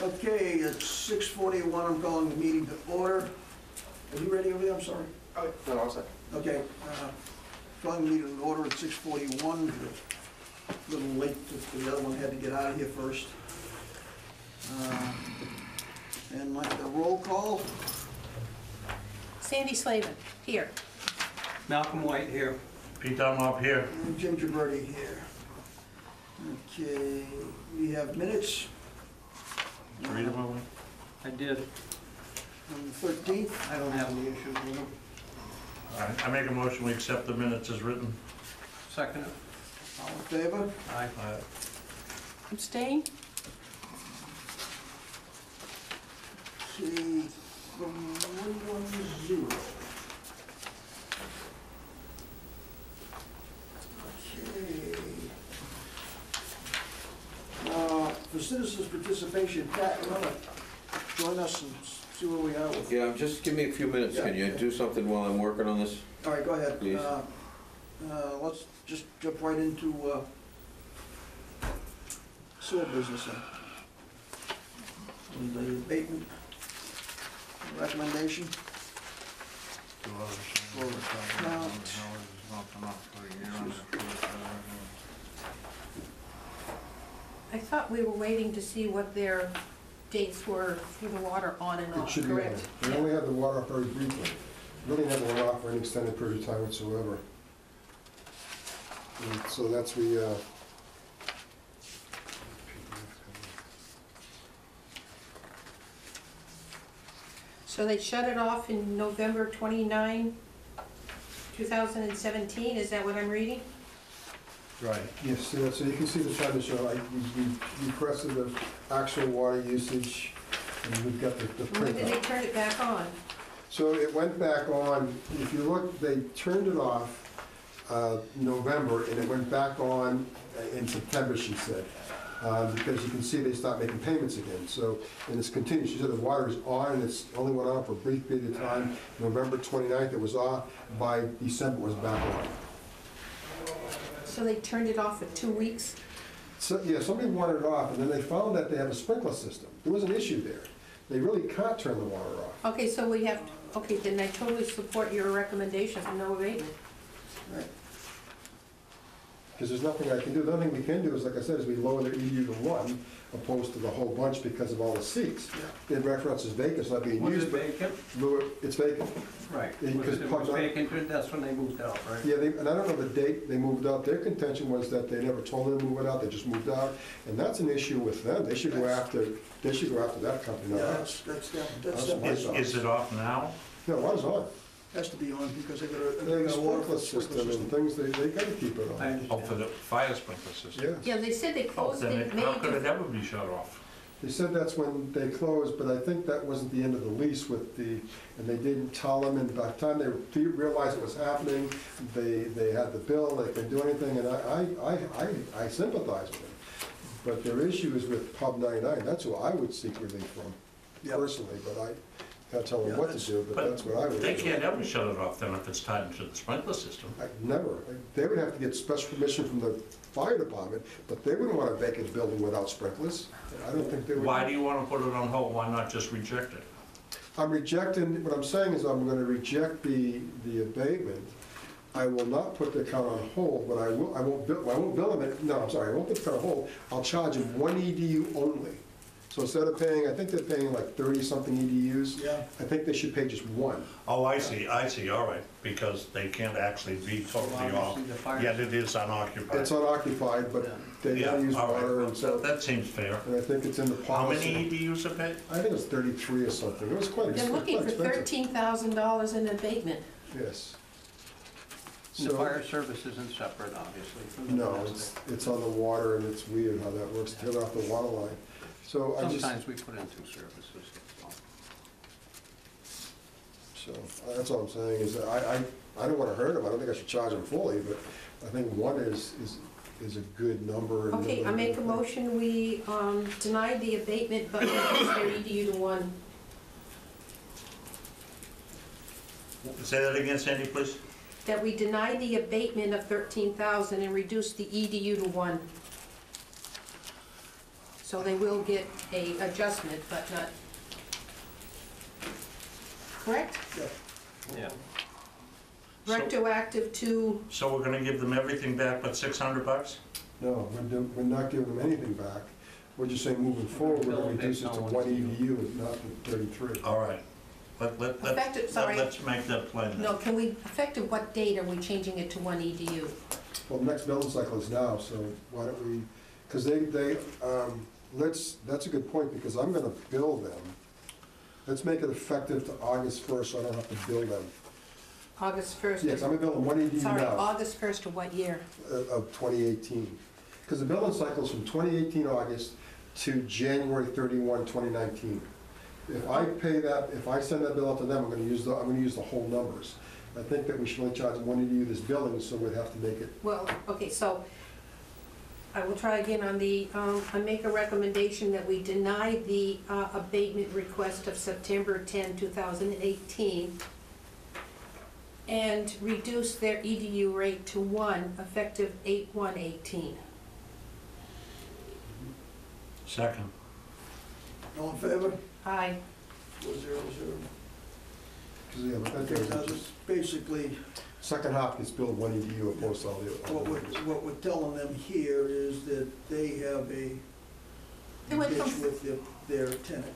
Okay, it's 6:41, I'm calling the meeting to order. Are you ready over there? I'm sorry. No, I'll say. Okay, calling the meeting to order at 6:41. A little late, the other one had to get out of here first. And like the roll call, Sandy Slavin, here. Malcolm White here. Pete Dunlop here. and Jim Gibberti here. Okay, we have minutes Read them over. I did. on the 13th. I don't have any issues with them. All right, I make a motion, we accept the minutes as written. Second it. All in favor? Aye. Abstain? Okay, from 110. Okay. For citizens' participation, Pat, you wanna join us and see where we are with? Yeah, just give me a few minutes, can you Yeah. do something while I'm working on this? All right, go ahead. Please. Let's just jump right into sewer business then. And the abatement recommendation. I thought we were waiting to see what their dates were for the water on and It off, should be on. correct? We only had the water off very briefly. Really never went off for any extended period of time whatsoever. And so that's So they shut it off in November 29, 2017, is that what I'm reading? Right. yes, so you can see the time to show, we requested the actual water usage, and we've got the When did they printout. turn it back on? So it went back on, if you look, they turned it off November, and it went back on in September, she said. Because you can see they stopped making payments again, so, and it's continued. She said the water is on, and it's only went on for a brief period of time. November 29th, it was off. By December, it was back on. So they turned it off for 2 weeks? So, yeah, somebody wanted it off, and then they found that they have a sprinkler system. There was an issue there. They really can't turn the water off. Okay, so we have, okay, then I totally support your recommendation for no abatement. Right. Because there's nothing I can do. The only thing we can do is, like I said, is we lower their EDU to 1, opposed to the whole bunch because of all the seats. Yeah. In reference is vacant, it's not being Was used, it but vacant? it's vacant. Right. Because It Pub was Nine- vacant, that's when they moved out, right? Yeah, and I don't know the date they moved out. Their contention was that they never told them to move it out, they just moved out. And that's an issue with them. They should go after that company, Yeah, not us. that's That's definitely, my Is it off now? No, water's on. has to be on because they got a, They got a water sprinkler system and things, they gotta keep it I on. Oh, for understand. the fire sprinkler system? Yes. Yeah, they said they Oh, closed then it how May. could it ever be shut off? They said that's when they closed, but I think that wasn't the end of the lease with the, and they didn't tell them, and by the time they realized it was happening, they had the bill, they couldn't do anything, and I sympathize with them. But their issue is with Pub 99, that's who I would seek relief from, Yep. personally, but I can't tell them Yeah, what to that's- do, but that's what I would do. They can't ever shut it off then if it's tied into the sprinkler system. Never. They would have to get special permission from the fire department, but they wouldn't want to vacate a building without sprinklers. I don't think they would. Why do you want to put it on hold? Why not just reject it? I'm rejecting, what I'm saying is I'm going to reject the abatement. I will not put the account on hold, but I won't bill them, no, I'm sorry, I won't put the account on hold. I'll charge them 1 EDU only. So instead of paying, I think they're paying like 30-something EDUs. Yeah. I think they should pay just 1. Oh, I see, all right, because they can't actually be totally off, Obviously, the fire- yet it is unoccupied. It's unoccupied, but they Yeah, gotta use all right, water, well, and so, that seems fair. and I think it's in the How policy. many EDUs are paid? I think it was 33 or something. It was quite They're looking for expensive. $13,000 in abatement. Yes. And the So, fire service isn't separate, obviously, from the no, domestic. it's on the water, and it's weird how that works, tear off the water line. So I just, Sometimes we put in 2 services. so that's all I'm saying, is that I don't want to hurt them. I don't think I should charge them fully, but I think 1 is a good number. and Okay, I then- make a motion, we deny the abatement, but reduce their EDU to 1. Say that again, Sandy, please? That we deny the abatement of $13,000 and reduce the EDU to 1. So so they will get a adjustment, but not, correct? Yeah. Yeah. Retroactive to, So we're gonna give them everything back but $600? No, we're not giving them anything back. We're just saying moving forward, we're gonna reduce it to one EDU and not to 33. All right. Effective, sorry. Let's make that plain. no, can we, effective what date are we changing it to one EDU? Well, the next billing cycle is now, so why don't we, because that's a good point, because I'm gonna bill them. Let's make it effective to August 1st, so I don't have to bill them. August 1st? Yes, I'm gonna bill them one EDU Sorry, now August 1st of what year? of 2018. Because the billing cycle's from 2018 August to January 31, 2019. If I pay that, if I send that bill out to them, I'm gonna use the whole numbers. I think that we should only charge one EDU this billing, so we'd have to make it, Well, okay, so I will try again on the, I make a recommendation that we deny the abatement request of September 10, 2018, and reduce their EDU rate to 1, effective 8/1/18. Second. All in favor? Aye. 400. because, yeah, but that Okay, now goes, this basically, second half gets billed one EDU opposed to all the other. what we're telling them here is that they have a They went ditch from- with their tenant.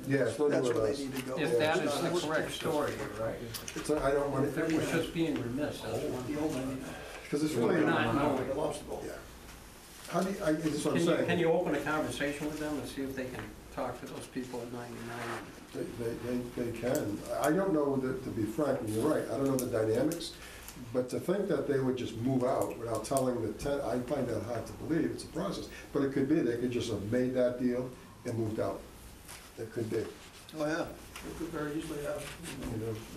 Yeah, it's no That's good where with they us. need to go. If that is It's the not- correct story, right? I don't want If it was just being remiss, that's one. The only, because it's We're really, not knowing. the lobster yeah. How do you, this is what I'm Can saying. you open a conversation with them and see if they can talk to those people at 99? They can. I don't know, to be frank, and you're right, I don't know the dynamics, but to think that they would just move out without telling the tenant, I find that hard to believe, it's a process. But it could be, they could just have made that deal and moved out. It could be, oh yeah, it could very easily have.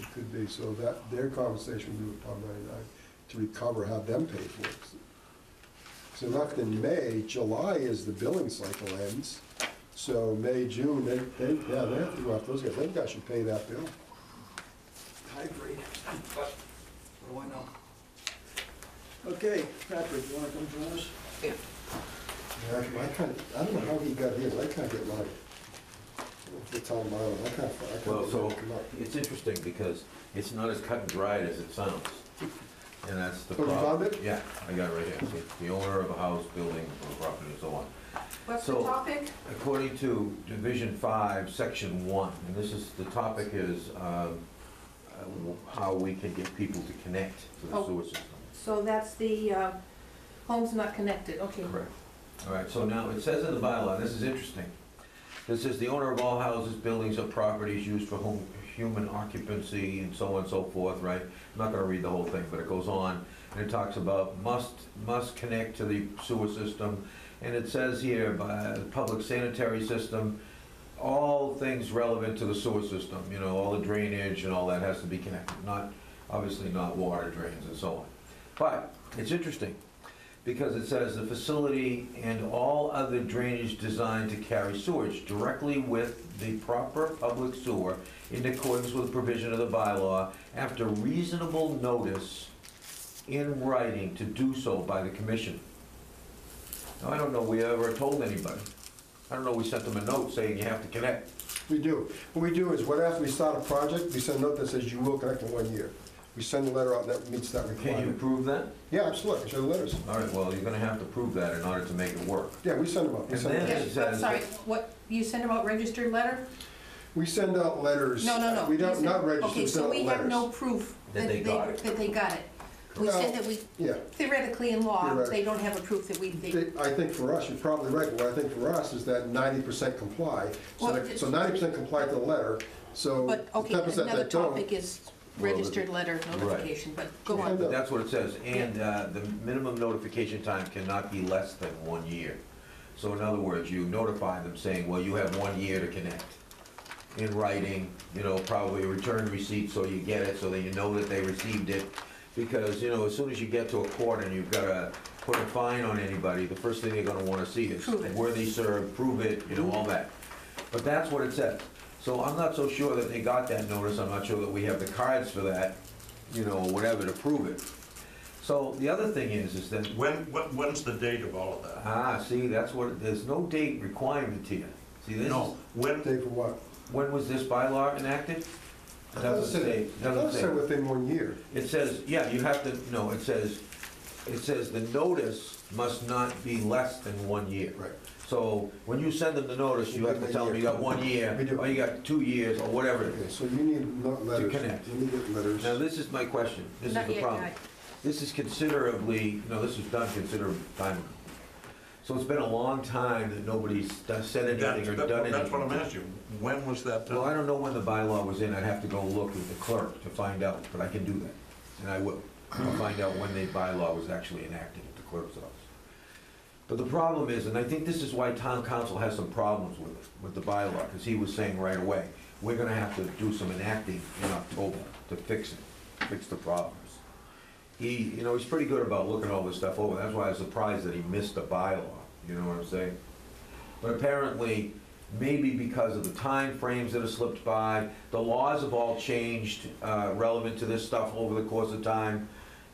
it could be, so that, their conversation would be with Pub 99 to recover, have them pay for it. So left in May, July is the billing cycle ends, so May, June, they have to go after those guys, those guys should pay that bill. I agree, but what do I know? Okay, Patrick, you wanna come join us? Yeah, I don't know how he got his, I can't get mine. The town of Ireland, I can't Well, so, come up. it's interesting because it's not as cut and dried as it sounds. And that's the Oh, you problem. found it? Yeah, I got it right here. See, the owner of a house, building, or property, and so on. What's the So- topic? According to Division 5, Section 1, and this is, the topic is how we can get people to connect to the Oh. sewer system. So that's the homes not connected, okay. Correct. All right, so now it says in the bylaw, this is interesting. This says the owner of all houses, buildings, or properties used for human occupancy and so on and so forth, right? I'm not gonna read the whole thing, but it goes on, and it talks about must connect to the sewer system. And it says here, by the public sanitary system, all things relevant to the sewer system, you know, all the drainage and all that has to be connected, not, obviously not water drains and so on. But it's interesting, because it says the facility and all other drainage designed to carry sewage directly with the proper public sewer in accordance with the provision of the bylaw after reasonable notice in writing to do so by the commission. Now, I don't know we ever told anybody. I don't know we sent them a note saying you have to connect. We do. What we do is, right after we start a project, we send a note that says you will connect in 1 year. We send a letter out that meets that Can you requirement. prove that? Yeah, absolutely, I show the letters. All right, well, you're gonna have to prove that in order to make it work. Yeah, we send them out. We And send then- them out. Yeah, It but says- sorry, what, you send them out registered letter? We send out letters. No. We You don't, send- not registered, Okay, we so send out we have no letters. proof That they got it. that they got it. We Well, said that we, Yeah. theoretically in law, Theoretically. they don't have a proof that they, I think for us, you're probably right, but what I think for us is that 90% comply. Well, So 90% comply to the letter, so but, okay, 10% another that don't. topic is Well, registered letter notification, but go Yeah. on. But that's what it says, and the minimum notification time cannot be less than 1 year. So in other words, you notify them saying, well, you have 1 year to connect. In writing, you know, probably a return receipt so you get it, so that you know that they received it. Because, you know, as soon as you get to a court and you've gotta put a fine on anybody, the first thing they're gonna wanna see is Prove it. where they served, prove it, you know, all that. But that's what it says. So I'm not so sure that they got that notice, I'm not sure that we have the cards for that, you know, whatever, to prove it. So the other thing is that, When's the date of all of that? see, that's what, there's no date requirement here. See, this is, No, when, Date for what? when was this bylaw enacted? It doesn't say, It doesn't say within 1 year. It says, yeah, you have to, no, it says the notice must not be less than 1 year. Right. So when you send them the notice, you have to tell them you got 1 year, We do. or you got 2 years, or whatever it Okay, is. so you need letters. connect. You need to get letters. Now, this is my question, this is Not the yet, problem. Guy. This is considerably, this was done considerable time ago. So it's been a long time that nobody's said anything or done anything. that's what I'm asking you. When was that done? Well, I don't know when the bylaw was in, I'd have to go look with the clerk to find out, but I can do that, and I will. I'll find out when the bylaw was actually enacted at the clerk's office. But the problem is, and I think this is why town council has some problems with the bylaw, because he was saying right away, we're gonna have to do some enacting in October to fix it, fix the problems. He's pretty good about looking all this stuff over, that's why I was surprised that he missed the bylaw, you know what I'm saying? But apparently, maybe because of the time frames that have slipped by, the laws have all changed relevant to this stuff over the course of time,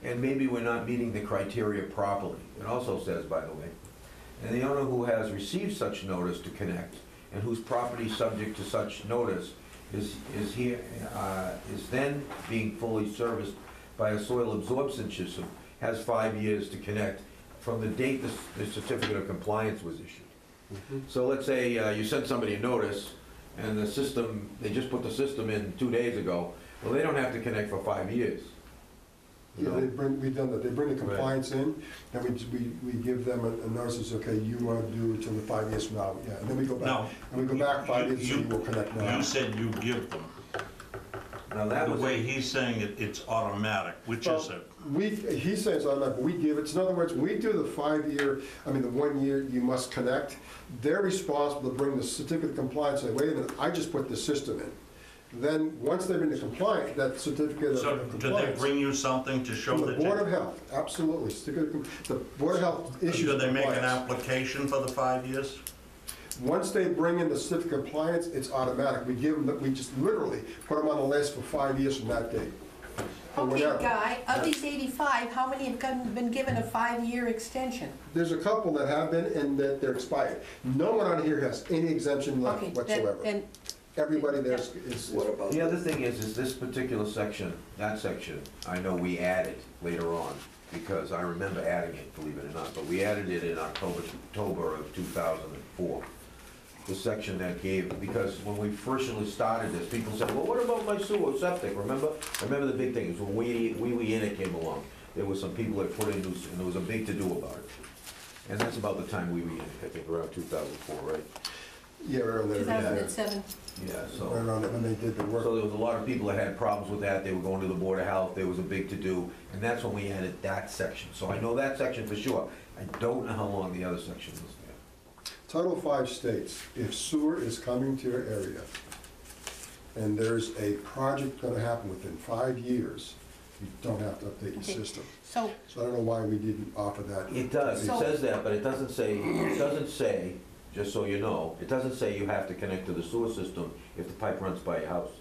and maybe we're not meeting the criteria properly. It also says, by the way, and the owner who has received such notice to connect, and whose property subject to such notice is then being fully serviced by a soil absorption system, has 5 years to connect from the date the certificate of compliance was issued. So let's say you sent somebody a notice, and the system, they just put the system in 2 days ago, well, they don't have to connect for 5 years. You Yeah, know? we've done that. They bring the compliance in, and we give them a notice, that says, okay, you want to do it till the 5 years from now, yeah, and then we go back. No. And we go back 5 years, so you will connect now. You said you give them. Now, that The was, way he's saying it, it's automatic, which is it? He says, we give it, in other words, we do the 5 year, the 1 year you must connect. They're responsible to bring the certificate of compliance, say, wait a minute, I just put the system in. Then, once they're in the compliance, that certificate So, of do they compliance. bring you something to show From the that Board of you... Health, absolutely. The Board of Health issues Do they make an compliance. application for the 5 years? Once they bring in the certificate of compliance, it's automatic. We give them, we just literally put them on the list for 5 years from that date. Or Okay, whatever. Guy, of these 85, how many have been given a 5-year extension? There's a couple that have been and that they're expired. No one on here has any exemption left Okay, whatsoever. then, Everybody there is. What about? the other thing is this particular section, that section, I know we added later on, because I remember adding it, believe it or not, but we added it in October of 2004. The section that gave, because when we first started this, people said, well, what about my sewer septic, remember? I remember the big thing, is when Wee Innet came along, there was some people that put in, and there was a big to-do about it. And that's about the time Wee Innet, I think, around 2004, right? Yeah, around there. 2007. Yeah, so. Right around there when they did the work. So there was a lot of people that had problems with that, they were going to the Board of Health, there was a big to-do, and that's when we added that section. So I know that section for sure, I don't know how long the other section was there. Title V states, if sewer is coming to your area and there's a project gonna happen within 5 years, you don't have to update your Okay. system. So, So I don't know why we didn't offer that. It does, it So- says that, but it doesn't say, just so you know, it doesn't say you have to connect to the sewer system if the pipe runs by your house.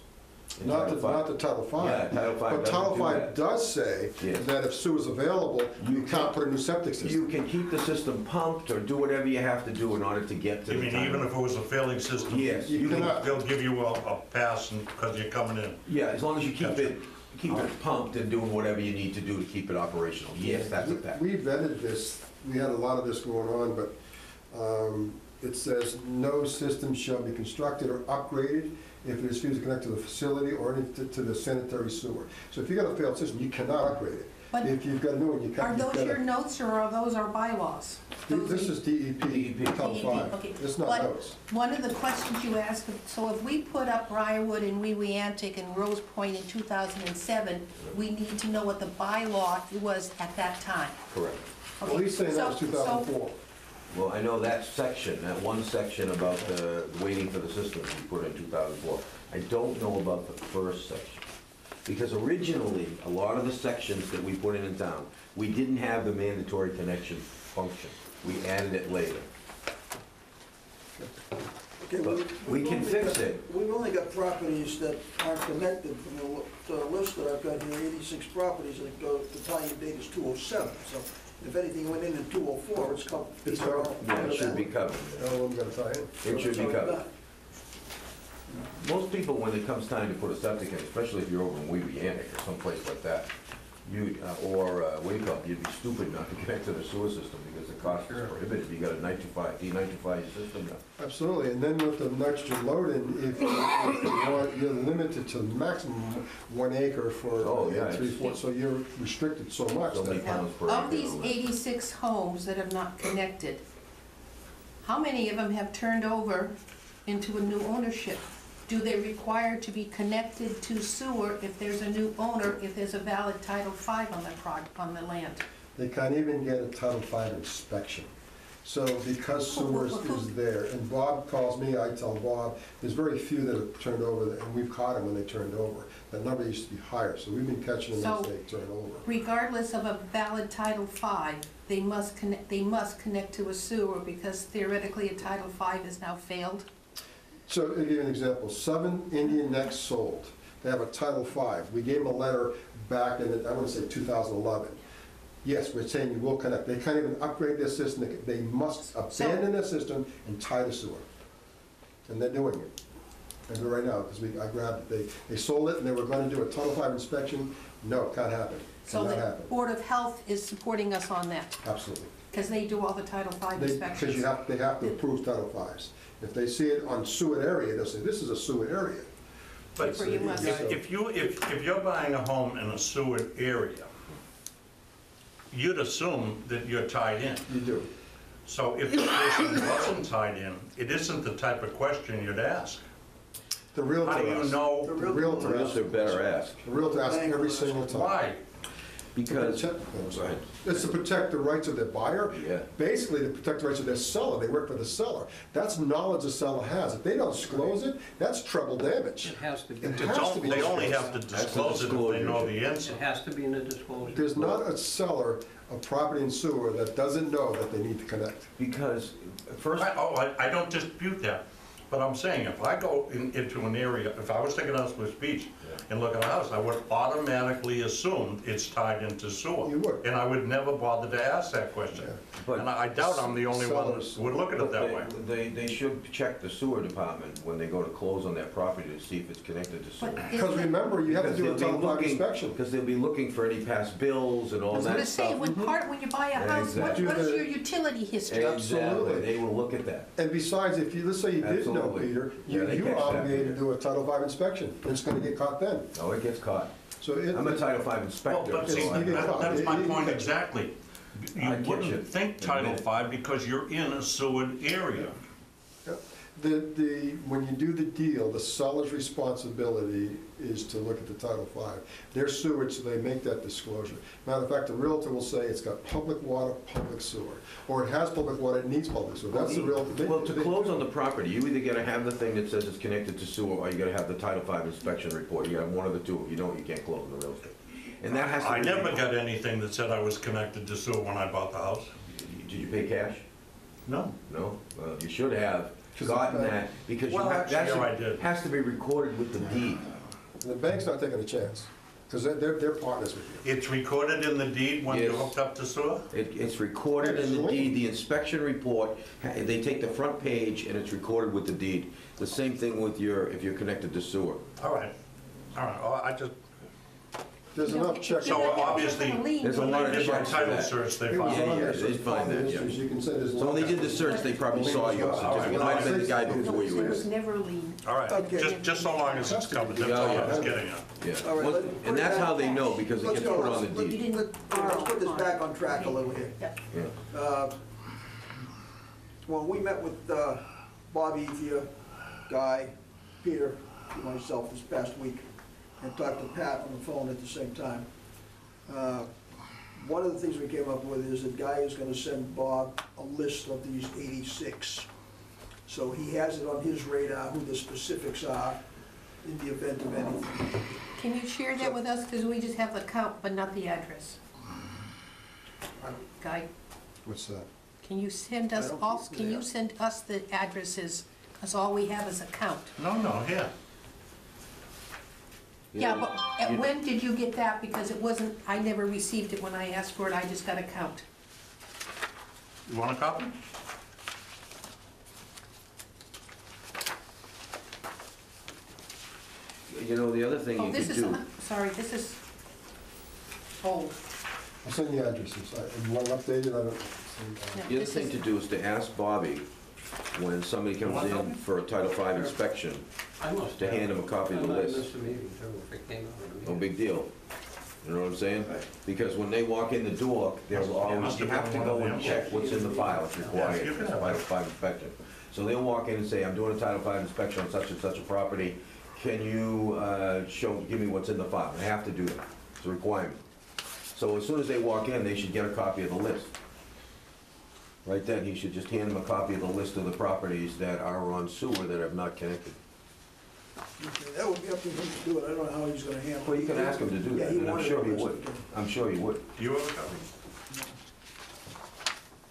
In Not Title the, V. not the Title V. Yeah, Title V But doesn't Title do V that. does say Yes. that if sewer's available, you can't put a new septic You system. can keep the system pumped or do whatever you have to do in order to get to You the mean time. even if it was a failing system? Yes. You cannot. They'll give you a pass because you're coming in. Yeah, as long as you keep it pumped and doing whatever you need to do to keep it operational. Yes, that's a fact. We vetted this, we had a lot of this going on, but it says, no system shall be constructed or upgraded if it is refused to connect to the facility or to the sanitary sewer. So if you've got a failed system, you cannot upgrade it. But If you've got a new one, you are can't. those your notes or are those our bylaws? This is DEP, DEP. Title Okay. V. It's not But notes. one of the questions you asked, so if we put up Briarwood and Wee Wee Antic and Rose Point in 2007, we need to know what the bylaw was at that time. Correct. Well, Okay, he's saying that was so- 2004. Well, I know that section, that one section about the waiting for the system we put in 2004. I don't know about the first section. Because originally, a lot of the sections that we put in town, we didn't have the mandatory connection function. We added it later. Okay, But we we've can only fix got- it. We've only got properties that aren't connected from the list that I've got here, 86 properties that go, the tie-in date is 207. So if anything went in 204, it's covered. It's covered. Yeah, it should be covered. Oh, I'm gonna tie in. It should be covered. Most people, when it comes time to put a septic in, especially if you're over in Weebianic or someplace like that, Wake Up, you'd be stupid not to connect to the sewer system because the cost is prohibitive. You got a D925 system now. Absolutely, and then with the nitrogen loading, if you want, you're limited to maximum 1 acre for Oh, yeah, 3/4, so you're restricted so much. So many that- pounds per Of acre. these 86 homes that have not connected, how many of them have turned over into a new ownership? Do they require to be connected to sewer if there's a new owner, if there's a valid Title V on the land? They can't even get a Title V inspection. So because sewer is there, and Bob calls me, I tell Bob, there's very few that have turned over, and we've caught them when they turned over. That number used to be higher, so we've been catching them as So- they turn over. Regardless of a valid Title V, they must connect to a sewer because theoretically a Title V is now failed? So I'll give you an example. 7 Indian Necks sold. They have a Title V. We gave them a letter back in, I want to say 2011. Yes, we're saying you will connect. They can't even upgrade their system. They must abandon their system and tie the sewer. And they're doing it. And they're right now, because I grabbed it. They sold it and they were going to do a Title V inspection. No, can't happen. So Cannot the happen. Board of Health is supporting us on that Absolutely. because they do all the Title V inspections. Because they have to approve Title Vs. If they see it on sewer area, they'll say, this is a sewer area. But Where you must- if you're buying a home in a sewer area, you'd assume that you're tied in. You do. So if the person wasn't tied in, it isn't the type of question you'd ask. The realtor How do you asks. know? The realtor asks. Realtor better ask, The realtor asks every single time. Why? because, Go ahead. It's to protect the rights of their buyer. Yeah. Basically, to protect the rights of their seller. They work for the seller. That's knowledge the seller has. If they don't disclose it, that's treble damage. It has to be. It It's has to be They only disclosed. have to That's a disclose it if they know the answer. It has to be in the disclosure. There's not a seller of property and sewer that doesn't know that they need to connect. because first, I don't dispute that, but I'm saying, if I go into an area, if I was taking us with Beach and look at a house, I would automatically assume it's tied into sewer. You would. And I would never bother to ask that question. But- And I doubt I'm the only one that would look at it that way. They should check the sewer department when they go to close on that property to see if it's connected to sewer. But Because isn't it- remember, you have to do a Title V inspection. Because they'll be looking for any past bills and all I was gonna that say, stuff. when you buy a house, what Exactly. is your utility history? Exactly, Absolutely. they will look at that. And besides, if you, let's say you did know, Absolutely. Peter, Yeah, they you're catch that, obligated to Peter. do a Title V inspection. It's gonna get caught then. Oh, it gets caught. So it. I'm a Title V Well, inspector. but so see, I- that's my point exactly. I You get wouldn't you. think Title V because you're in a sewered area. When you do the deal, the seller's responsibility is to look at the Title V. They're sewage, so they make that disclosure. Matter of fact, the realtor will say it's got public water, public sewer, or it has public water, it needs public sewer. That's the realtor. Well, to close on the property, you either gotta have the thing that says it's connected to sewer, or you gotta have the Title V inspection report. You gotta have one of the two. If you don't, you can't close on the real estate. And that has to be. I never got anything that said I was connected to sewer when I bought the house. Did you pay cash? No. No? Well, you should have gotten that, because you Well, have, actually, yeah, I that did. has to be recorded with the deed. The bank's not taking a chance, because they're partners with you. It's recorded in the deed when you're Yes. hooked up to sewer? It's recorded in the deed, the inspection report, they take the front page and it's recorded with the deed. The same thing with if you're connected to sewer. All right. Oh, I just, There's enough checks. So obviously, There's a lot when of they did my checks for title that. search, they It was found on yeah, there, they so find that, yeah. you can say there's. So when they did the search, they probably saw your certificate. It might have been the guy before you There were was there. never a lien. All right, Okay. just so long as it's covered, that's all I was getting at. Yeah. All right, Well, let- and that's how they know, because it Let's gets go. put on the Let's- deed. Let's put this back on track a little here. Yep. Yeah. When we met with Bob Ethia, Guy, Peter, and myself this past week, and talked to Pat on the phone at the same time, one of the things we came up with is that Guy is gonna send Bob a list of these 86. So he has it on his radar who the specifics are in the event of anything. Can you share that with us? Because we just have the count, but not the address. Guy, What's that? can you send us I don't all, think can they you are. send us the addresses Because all we have is a count. No, here. Yeah, but when did you get that? Because it wasn't, I never received it when I asked for it, I just got a count. You want a copy? You know, the other thing Oh, you this could is, do, sorry, this is old. I'll send you addresses. If you want it updated, I don't. No, the other this thing is- to do is to ask Bobby, when somebody comes in for a Title V inspection, I must to hand him a copy of the I might list. miss a meeting too, if it came out of the No meeting. big deal. You know what I'm saying? Because when they walk in the door, they'll always, you have to go and check what's in the file, it's required, Yes, you can it's a have Title V inspection. So they'll walk in and say, I'm doing a Title V inspection on such and such a property, can you give me what's in the file? They have to do that, it's a requirement. So as soon as they walk in, they should get a copy of the list. Right then, he should just hand them a copy of the list of the properties that are on sewer that have not connected. Okay, that would be up to him to do it, I don't know how he's gonna handle it. Well, you can ask him to do Yeah, that, he and I'm wanted sure it he last would. weekend. I'm sure he would. Do you have a copy?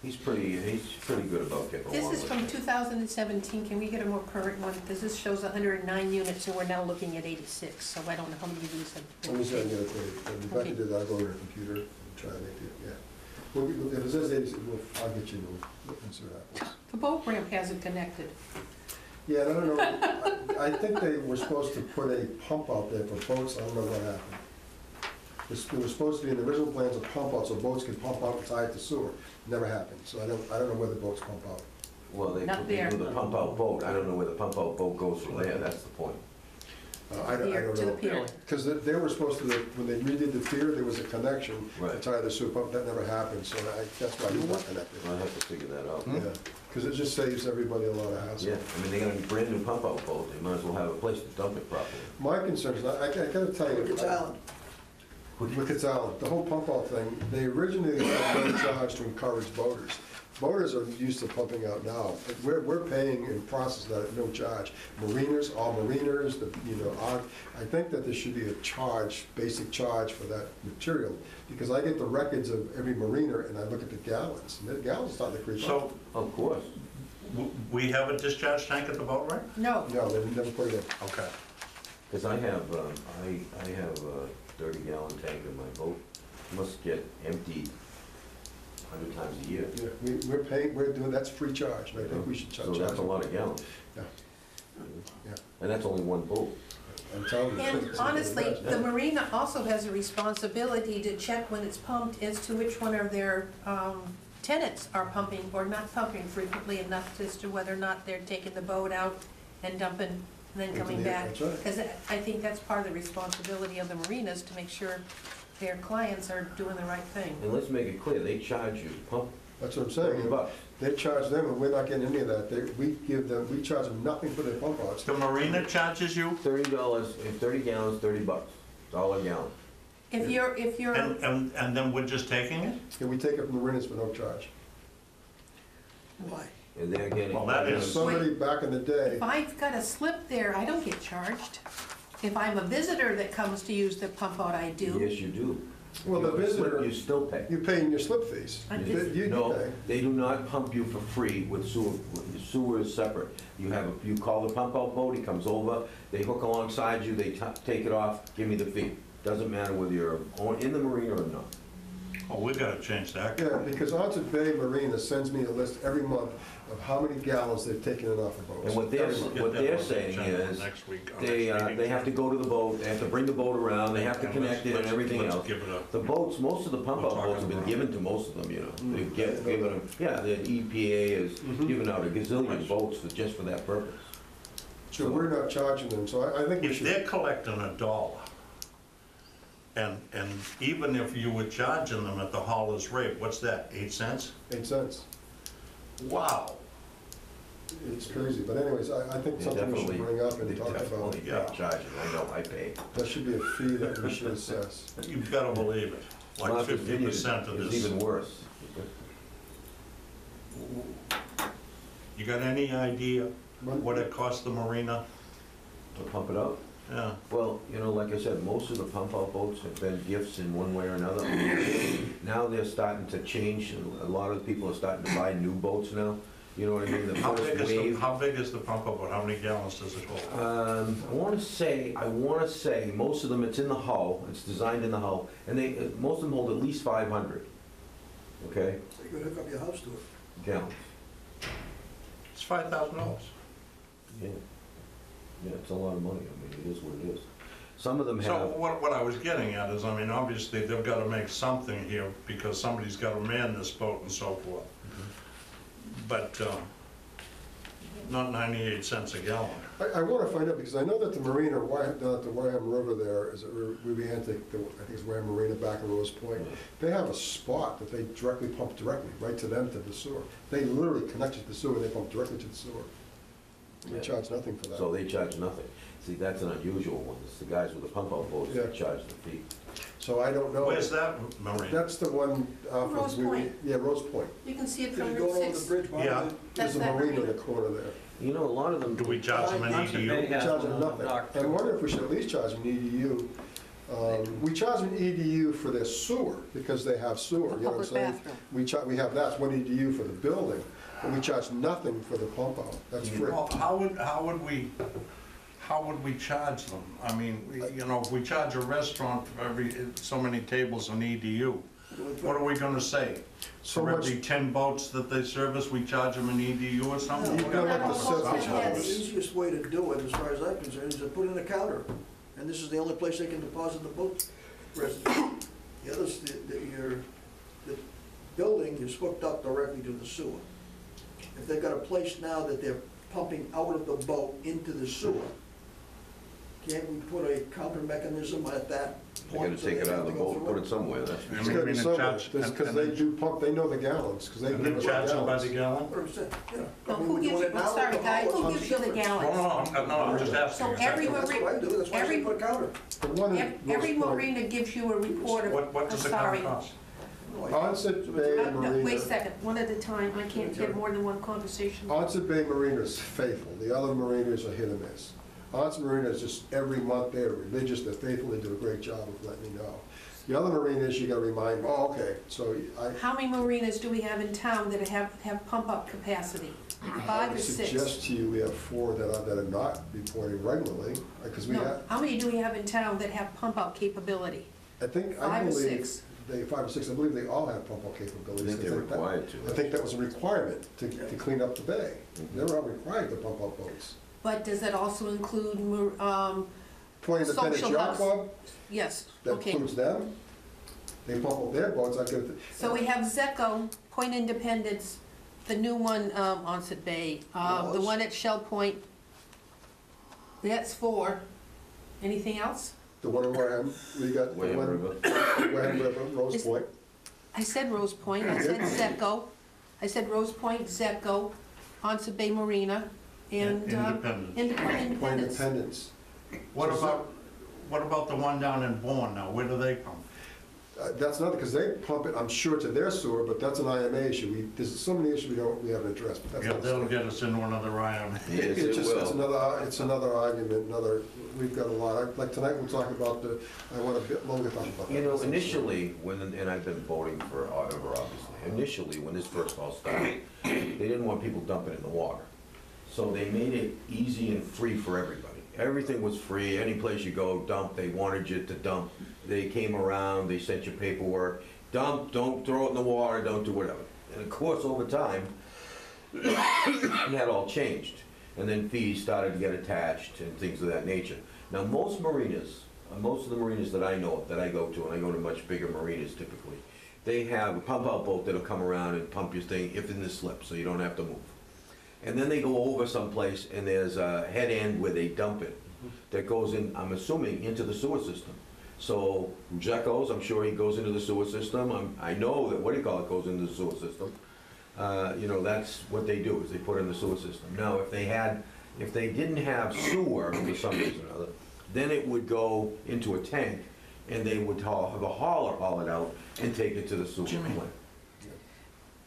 He's pretty good about getting along This with is it. from 2017, can we get a more current one? Because this shows 109 units and we're now looking at 86, so I don't know how many of these Let me see if I can have. get it for you. When Rebecca Okay. did that, I'll go on her computer and try to make it, yeah. If it says 86, I'll get you, we'll see what happens. The boat ramp hasn't connected. Yeah, and I don't know, I think they were supposed to put a pump out there for boats, I don't know what happened. There was supposed to be in the original plans a pump out so boats could pump out and tie it to sewer. Never happened, so I don't know where the boats pump out. Well, they Not there. do the pump out boat, I don't know where the pump out boat goes from there, that's the point. I don't Pier, to the know. pier. Because they were supposed to, when they redid the pier, there was a connection to Right. tie the sewer pump, that never happened, so that's why it's not connected. I'll have to figure that out. Yeah, because it just saves everybody a lot of hassle. Yeah, I mean, they got a brand new pump out boat, they might as well have a place to dump it properly. My concern is, I gotta tell you. Look, it's Allen. Look, it's Allen, the whole pump out thing, they originally had no charge to encourage boaters. Boaters are used to pumping out now, but we're paying in process that at no charge. Mariners, all mariners, I think that there should be a charge, basic charge for that material, because I get the records of every mariner and I look at the gallons, and the gallons starting to creep up. So, Of course. we have a discharge tank at the boat, right? No, No, they never put it in. Okay. Because I have a 30-gallon tank in my boat, must get emptied 100 times a year. Yeah, we're doing, that's free charge, and I think we should charge. So that's a lot of gallons. Yeah. Yeah. And that's only one boat. I'm telling you. and honestly, the marina also has a responsibility to check when it's pumped as to which one of their tenants are pumping or not pumping frequently enough as to whether or not they're taking the boat out and dumping and then Into coming the- back. that's right. Because I think that's part of the responsibility of the marinas, to make sure their clients are doing the right thing. And let's make it clear, they charge you pump That's what I'm $30. saying. They charge them, and we're not getting any of that. We charge them nothing for their pump outs. The marina charges you? $30, 30 gallons, $30. It's all a gallon. If you're, And then we're just taking it? And we take it from the marinas for no charge. Why? And they're getting. Well, that is- Somebody back in the day, if I've got a slip there, I don't get charged. If I'm a visitor that comes to use the pump out, I do. Yes, you do. well, the You have a slip, visitor, You still pay. you're paying your slip fees. I You did. you No, pay. they do not pump you for free with sewer. Sewer is separate. You call the pump out boat, he comes over, they hook alongside you, they take it off, give me the fee. Doesn't matter whether you're in the marina or not. Oh, we gotta change that. Yeah, because Onset Bay Marina sends me a list every month of how many gallons they've taken it off of boats. And what they're, Every month. Get what that they're on the saying agenda is, next week, or they next meeting. have to go to the boat, they have to bring the boat around, they have to And connect it and let's- everything let's else. give it a- The boats, most of the pump We'll out talk boats have been about given to most of them, you know. They've Mm. given them, yeah, the EPA has given out a gazillion boats just for that purpose. So we're not charging them, so I think we If should. they're collecting $1, and even if you were charging them at the hauler's rate, what's that, 8 cents? 8 cents. Wow. It's crazy, but anyways, I think They something we should definitely- bring up They and talk about. definitely Yeah. charge it, I know, I pay. That should be a fee that we should assess. You've gotta believe it, like Martha's Vineyard 50% of is this. even worse. You got any idea what it costs the marina? To pump it out? Yeah, Well, you know, like I said, most of the pump out boats have been gifts in one way or another. Now they're starting to change, and a lot of people are starting to buy new boats now, You know what I mean? The How first big is the, wave. how big is the pump out? How many gallons does it hold? I wanna say, most of them, it's in the hull, it's designed in the hull, and most of them hold at least 500, okay, So you could hook up your house to it. gallons. It's $5,000. Yeah, yeah, it's a lot of money, I mean, it is what it is. Some of them So have, what I was getting at is, I mean, obviously, they've got to make something here because somebody's got to man this boat and so forth. But not 98 cents a gallon. I want to find out, because I know that the marina, down at the Wareham River there, is it Ruby-Antic, I think it's Wareham Marina back in Rose Point, they have a spot that they directly pump directly, right to them, to the sewer. They literally connect it to the sewer, and they pump directly to the sewer. They Yeah. charge nothing for that. so they charge nothing. See, that's an unusual one, it's the guys with the pump out boats that Yeah. charge the fee. So I don't know. Where's that marina? That's the one off of Rose Point. Yeah, Rose Point. You can see it If from you Route go over the 6. bridge behind Yeah. it, That's There's a that marina in marina. the corner there. You know, a lot of them. Do we charge them an Johnson EDU? Bay We has charge one them on the nothing. dock, I too. wonder if we should at least charge them EDU. We charge them EDU for their sewer, because they have sewer, For you know what I'm public saying? bathroom. We have, that's one EDU for the building, but we charge nothing for the pump out, that's free. Well, how would we charge them? I mean, you know, if we charge a restaurant for every, so many tables an EDU, what are we gonna say? So For much, every 10 boats that they service, we charge them an EDU or something? You've got like Not a all set boats of have the Yes. easiest way to do it, as far as I'm concerned, is to put in a counter. And this is the only place they can deposit the boat residents. The others, the building is hooked up directly to the sewer. If they've got a place now that they're pumping out of the boat into the sewer, can't we put a counter mechanism at that They point? gotta so take they it have out of to the go boat, through put it? it somewhere, that's. it's gotta be and somewhere, charge- because and they then- do pump, they know the gallons, because they And give then us charge them by gallons. the gallon? 100%, yeah. No, I mean, who we're gives doing you, it now sorry with the guys, haulers, who how gives much you the cheaper. gallons? I'm just asking. So Is every that- That's what I do, that's why I Every- say put a counter. The one at Every Rose Point, marina gives you a report of, What I'm does the sorry. counter cost? Onset Bay No, Marina. wait a second, one at a time, I can't get more than one conversation. Onset Bay Marina is faithful, the other marinas are hit or miss. Onset Marina is just every month, they're religious, they're faithful, they do a great job of letting me know. The other marinas, you gotta remind, oh, okay, so How many marinas do we have in town that have pump-up capacity? 5 or I 6? suggest to you, we have 4 that are not reporting regularly, because we No, have, how many do we have in town that have pump-up capability? I think, 5 I or believe, 6? 5 or 6, I believe they all have pump-out I capabilities. think they're that- required I to. think that was a requirement to clean up the bay. They're all required to pump out boats. But does that also include, Point Independent Social Yacht house. Club, yes, that okay. includes them. They pump out their boats, I could. So we have Zeco, Point Independence, the new one, Onset Bay, the Laws. one at Shell Point. That's 4. Anything else? The one in Wareham, we got the Wareham one, River. Wareham River, Rose Is- Point. I said Rose Point, I said Zeco, I said Rose Point, Zeco, Onset Bay Marina, and Independent. Point Independence. Independence. What about the one down in Bourne now? Where do they pump? That's not, because they pump it, I'm sure, to their sewer, but that's an IMA issue. There's so many issues we haven't addressed, but that's Yeah, not. they'll get us into another IM. Yes, It's it just, it's will. another argument, we've got a lot. Like tonight, we'll talk about I want a bit longer talk about that. You know, initially, and I've been voting for ever, obviously, initially, when this first all started, they didn't want people dumping in the water. So they made it easy and free for everybody. Everything was free, any place you go, dump, they wanted you to dump. They came around, they sent you paperwork, dump, don't throw it in the water, don't do whatever. And of course, over time, that all changed. And then fees started to get attached and things of that nature. Now, most marinas, most of the marinas that I know of, that I go to, and I go to much bigger marinas typically, they have a pump-out boat that'll come around and pump your thing if in the slip, so you don't have to move. And then they go over someplace and there's a head end where they dump it that goes in, I'm assuming, into the sewer system. So Jacko's, I'm sure he goes into the sewer system. I know that, goes into the sewer system. You know, that's what they do, is they put it in the sewer system. Now, if they didn't have sewer for some reason or other, then it would go into a tank and they would have a hauler haul it out and take it to the sewer Jimmy.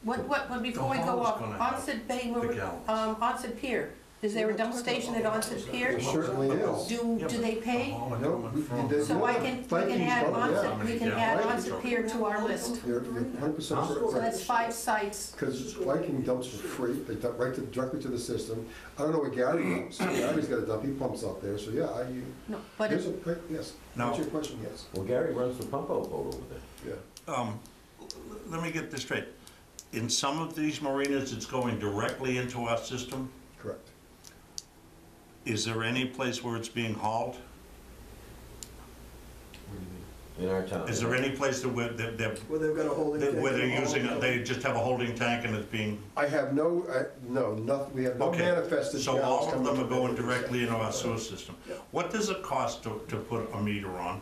Before The we go hauler's off, gonna have Onset Bay, the gallons. Onset Pier, Is there a dump station at Onset Pier? There certainly is. Do they pay? No, So I can, we can add Onset, we can add Yeah. Onset Pier to our list. You're 100% So correct. that's 5 sites. Because Viking dumps for free, they dump directly to the system. I don't know what Gary dumps, Gary's got a dump, he pumps out there, so yeah, No, but there's a, yes. No. Answer your question, yes, Well, Gary runs the pump out boat over there. yeah. Let me get this straight. In some of these marinas, it's going directly into our system? Correct. Is there any place where it's being hauled? In our town. Is there any place that where Where they've got a holding tank. they're using it, they just have a holding tank and it's being, I have no, we have no okay. manifested. So gallons all of coming them are from going that. directly into our sewer system. Yeah. What does it cost to put a meter on?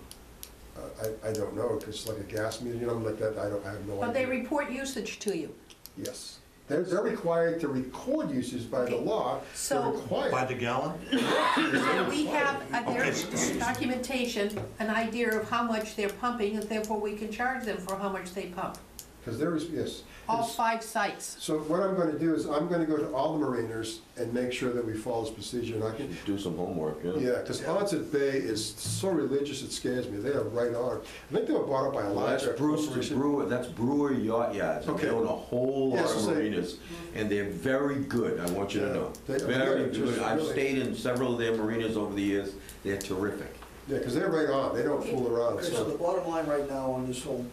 I don't know, because like a gas meter, you know, like that, I have no idea. But they report usage to you. Yes. They're required to record usage by the Okay. law. So- They're required. By the gallon? So we have, Okay. there's documentation, an idea of how much they're pumping, and therefore we can charge them for how much they pump. Because there is, yes. All It's- 5 sites. So what I'm gonna do is, I'm gonna go to all the marinas and make sure that we follow this procedure, and I can, Do some homework, yeah. yeah, because Onset Bay is so religious, it scares me. They are right on. I think they were bought up by a Well, that's larger Bruce, corporation. that's Brewer Yacht Yards, and they Okay. own a whole lot Yes, of so they- marinas, and they're very good, I want you to Yeah, know. they are Very good, just good, I've really- stayed in several of their marinas over the years, they're terrific. Yeah, because they're right on. They don't fool around, Okay, so the so. bottom line right now on this whole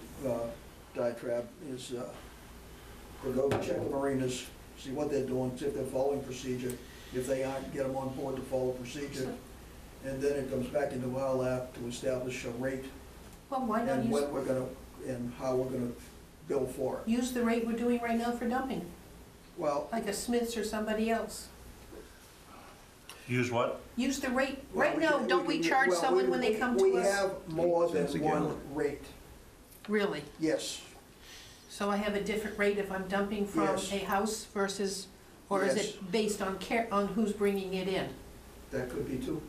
diatribe is, we'll go check the marinas, see what they're doing, see if they're following procedure. If they aren't, get them on board to follow procedure. And then it comes back into our lap to establish a rate Well, why not and use, what we're gonna, and how we're gonna bill for it. use the rate we're doing right now for dumping, Well, like a Smith's or somebody else? Use what? Use the rate, well, right we now, can- don't we charge well, someone when they come to We us? have more 8 cents a than one gallon. rate, Really? yes. So I have a different rate if I'm dumping from Yes. a house versus, or is Yes. it based on on who's bringing it in? That could be too.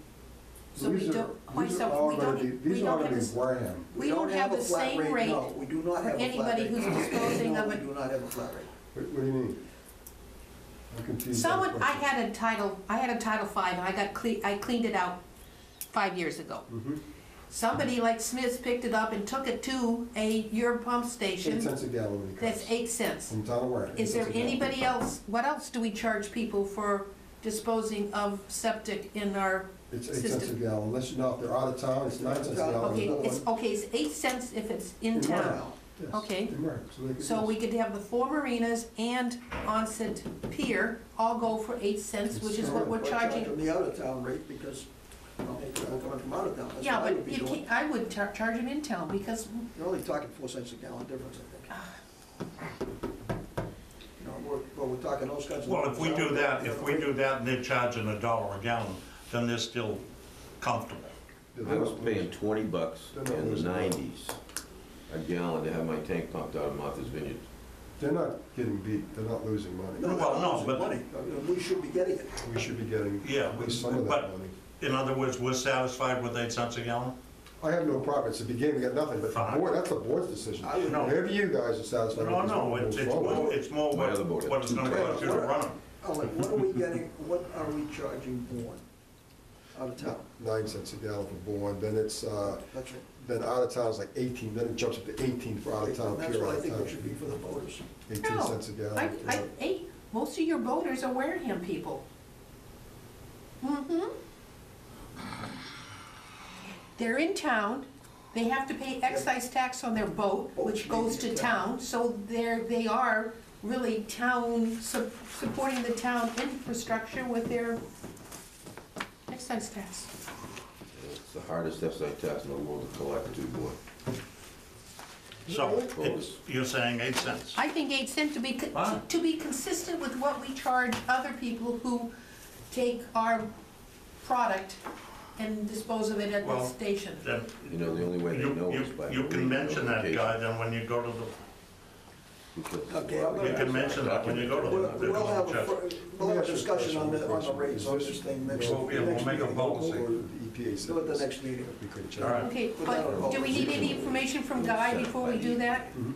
So we These are- don't, why these are so, all we gonna don't, be- we These are don't all have gonna be this, Wareham. we don't have the a flat same rate No, we do not for have a flat anybody rate. who's disposing No, of we it. do not have a flat rate. What do you mean? I'm confused. by the Someone, I question. had a Title V, and I cleaned it out 5 years ago. Mhm. Somebody like Smith's picked it up and took it to your pump 8 station, cents a gallon when it that's comes. 8 cents. From town of Wareham. 8 Is there cents a gallon. anybody else, what else do we charge people for disposing of septic in our It's 8 cents a system? gallon, unless you know if they're out of town, it's 9 cents a gallon. Okay, another it's, one. okay, it's 8 cents if it's in In town. Wareham. Yes, Okay. in Wareham, they could So use- we could have the 4 marinas and Onset Pier all go for 8 cents, which is what we're Or charge charging. them the out-of-town rate because, well, people coming from out of town, that's Yeah, what I but would be you doing. can't, I would charge them in town because, You're only talking 4 cents a gallon difference, I think. You know, we're talking those kinds of. Well, if we do that, numbers. and they're charging $1 a gallon, then they're still comfortable. I was paying $20 They're not in the losing money. 90s a gallon to have my tank pumped out of Martha's Vineyard. They're not getting beat, they're not losing money. No, Well, no, losing but- money. I mean, we should be getting it. We should be getting Yeah, at least some of but- that money. In other words, we're satisfied with 8 cents a gallon? I have no problem, it's the beginning, we got nothing, but the Fine. board, that's the board's decision. I would know. Whatever you guys are satisfied with. No, is what no, we'll it's move more, forward. it's more My other boat what it's had gonna 2 cost you to run them. What are we getting, what are we charging Bourne out of town? 9 cents a gallon for Bourne, then it's, That's right. then out of town is like 18, then it jumps up to 18 for out of town, That's pure what out I of think it town. should be for the voters. 18 No, cents a gallon. hey, most of your voters are Wareham people. Mm-hmm. They're in town, they have to pay excise tax on their boat, which goes to town, so they are really town, supporting the town infrastructure with their excise tax. It's the hardest excise tax in the world to collect, too, boy. So, you're saying 8 cents? I think 8 cents Fine. to be consistent with what we charge other people who take our product and dispose of it at the Well, station. Then You know, the only way they know is by. you can mention that notification. guy then when you go to the, Because- Okay, I'm you gonna- can mention that when you go to the. We'll have a discussion on the rates on this thing next. We'll make a next meeting. policy. Or the EPA said Do it the this. next meeting. We could check. All right. Okay, but do we need any information from Guy before we do that? Mhm.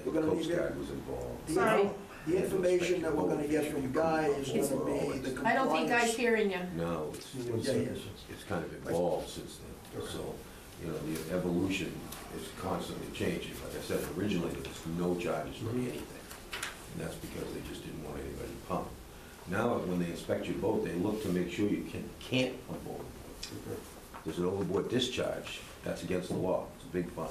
The We're gonna Coast need it. Guard was involved. Do you Sorry. know- The information that we're gonna get from Guy is gonna be the compliance. I don't think Guy's hearing you. No, Yeah, yes. it's kind of evolved since then, so, you know, the evolution is constantly changing. Like I said, originally, there was no charges for anything, and that's because they just didn't want anybody to pump. Now, when they inspect your boat, they look to make sure you can't pump overboard. There's an overboard discharge, that's against the law, it's a big fine.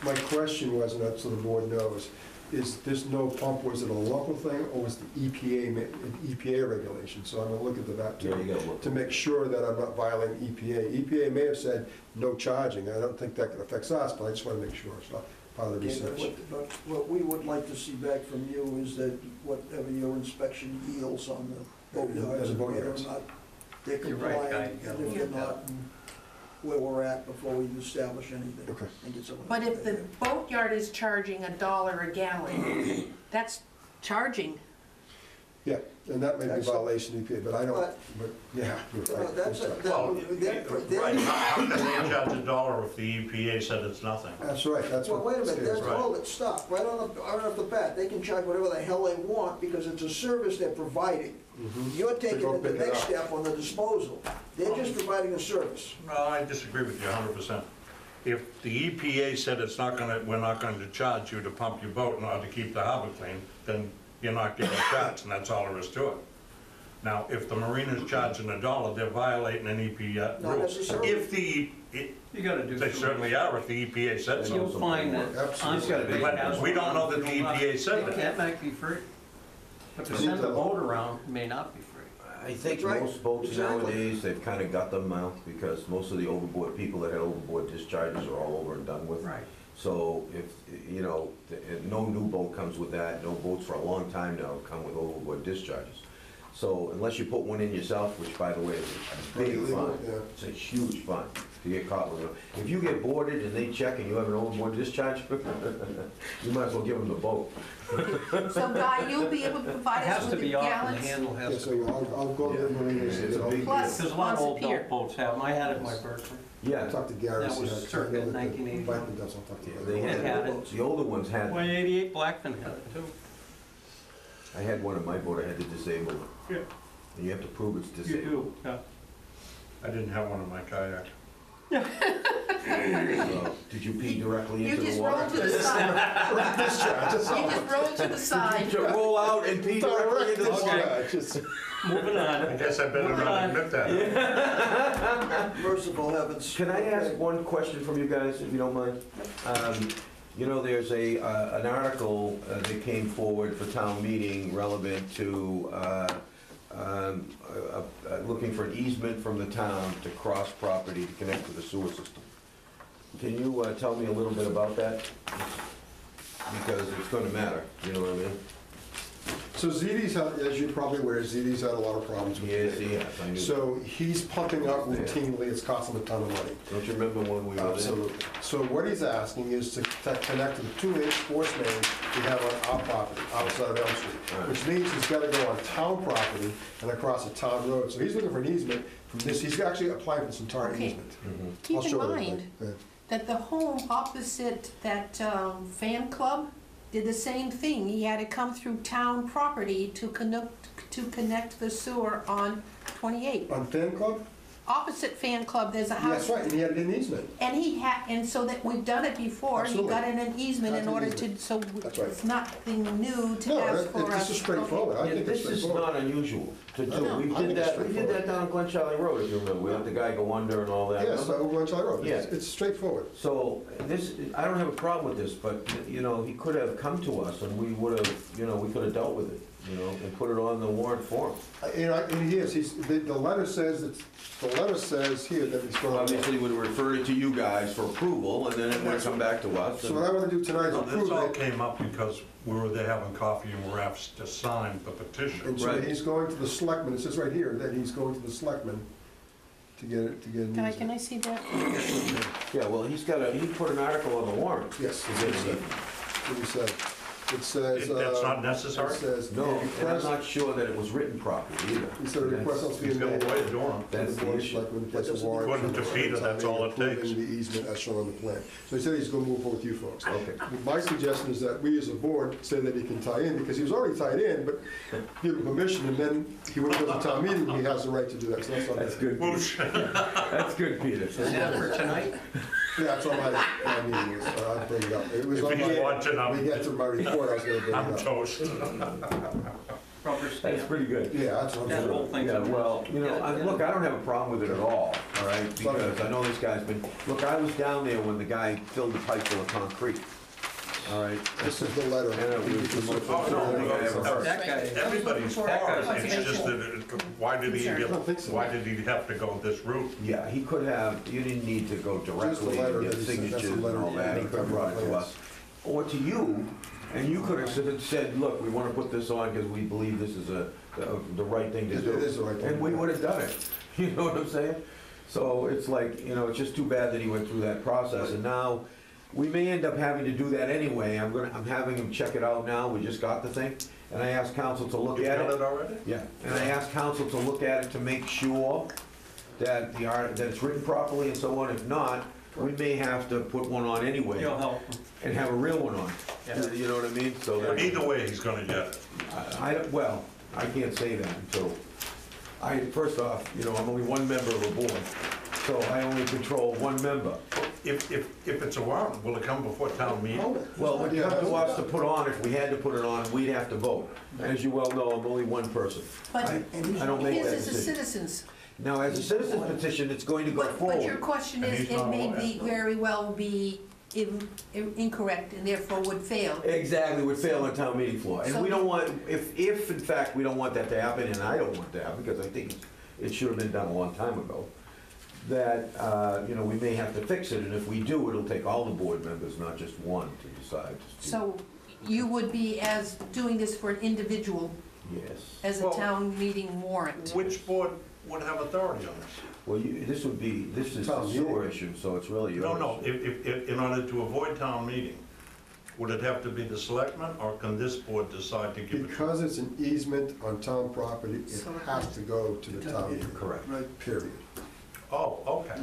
My question was, and that's so the board knows, is this no pump, was it a local thing, or was the EPA regulation? So I'm gonna look into that Yeah, you too, gotta look. to make sure that I'm not violating EPA. EPA may have said no charging, I don't think that affects us, but I just wanna make sure, so part of the Okay, research. but what we would like to see back from you is that whatever your inspection yields on the boat Yeah, yards, the and boat whether or yards. not they're You're right, Guy, compliant, you gotta and if look they're at that. not, and where we're at before we establish anything. Okay. And get someone. But if the boatyard is charging $1 a gallon, that's charging. Yeah, and that may be That's- violation of EPA, but I don't, But- but, yeah, you're You know, right. that's, Well, that, right, how can they charge $1 if the EPA said it's nothing? That's right, that's well, what. wait a minute, scares that's me. all, stop, right off the bat, they can charge whatever the hell they want, because it's a service they're providing. Mhm. You're taking go it the pick it next up. step on the disposal, they're just providing a service. No, I disagree with you 100%. If the EPA said it's not gonna, we're not going to charge you to pump your boat in order to keep the harbor clean, then you're not getting charged, and that's all there is to it. Now, if the marina's charging $1, they're violating an EPA Not rule. necessarily. If the, You gotta do. they some certainly are if the EPA said so. You'll find that Absolutely. But we don't know that the EPA said that. That might be free. But to You send need the to- boat around may not be free. I think That's right. most boats Exactly. nowadays, they've kind of got them out, because most of the overboard, people that had overboard discharges are all over and done with. Right. So if, you know, no new boat comes with that, no boats for a long time now come with overboard discharges. So unless you put one in yourself, which by the way is a big Illegal, fine, yeah. it's a huge fine to get caught with it. If you get boarded and they check and you have an overboard discharge, you might as well give them the boat. So Guy, you'll be able to It provide has us to with the be off and the gallons? handle Yeah, has so to. I'll go to the marinas. It's a big Plus- There's a lot of old Once a year. boats have them. I had it in my Berkeley. Yeah, Talk to Gary. That see was how- 'cause I circa know that the 1980. Viking does, I'll talk to yeah, Gary. they It had, had it. the older ones had, Well, 88 Blackfin had it too. I had one in my boat, I had to disable it. Yeah. And you have to prove it's You disabled. do, yeah. I didn't have one in my kayak. So, did you pee directly You into the just roll water? to the side. You just roll to the side. Did you roll out and pee directly into the water? Yeah, just, Moving I on. guess I better not admit that. Merciful heavens. Can I ask Okay. one question from you guys, if you don't mind? You know, there's an article that came forward for town meeting relevant to looking for an easement from the town to cross property to connect to the sewer system. Can you tell me a little bit about that? Because it's gonna matter, you know what I mean? so ZD's, as you're probably aware, ZD's had a lot of problems with Yes, it. yes, I knew. So he's pumping out routinely, it's costing him a ton of money. Don't you remember when we were there? Absolutely. So what he's asking is to connect to the 2-inch force main we have on our property, outside of Elm Street, Right. which means he's gotta go on town property and across a town road. So he's looking for an easement from this, he's actually applying for this entire Okay. easement. Mhm. Keep I'll in show it mind everybody. Go ahead. that the home opposite that fan club did the same thing. He had to come through town property to connect the sewer on 28. On Fan Club? Opposite fan club, there's a house. That's right, and he had an easement. And so that we've done it before, he got in an easement in That's an order to, easement. so That's right. it's nothing new to No, ask for us. this is straightforward, I Yeah, think it's this is straightforward. not unusual to do. No, We I did think it's that, we did straightforward. that down on Glen Charlie Road, if you remember. We let the guy go under and all that. Yes, over on Charlie Road, Yeah. it's straightforward. So this, I don't have a problem with this, but, you know, he could have come to us and we would have, you know, we could have dealt with it, you know, and put it on the warrant form. And he is, the letter says here that he's going to. Obviously, would refer it to you guys for approval, and then it would come back to us. So what I want to do tonight is No, this approve all it, came up because we were there having coffee and were asked to sign the petition. and so Right. he's going to the selectmen, it says right here that he's going to the selectmen to get an Can easement. I see that? Yeah, well, he put an article on the warrant. Yes, To that's get what he it. said. That's what he said. It says. That's not necessary? It says. No, and I'm not sure that it was written properly either. He said a request must be He's got made. a way of doing it. That's the issue. According to Peter, that's all it takes. Approving the easement as shown on the plan. So he said he's gonna move forward with you folks. Okay. My suggestion is that we as a board say that he can tie in, because he was already tied in, but give him permission, and then he went to the town meeting, he has the right to do that, so that's not. That's good. Whoosh. That's good, Peter. Is that for tonight? Yeah, that's on my meeting list, so I'll bring it up. It was If on he's my, watching, we get to my report, I was gonna bring I'm it up. toast. Rubber That's stamp. pretty good. Yeah, that's what That I'm whole saying. thing's. Yeah, well, you know, look, I don't have a problem with it at all right? Because I know this guy's been, look, I was down there when the guy filled the pipe full of concrete, all right? This is the letter. And it was the most Oh, no, thing I ever heard. That guy. Everybody's for That it, guy's it's just that, why did he, I don't think so. why did he have to go this route? Yeah, he could have, you didn't need to go directly letter and get that he sent, that's the signatures and letter all he that, he had. could have brought it to us. Or to you, and you could have said, look, we want to put this on because we believe this is the right thing to It do. is the right thing to And we do. would have done it, you know what I'm saying? So it's like, you know, it's just too bad that he went through that process, and now, we may end up having to do that anyway. I'm having him check it out now, we just got the thing, and I asked council to look You've at got it. it already? Yeah, and I asked council to look at it to make sure that that it's written properly and so on. If not, we may have to put one on anyway You'll help. and have a real one on. Yeah. You know what I mean? So that, Either way, he's gonna get it. well, I can't say that until, first off, you know, I'm only one member of a board, so I only control one member. If it's a warrant, will it come before town meeting? Hold it. Well, when it Yeah, comes to that's- us to put on, if we had to put it on, we'd have to vote. As you well know, I'm only one person. But I don't make his that is a decision. citizens. Now, as a citizen's petition, it's going to go But your forward. question And is, he's it not may aware. be, very well be incorrect and therefore would fail. Exactly, would fail on town meeting floor. And So- we don't want, if in fact we don't want that to happen, and I don't want that to happen, because I think it should have been done a long time ago, that, you know, we may have to fix it, and if we do, it'll take all the board members, not just one, to decide. So you would be as doing this for an individual Yes. as a Well- town meeting warrant. Which board would have authority on this? Well, this is Town a meeting. sewer issue, so it's really yours. No, if, in order to avoid town meeting, would it have to be the selectmen, or can this board decide to give it? Because it's an easement on town property, it So- has to go to the town meeting. Correct. Right. Period. Oh, okay.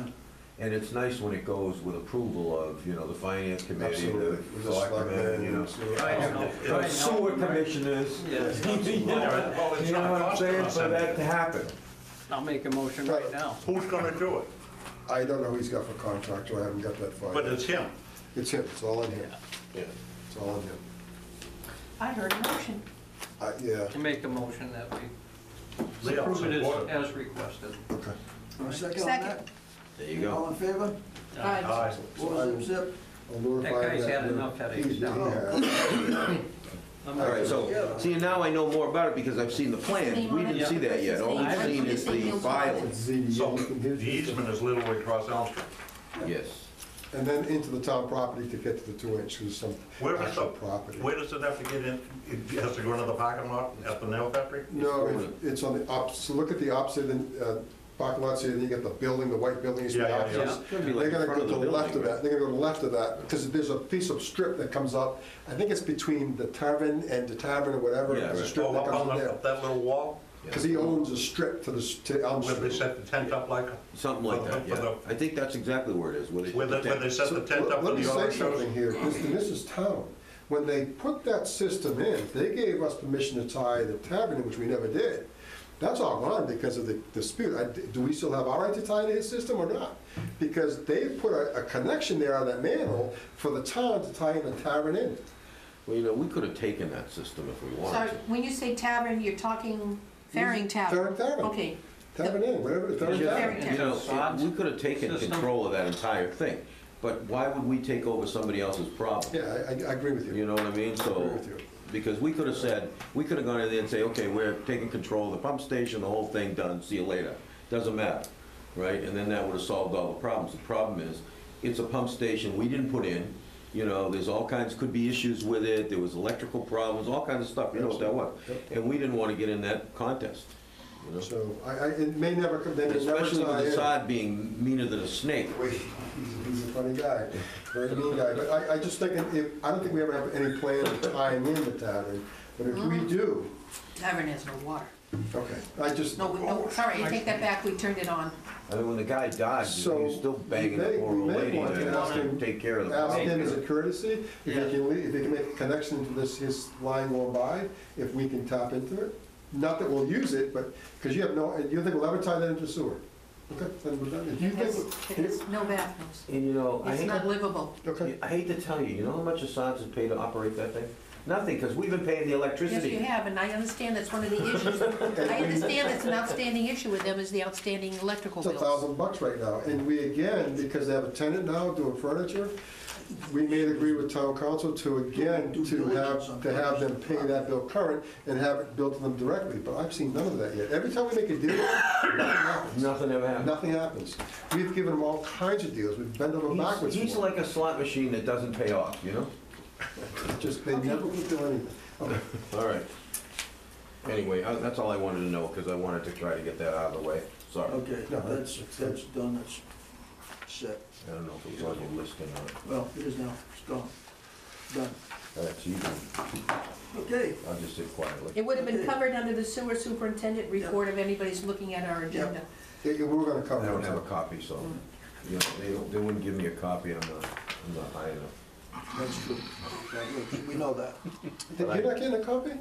And it's nice when it goes with approval of, you know, the finance committee, Absolutely. the With the selectmen, you know. selectmen, I know. The sewer commissioners. Yes. You know Well, it's not what I'm costing saying, us for that anything. to happen. I'll make a motion right now. Who's gonna do it? I don't know who he's got for contractor, I haven't got that far. But yet. it's him. It's him, it's all on him, Yeah. it's all on him. I heard a motion. Yeah, To make a motion that we Leo, approve it support it. as requested. okay. Want a second on Second. that? There you All go. in favor? Aye. Aye. Opposed, zip? I'll notify That guy's him had enough headaches he down has. I'm All right, so, see, now I know more about it because I've seen the plans. We didn't see that yet. All we've seen is the filing. So, the easement is literally across Elm Street. Yes. And then into the town property to get to the 2-inch, there's some Where is actual the, property. where does it have to get in? It has to go into the parking lot at the nail factory? No, it's on the opposite, so look at the opposite, parking lot, so you get the building, the white building is the Yeah, yeah, yeah. opposite. Could be like They're in gonna front go of to the the left of building, that, they're gonna go to the left of that, because there's a piece of strip that comes up, I think it's between the tavern and the tavern or whatever, Yeah, there's a right. strip Oh, that up comes on in the, there. up that little wall, Because he owns a strip to Elm where they Street. set the tent up like, Something like that, For yeah. the- I think that's exactly where it is. where they set the tent up Let in me the say auto something shows? here, this is town. When they put that system in, they gave us permission to tie the tavern in, which we never did. That's all gone because of the dispute. Do we still have our right to tie to his system or not? Because they put a connection there on that manhole for the town to tie in the tavern in. Well, you know, we could have taken that system if we So wanted to. when you say tavern, you're talking Faring Tavern? Tavern. Okay, Tavern in, whatever, Tavern Yeah, Faring Tavern. you know, Sods we could have taken system. control of that entire thing, but why would we take over somebody else's problem? Yeah, I agree with you. You know what I mean? I agree So, with you. because we could have said, we could have gone in there and say, okay, we're taking control of the pump station, the whole thing done, see you later. Doesn't matter, right? And then that would have solved all the problems. The problem is, it's a pump station we didn't put in, you know, there's all kinds, could be issues with it, there was electrical problems, all kinds of stuff, you know what that was. Yep. And we didn't want to get in that contest, you know? So, it may never come, they may never Especially tie with in. Assad being meaner than a snake. Wait, he's a funny guy, very mean guy, but I just think, I don't think we ever have any plan of tying in the tavern, but if we do, Tavern has no water. okay, I just. No, sorry, I take that back, we turned it on. I mean, when the guy died, So, he was still banging the poor we old may lady want to ask to him- take care of the Ask him problem. as a courtesy, if he can make a connection to his line going by, if we can tap into it. Not that we'll use it, but, because you think we'll ever tie that into sewer? Okay, then we're done. If you It has, think, it has no bathrooms. And you know, It's not livable. okay, I hate to tell you, you know how much Assange has paid to operate that thing? Nothing, because we've been paying the Yes, electricity. you have, and I understand that's one of the issues. I understand it's an outstanding issue with them is the outstanding electrical it's bills. $1,000 right now. And we, again, because they have a tenant now doing furniture, we may agree with town council to, again, to have them pay that bill current and have it billed to them directly, but I've seen none of that yet. Every time we make a deal, nothing happens. Nothing ever happened. Nothing happens. We've given them all kinds of deals, we've bent over backwards for He's them. like a slot machine that doesn't pay off, you know? Just, they never would do anything. Okay. All right. Anyway, that's all I wanted to know, because I wanted to try to get that out of the way. Sorry. Okay, No, that's done, that's set. I don't know if it was on your list or not. Well, it is now, it's gone, done. All right, so you can, Okay, I'll just sit quietly. It would have been covered under the sewer superintendent report if anybody's looking at our agenda. Yeah, we're gonna I cover it. don't have a copy, so, you know, they wouldn't give me a copy, I'm not high enough. that's true. We know that. You're not getting a copy?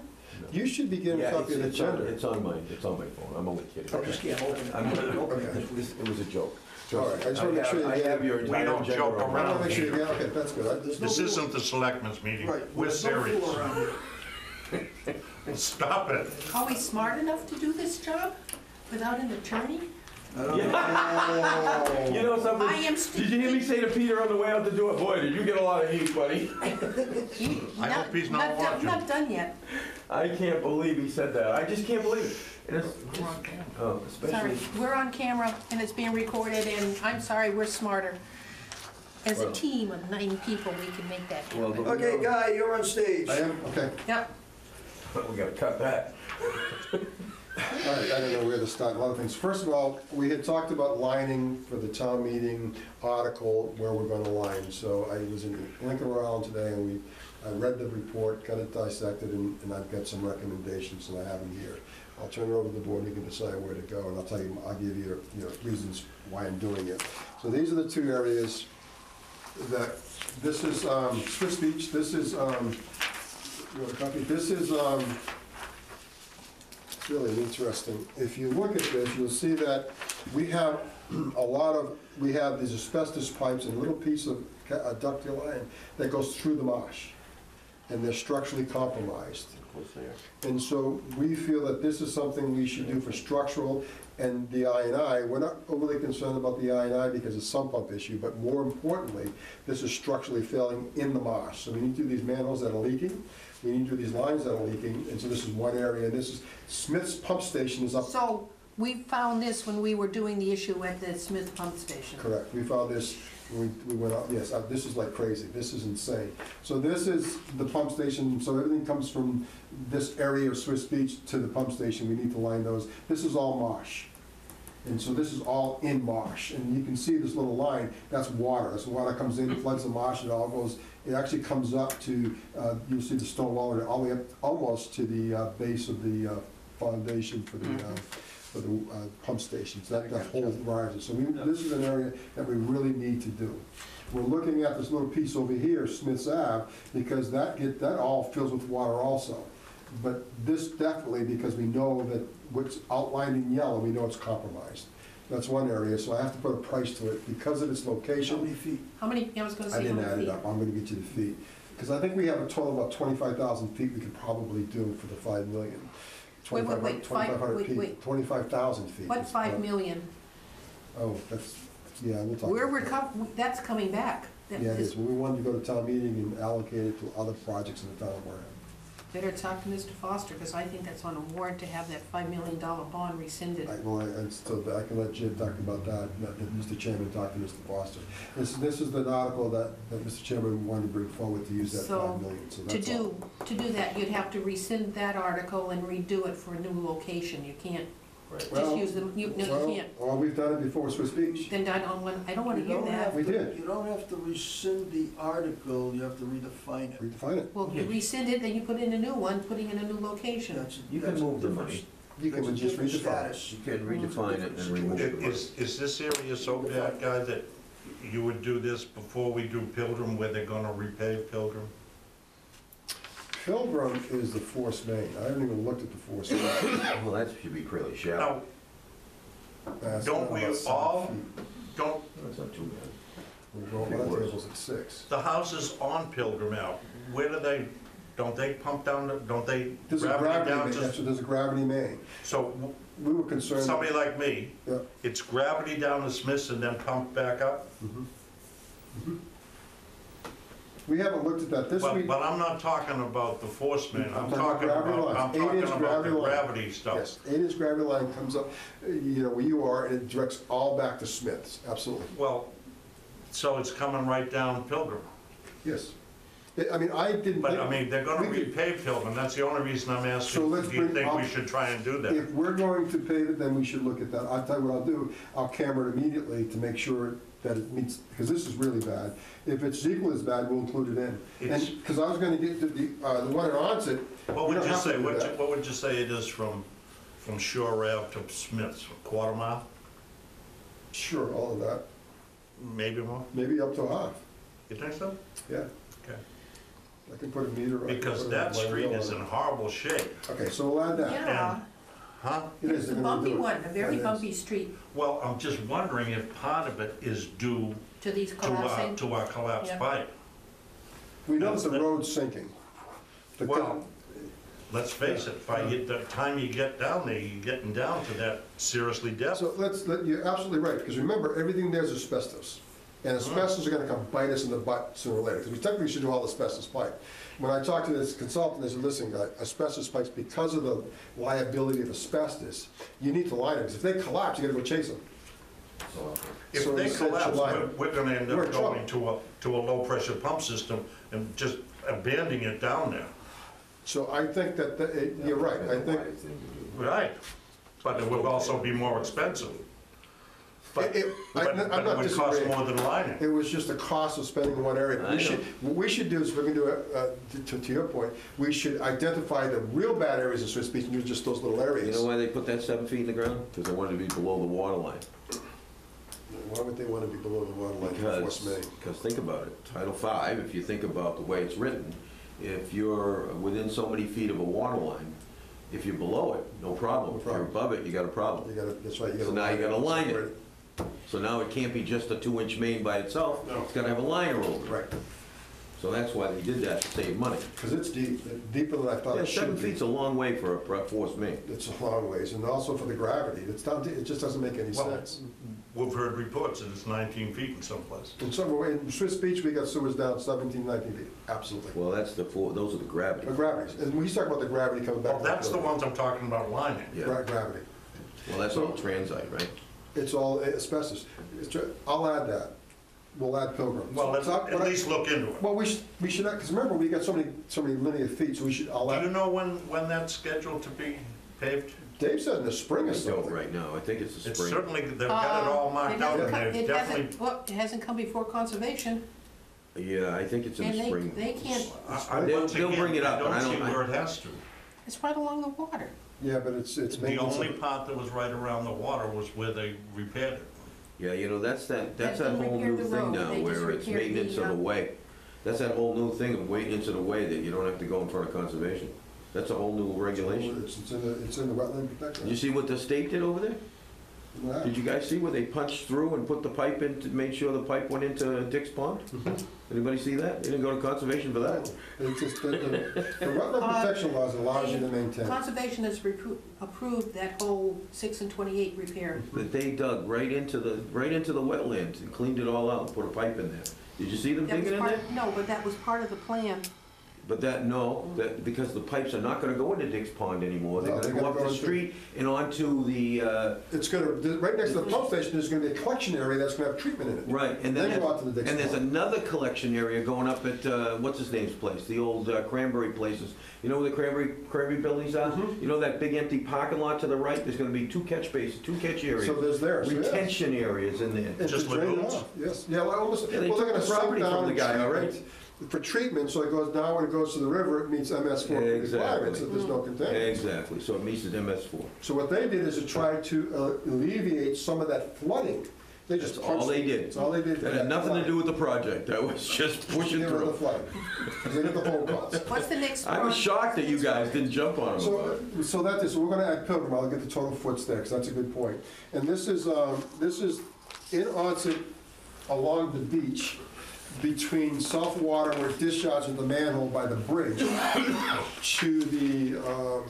You should be getting a Yeah, copy of the it's on, agenda. it's on my phone, I'm only kidding. I just can't open it. I'm- It was a joke. All right, I just wanna make sure you I get have it. your We entire don't agenda. joke I wanna around make sure you here. get, okay, that's good. There's no This fool- isn't the selectmen's meeting. Right, We're there's no serious. fool around here. Stop it. Are we smart enough to do this job without an attorney? I don't know. You know something? I am Did you hear me say to Peter on the way out the door, boy, did you get a lot of heat, buddy? I hope he's not done- watching. Not done yet. I can't believe he said that. I just can't believe it. And it's, We're on camera. oh, Sorry, especially, we're on camera and it's being recorded and I'm sorry, we're smarter. As a Well- team of 9 people, we can make that well, happen. but we Okay, know- Guy, you're on stage. I am, okay. Yep, we gotta cut that. All right, I don't know where to start, a lot of things. First of all, we had talked about lining for the town meeting article where we're gonna line. So I was in Lincoln, Rhode Island today, and I read the report, got it dissected, and I've got some recommendations, and I have them here. I'll turn it over to the board, and you can decide where to go, and I'll give you, reasons why I'm doing it. So these are the 2 areas that, this is, Swiss Beach, this is, you want a copy? This is, it's really interesting. If you look at this, you'll see that we have we have these asbestos pipes and a little piece of ductile iron that goes through the marsh, and they're structurally compromised. And so we feel that this is something we should do for structural and the I&I. We're not overly concerned about the I&I because it's a sump pump issue, but more importantly, this is structurally failing in the marsh. So we need to do these manholes that are leaking, we need to do these lines that are leaking, and so this is one area. This is, Smith's pump station is up. so we found this when we were doing the issue at the Smith Pump Station. Correct, we found this, we went up, yes, this is like crazy, this is insane. So this is the pump station, so everything comes from this area of Swiss Beach to the pump station, we need to line those. This is all marsh. And so this is all in marsh, and you can see this little line, that's water, as water comes in, floods the marsh, it all goes, it actually comes up to, you'll see the stone wall, and all the way up, almost to the base of the foundation for the pump stations, that whole rises. So this is an area that we really need to do. We're looking at this little piece over here, Smith's Ave, because that all fills with water also. But this definitely, because we know that what's outlined in yellow, we know it's compromised. That's one area, so I have to put a price to it because of its How location. many feet? How many, I was gonna I say how didn't many add it feet? up, I'm gonna get you the feet. Because I think we have a total of about 25,000 feet we could probably do for the 5 million. Wait, 2,500 wait, feet, wait. 25,000 feet. What 5 million? Oh, that's, yeah, we'll talk. We're about that. that's coming back. That Yeah, it is- is. We wanted to go to town meeting and allocate it to other projects in the town of Wareham. Better talk to Mr. Foster, because I think that's on a warrant to have that $5 million bond rescinded. I can let Jim talk about that, let Mr. Chairman talk to Mr. Foster. This is the article that Mr. Chairman wanted to bring forward to use that So, 5 million, so To that's all. do that, you'd have to rescind that article and redo it for a new location. You can't Right. Just Well, use them, no, Well, you can't. Well, we've done it before with Swiss Beach. Then I don't want to You hear don't that. have We to- did. You don't have to rescind the article, you have to redefine it. Redefine it. Well, you rescind it, then you put in a new one, putting in a new location. That's- You can that's a move the different- money. You that's a can just different redefine it. status. You can redefine it and remove the money. Is this area so bad, guy, that you would do this before we do Pilgrim, where they're gonna repave Pilgrim? Pilgrim is the force main. I haven't even looked at the force main. Well, that should be fairly shallow. Now, That's don't we about 7 all, feet. don't, That's not too bad. We're going, my table's at 6. the houses on Pilgrim Ave, where do they, don't they pump down, don't they There's a gravity gravity down main, to? that's, there's a gravity main. So, We were concerned. somebody like me, Yeah. it's gravity down to Smith's and then pump back up? We haven't looked at that this week. But I'm not talking about the force main, I'm I'm talking talking gravity about, lines. I'm talking 8-inch about gravity the line. gravity stuff. Yes, 8-inch gravity line comes up, you know, where you are, and it directs all back to Smith's, absolutely. Well, so it's coming right down Pilgrim. Yes. I mean, I didn't. But I mean, they're gonna we could- repave Pilgrim, that's the only reason I'm So asking, let's do you bring think we up- should try and do that? If we're going to pave it, then we should look at that. I'll tell you what I'll do, I'll camera it immediately to make sure that it meets, because this is really bad. If it's equally as bad, we'll include it in. It's- And, because I was gonna get to the one in Onset. What we would don't you have to say, do that. what would you say it is from Shore Ave to Smith's, a quarter mile, Sure, all of that, maybe more? maybe up to a half, You think so? yeah. Okay. I can put a meter. I can Because put that a street wheel is on in it. horrible shape. Okay, so we'll add that. Yeah, Huh? It is, it's a they're gonna bumpy do it. one, a very It is. bumpy street Well, I'm just wondering if part of it is due to these to collapsing. our collapsed Yeah. pipe. We know that the road's sinking. The Well, let's face it, by the time you get down there, you're getting down to that seriously depth. So you're absolutely right, because remember, everything there's asbestos. And asbestos are gonna come bite us in the butt sooner or later, because we technically should do all asbestos pipe. When I talked to this consultant, they said, listen, guy, asbestos pipes, because of the liability of asbestos, you need to line them, because if they collapse, you gotta go chase them. If So they he said collapse, July. we're gonna end We're up in going to a low-pressure pump system and just abandoning it down there. So I think that, you're right, I think, Right, but it would also be more expensive. But I'm but not it would cost disagreeing. more than lining. It was just the cost of spending in one area. I know. What we should do is, we're gonna do it, to your point, we should identify the real bad areas in Swiss Beach and use just those little You areas. know why they put that 7 feet in the ground? Because they wanted to be below the water line. Why would they wanna be below the water line for Force Main? Because think about it, Title V, if you think about the way it's written, if you're within so many feet of a water line, if you're below it, no problem. No If you're problem. above it, you got a problem. You gotta, that's right, you gotta. So now you gotta line it. separate So now it can't be just a 2-inch main by itself, it's gotta have a liner over it. Right, So that's why they did that, to save money. because it's deep, deeper than I thought Yeah, it 7 should be. feet's a long way for a forced main. It's a long ways, and also for the gravity, it's down, it just doesn't make any Well, sense. we've heard reports that it's 19 feet in some places. In some way, in Swiss Beach, we got sewers down 17, 19 feet, absolutely. Well, that's those are the gravity. Gravities, and he's talking about the gravity coming back. Well, that's the ones I'm talking about lining. Yeah. Gravity. Well, that's all transite, right? It's all asbestos. I'll add that. We'll add Pilgrim. Well, let's So, at least look into it. Well, we should, because remember, we got so many linear feet, so we should, I'll Do you add. know when that's scheduled to be paved? Dave said in the spring or I don't something. right now, I think it's the It's spring. certainly, they've got it all marked out, and they're It definitely, hasn't, well, it hasn't come before conservation, Yeah, I think it's in and the spring. they can't, They'll bring it up, but I I don't see don't- where it has to. it's right along the water. Yeah, but it's The maintenance. only part that was right around the water was where they repaired it. Yeah, you know, that's that That's whole when new repaired the thing road, now, they just where it's repaired maintenance the, of the way. That's that whole new thing of maintenance of the way, that you don't have to go in front of conservation. That's a whole new regulation. It's in the wetland protection. Did you see what the state did over there? Yeah. Did you guys see where they punched through and put the pipe in, made sure the pipe went into Dick's Pond? Anybody see that? They didn't go to conservation for that? It's just, the wetland protection laws allows you to maintain. Conservation has approved that whole 6 and 28 repair. That they dug right into the wetlands and cleaned it all out and put a pipe in there. Did you see them That was digging in there? part, no, but that was part of the plan. But that, because the pipes are not gonna go into Dick's Pond anymore, they're No, gonna they're go up gonna the go into- street and onto the, It's gonna, right next to the pump station, there's gonna be a collection area that's gonna have treatment in it. right, and then, Then go out to the Dick's and there's Pond. another collection area going up at, what's his name's place, the old Cranberry places. You know where the Cranberry buildings are? Mhm. You know that big empty parking lot to the right? There's gonna be two catch bases, two catch areas. So there's there, so yeah. Retention areas in there. And to Just drain it lagoons? off, yes, yeah, like almost, Yeah, they well, they're took gonna the property sink from down the guy, all right? for treatment, so it goes down, when it goes to the river, it meets MS4 requirements, Exactly. that there's no contaminants. Exactly, so it meets the MS4. So what they did is to try to alleviate some of that flooding. They just That's all punched- they did. That's all they did. That had nothing to do with the project, that was just pushing They were the through. flood, because they get the phone calls. What's the next I was one? shocked that you guys didn't jump on him about it. So that is, so we're gonna add Pilgrim, I'll get the total foots there, because that's a good point. And this is in Onset along the beach, between South Water where it discharges the manhole by the bridge to the,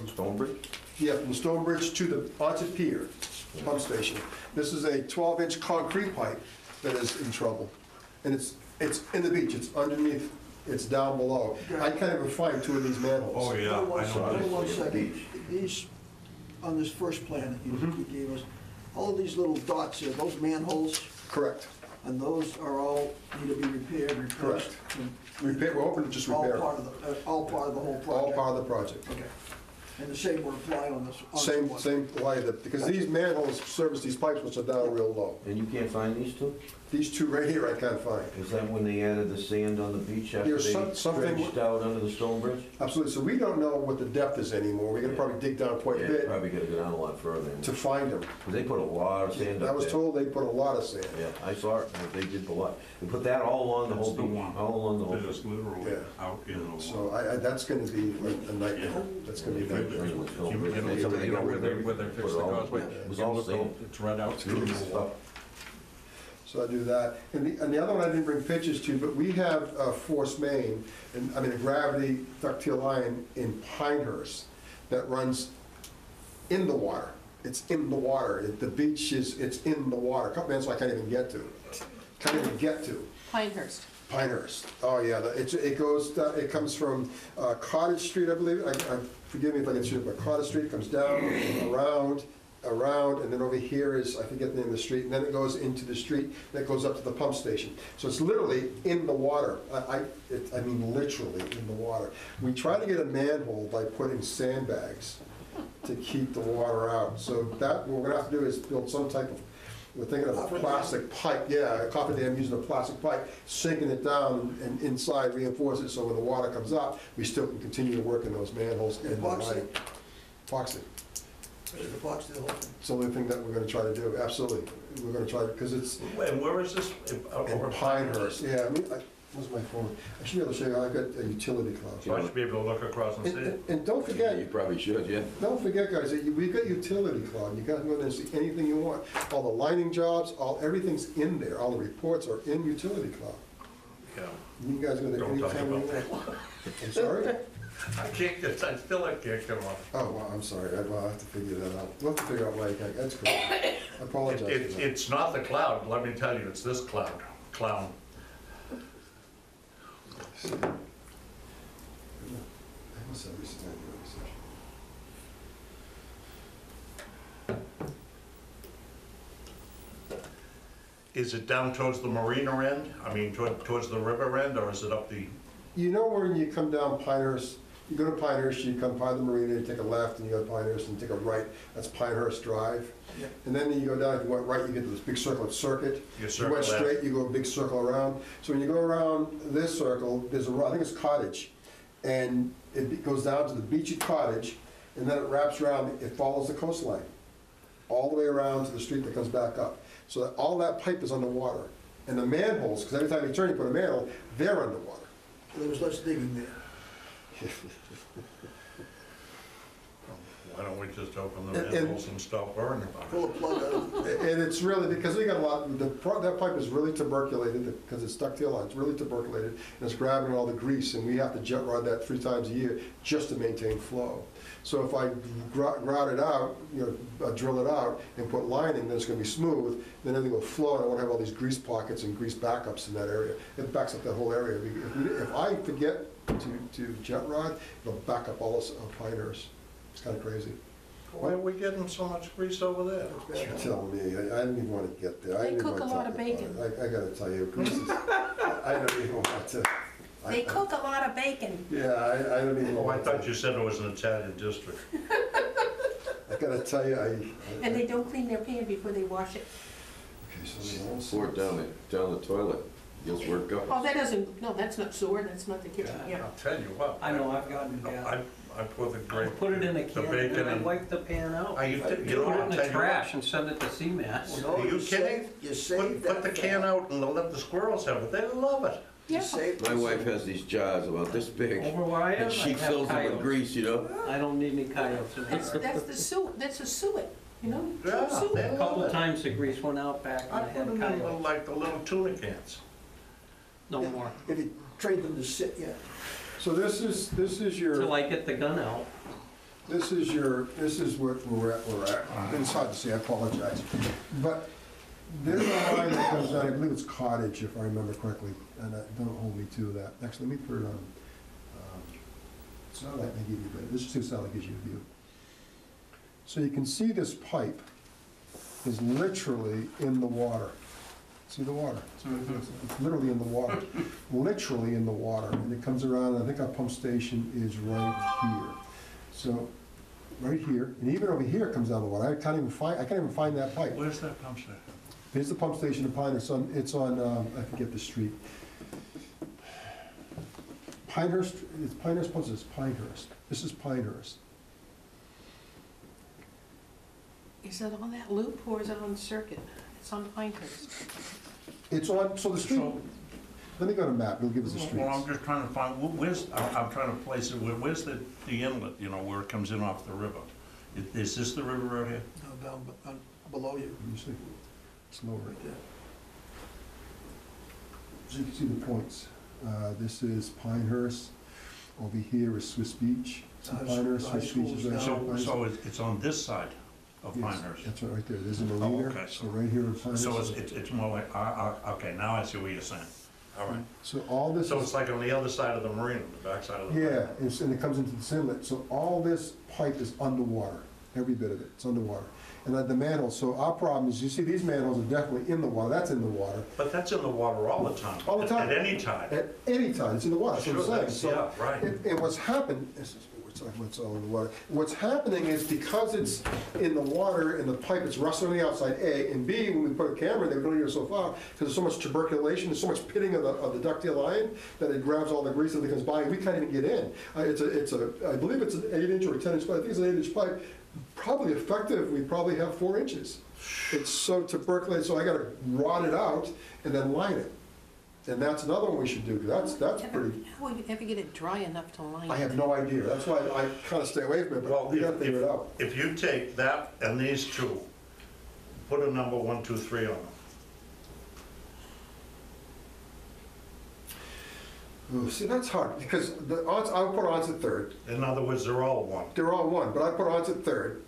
Stonebridge? yeah, from Stonebridge to the Onset Pier pump station. This is a 12-inch concrete pipe that is in trouble. And it's in the beach, it's underneath, it's down below. I can't even find two of these manholes. Oh, yeah, Hold on I know. hold on one this. second. These, on this first plan that you gave us, all of these little dots here, those manholes, Correct, and those are all need to be repaired, replaced. Correct. and repair, we're hoping to just All repair part it. of the, all part of the whole All project. part of the project. Okay. And the same would apply on this. on Same, one. same line, because these manholes service these pipes which are down real low. And you can't find these two? These two right here I can't find. Is that when they added the sand on the beach after There's they something- dredged out under the Stonebridge? Absolutely, so we don't know what the depth is anymore. We're gonna probably dig down quite a Yeah, bit probably gotta go down a lot further. to find them. 'Cause they put a lot of sand I up was there. told they put a lot of sand. Yeah, I saw it, they did a lot. They put that all along the whole That's the beach, one. all along the whole That is beach. literally Yeah. out in the So water. that's gonna be a nightmare. That's gonna be a nightmare. You know where they fixed the causeway? It was all sand. It's right out through Beautiful the stuff. water. So I do that. And the other one I didn't bring pictures to, but we have a force main, and I mean a gravity ductile line in Pinehurst that runs in the water. It's in the water. The beach it's in the water. A couple minutes I can't even get to. Can't even get to. Pinehurst. Pinehurst. Oh, yeah, it goes, it comes from Cottage Street, I believe, forgive me if I get shit, but Cottage Street comes down, around, and then over here is, I forget the name of the street, and then it goes into the street that goes up to the pump station. So it's literally in the water. I mean literally in the water. We try to get a manhole by putting sandbags to keep the water out. So that, what we're gonna have to do is build some type of, we're thinking of a plastic pipe, yeah, a copper dam using a plastic pipe, sinking it down and inside reinforce it so when the water comes up, we still can continue to work in those manholes and the Epoxy? line. Epoxy. Is the box the whole thing? It's the only thing that we're gonna try to do, absolutely. We're gonna try, because it's And where is this? in Pinehurst, yeah, I mean, where's my phone? I should be able to show you, I've got a utility cloud. So I should be able to look across and see it. And don't forget, You probably should, yeah. don't forget, guys, that we've got utility cloud. You guys can go there and see anything you want. All the lining jobs, everything's in there. All the reports are in utility cloud. Yeah. You guys go there Don't talk anytime you about want. I'm sorry? I can't get, I still can't come on. Oh, well, I'm sorry. I'll have to figure that out. We'll have to figure out why you can't. That's cool. I apologize for that. It's not the cloud, let me tell you, it's this clown. I must have recently had a session. Is it down towards the marina end? I mean, towards the river end, or is it up the, You know where you come down Pinehurst, you go to Pinehurst, you come by the marina, you take a left, and you go to Pinehurst and take a right. That's Pinehurst Drive. Yeah. And then you go down, if you went right, you get to this big circle of Circuit. your You circle went there? straight, you go a big circle around. So when you go around this circle, there's I think it's Cottage, and it goes down to the beach at Cottage, and then it wraps around, it follows the coastline, all the way around to the street that comes back up. So that all that pipe is underwater. And the manholes, because every time you turn, you put a manhole, they're underwater. So there was less digging there. Why don't we just open the And- manholes and stop worrying about Pull it? a plug out of it. And it's really, because we got a lot, that pipe is really tuberculated, because it's ductile line, it's really tuberculated, and it's grabbing all the grease, and we have to jet rod that 3 times a year just to maintain flow. So if I grout it out, drill it out and put lining, then it's gonna be smooth, then everything will flow, and I won't have all these grease pockets and grease backups in that area. It backs up that whole area. If I forget to jet rod, it'll back up all this Pinehurst. It's kind of crazy. Why are we getting so much grease over there? You tell me, I didn't even want to get there. I They didn't even cook a wanna lot talk of about bacon. it. I gotta tell you, grease is, I don't even want to. They cook a lot of bacon. Yeah, I don't even Oh, I want to. thought you said it was an Italian district. I gotta tell you, And they don't clean their pan before they wash it. Okay, so we all Pour it down the toilet, you'll work up. Oh, that doesn't, no, that's not sewer, that's not the kitchen, yeah. I'll tell you what. I know, I've gotten gas. I pour the I great. put it in a the can bacon and I and- wipe the pan out. Are you, Put you know it what in I'm the telling you? trash and send it to CMAS. No, Are you kidding? You save that. Put the can out and let the squirrels have it, they love it. You Yeah. save. My wife has these jars about this big, Over where I am, and I she have fills them with coyotes. grease, you know? I don't need any coyotes in That's, there. that's the suet, that's a suet, you know? Yeah, Suet. they A love couple it. times the grease went out back I when I put had them in coyotes. like the little tuna cans. No more. If you trade them to sit, yeah. So this is your. Till I get the gun out. This is what we're at. It's hard to say, I apologize. But there's a line that comes down, I believe it's Cottage, if I remember correctly, and don't hold me to that. Actually, let me put it on, satellite may give you a bit, this is see if satellite gives you a view. So you can see this pipe is literally in the water. See the water? It's literally in the water, literally in the water. And it comes around, and I think our pump station is right here. So, right here, and even over here it comes down the water. I can't even find that pipe. Where's that pump station? Here's the pump station in Pinehurst. It's on, I forget the street. Pinehurst, it's Pinehurst, what's this? Pinehurst. This is Pinehurst. Is it on that loop or is it on Circuit? It's on Pinehurst. It's on, so the street, So- let me go to map, it'll give us the Well, I'm streets. just trying to find, where's, I'm trying to place it, where's the inlet, you know, where it comes in off the river? Is this the river right here? No, down, below you, You see, it's lower. right there. So you can see the points. This is Pinehurst. Over here is Swiss Beach. See High Pinehurst, school- Swiss high Beach is school's right down. there. So it's on this side of Yes, Pinehurst? that's right there. There's a marina. okay, So right here in Pinehurst. So it's more like, okay, now I see what you're saying. All right. So all this So is. it's like on the other side of the marina, the back side of the. Yeah, and it comes into this inlet, so all this pipe is underwater, every bit of it, it's underwater. And then the manholes, so our problem is, you see, these manholes are definitely in the water, that's in the water, But that's in the water all the time. All the time. At any time. at any time, it's in the water, that's what Sure, I'm saying. that's, So, yeah, right. and what's happened, we're talking about it's all in the water, what's happening is because it's in the water and the pipe, it's rusting on the outside, A, and B, when we put a camera in there, we don't hear it so far, because there's so much tuberculation, there's so much pitting of the ductile iron, that it grabs all the grease that comes by, and we can't even get in. I believe it's an 8-inch or a 10-inch pipe, I think it's an 8-inch pipe, probably effective, we probably have 4 inches. It's so tuberculated, so I gotta rot it out and then line it. And that's another one we should do, because that's pretty, How will you ever get it dry enough to line it? I have no idea, that's why I kinda stay away from it, Well, but we gotta figure it out. if you take that and these two, put a number 1, 2, 3 on them. Ooh, see, that's hard, because I would put onset third, In other words, they're all one. they're all one, but I'd put onset third.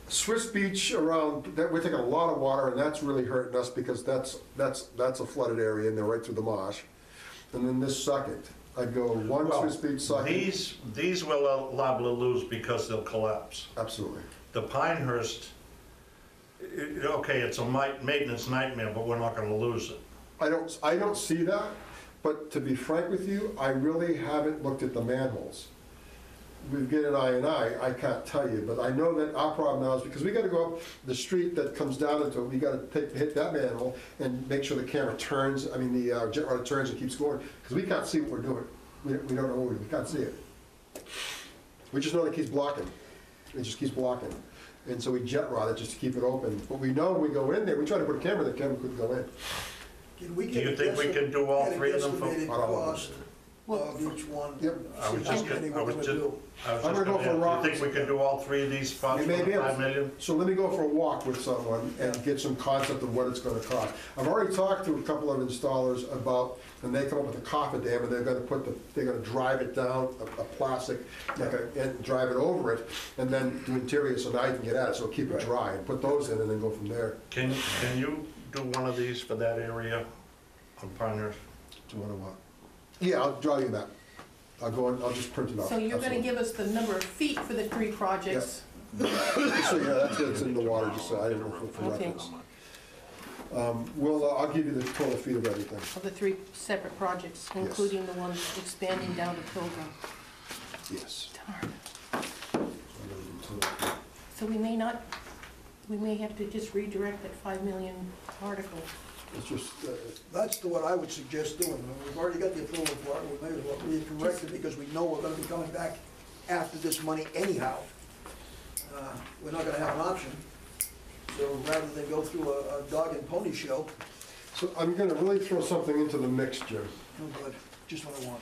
Swiss Beach around, we're taking a lot of water, and that's really hurting us, because that's a flooded area, and they're right through the marsh. And then this second, I'd go one Well, Swiss Beach second. These we're liable to lose because they'll collapse. Absolutely. The Pinehurst, okay, it's a maintenance nightmare, but we're not gonna lose it. I don't see that, but to be frank with you, I really haven't looked at the manholes. We've got an I can't tell you, but I know that our problem now is because we gotta go up the street that comes down into it, we gotta hit that manhole and make sure the camera turns, the jet rotor turns and keeps going, because we can't see what we're doing. We don't know what we can't see it. We just know that it keeps blocking. It just keeps blocking. And so we jet rod it just to keep it open. But we know when we go in there, we try to put a camera, the camera couldn't go in. Can we Do get you a think we can do all three of them for? estimated Not all of them. cost Well, of each one? Yep. I was See how just many gonna, we're gonna do. I'm gonna go for rock. You think we can do all three of these spots We for may be the able 5 to. million? So let me go for a walk with someone and get some concept of what it's gonna cost. I've already talked to a couple of installers about, and they come up with a cofferdam, and they're gonna drive it down, a plastic, and drive it over it, and then do interior, so now you can get at it, so keep it dry, and put those in, and then go from there. Can you do one of these for that area on Pinehurst? Do you wanna what? Yeah, I'll draw you that. I'll go and, I'll just print it out. So you're gonna Absolutely. give us the number of feet for the 3 projects? So, yeah, that's what's in the water, just so I didn't know for Okay. reference. I'll give you the total feet of everything. Of the 3 separate projects, Yes. including the one expanding down to Pilgrim? Yes. Darn. So we may not, we may have to just redirect that 5 million article. It's just, That's what I would suggest doing. We've already got the approval for it, we may as well redirect it because we know we're gonna be coming back after this money anyhow. We're not gonna have an option. So rather than go through a dog and pony show, so I'm gonna really throw something into the mix, Jim. oh good, just what I want.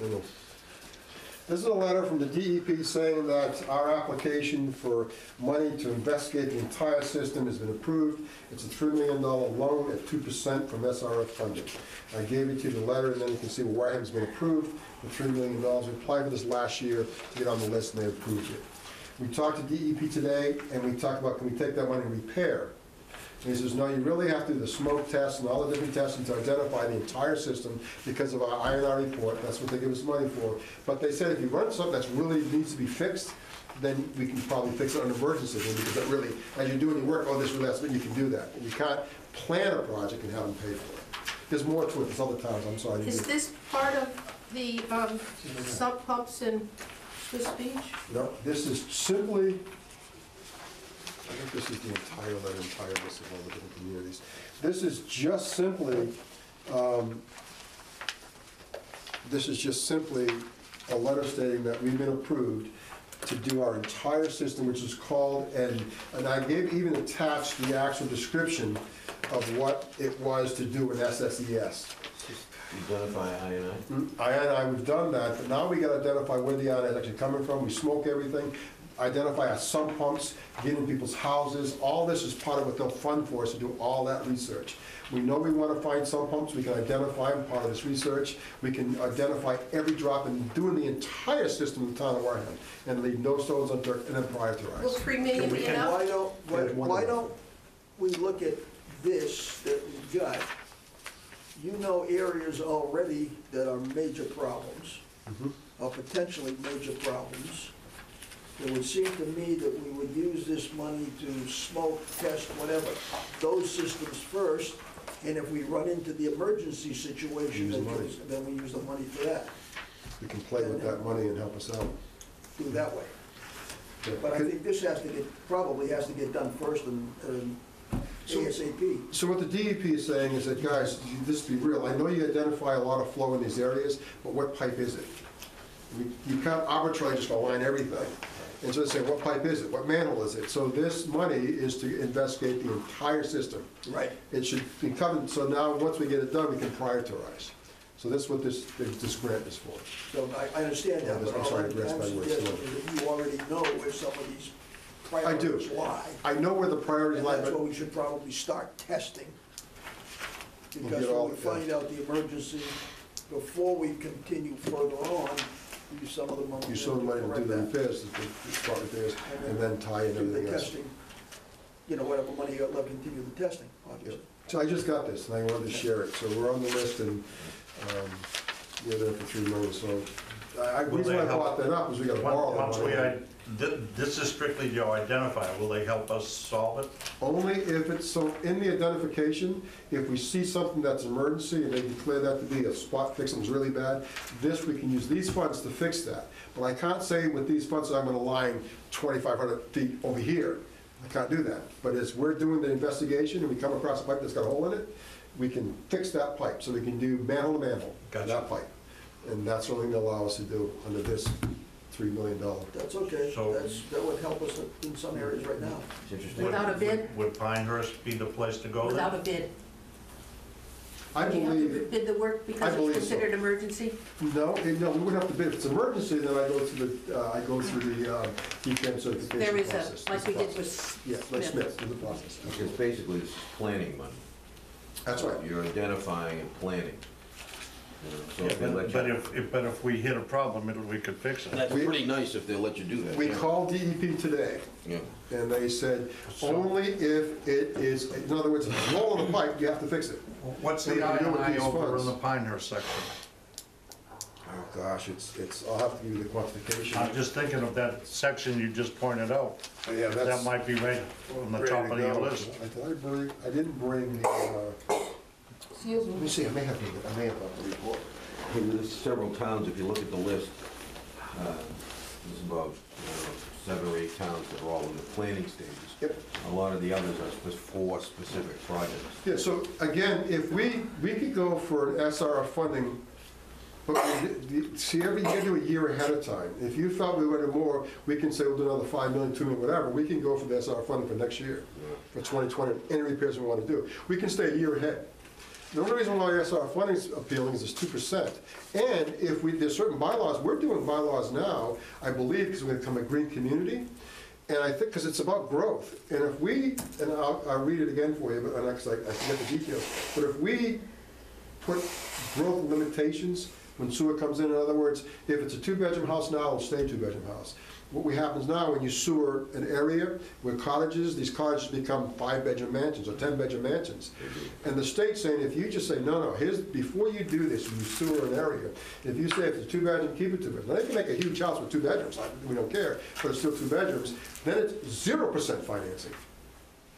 You know. This is a letter from the DEP saying that our application for money to investigate the entire system has been approved. It's a $3 million loan at 2% from SRF funding. I gave it to you, the letter, and then you can see Wareham's been approved for $3 million. We applied for this last year to get on the list, and they approved it. We talked to DEP today, and we talked about, can we take that money and repair? And he says, no, you really have to do the smoke test and all the different testing to identify the entire system because of our INR report. That's what they give us money for. But they said if you run something that's really needs to be fixed, then we can probably fix it on an emergency thing because that really, as you're doing your work, oh, this really, that's when you can do that. And you can't plan a project and have them pay for it. There's more to it. There's other towns, I'm sorry. Is this part of the sump pumps in Swiss Beach? No, this is simply, I think this is the entire list of all the different communities. This is just simply a letter stating that we've been approved to do our entire system, which is called, and I gave even attached the actual description of what it was to do an SSES. Identify INI. INI, we've done that, but now we gotta identify where the INI is actually coming from. We smoke everything, identify our sump pumps, get in people's houses. All this is part of what they'll fund for us to do all that research. We know we wanna find sump pumps, we can identify them, part of this research. We can identify every drop and doing the entire system in the town of Wareham and leave no stones unturned and then Will prioritize. 3 million be And enough? why don't we look at this that we've got? You know areas already that are major problems, or potentially major problems. It would seem to me that we would use this money to smoke, test, whatever, those systems first, and if we run into the emergency situation, Use the money. then we use the money for that, We can play with that money and help us out. do it that way. But I think this probably has to get done first and ASAP. So what the DEP is saying is that, guys, this be real, I know you identify a lot of flow in these areas, but what pipe is it? You can't arbitrarily just align everything. And so they say, what pipe is it? What manhole is it? So this money is to investigate the entire system. Right. It should be covered, so now, once we get it done, we can prioritize. So that's what this grant is for. So I understand that, but I'm all sorry, I'm addressed by words, suggesting no. is that you already know where some of these I do. priorities lie. I know where the priorities And lie, that's but where we should probably start testing. We'll Because get all- when we find out the emergency, before we continue further on, use some of the money. you show the money to do correct the that. repairs, the spot repairs, and then tie in Do the everything else. testing, whatever money you got left, continue the testing, obviously. So I just got this, and I wanted to share it, so we're on the list, and, we're there for 3 million, so, the reason why I brought that up is we gotta borrow Once that we, money. this is strictly your identifier, will they help us solve it? Only if it's, so in the identification, if we see something that's emergency, and they declare that to be a spot fix that was really bad, we can use these funds to fix that. But I can't say with these funds, I'm gonna line 2,500 feet over here. I can't do that. But as we're doing the investigation, and we come across a pipe that's got a hole in it, we can fix that pipe, so we can do manhole to manhole, Gotcha. that pipe. And that's the only thing they'll allow us to do under this $3 million. That's okay, So- that would help us in some areas right now. It's interesting. Without a bid? Would Pinehurst be the place to go Without then? a bid? I Do you have to believe, bid the work because I it's believe so. considered emergency? no, we wouldn't have to bid. If it's emergency, then I go through the DPM certification There is process. like we did Process. with Yeah, like Smith. Smith, through the process. Because basically, it's planning money. That's right. You're identifying and planning. So Yeah, if they let you- but if we hit a problem, we could fix it. That's pretty nice if they'll let you do that. We yeah. called DEP today, Yeah. and they said, So- only if it is, in other words, if it's a hole in the pipe, you have to fix it. What's the What do we do with INI these over funds? in the Pinehurst section? Oh, gosh, I'll have to give you the quantification. I'm just thinking of that section you just pointed out. Yeah, That that's might be right on the ready top to of your go. list. I didn't bring the, Excuse let me. me see, I may have the report. There's several towns, if you look at the list, there's about 7 or 8 towns that are all in the planning stages. Yep. A lot of the others are for specific projects. Yeah, so again, if we could go for an SRF funding, but see, you gotta do a year ahead of time. If you felt we wanted more, we can say we'll do another 5 million, 2 million, whatever. We can go for the SRF funding for next year, for 2020, any repairs we want to do. We can stay a year ahead. The only reason why SRF funding is appealing is it's 2%. And if there's certain bylaws, we're doing bylaws now, I believe, because we're gonna become a green community. And I think, because it's about growth. And if we, and I'll read it again for you, but I forget the details. But if we put growth limitations when sewer comes in other words, if it's a 2-bedroom house now, it'll stay a 2-bedroom house. What happens now, when you sewer an area with cottages, these cottages become 5-bedroom mansions or 10-bedroom mansions. And the state's saying, if you just say, no, before you do this, you sewer an area, if you say if it's a 2-bedroom, keep it 2 bedrooms. Now, they can make a huge house with 2 bedrooms, we don't care, but it's still 2 bedrooms, then it's 0% financing.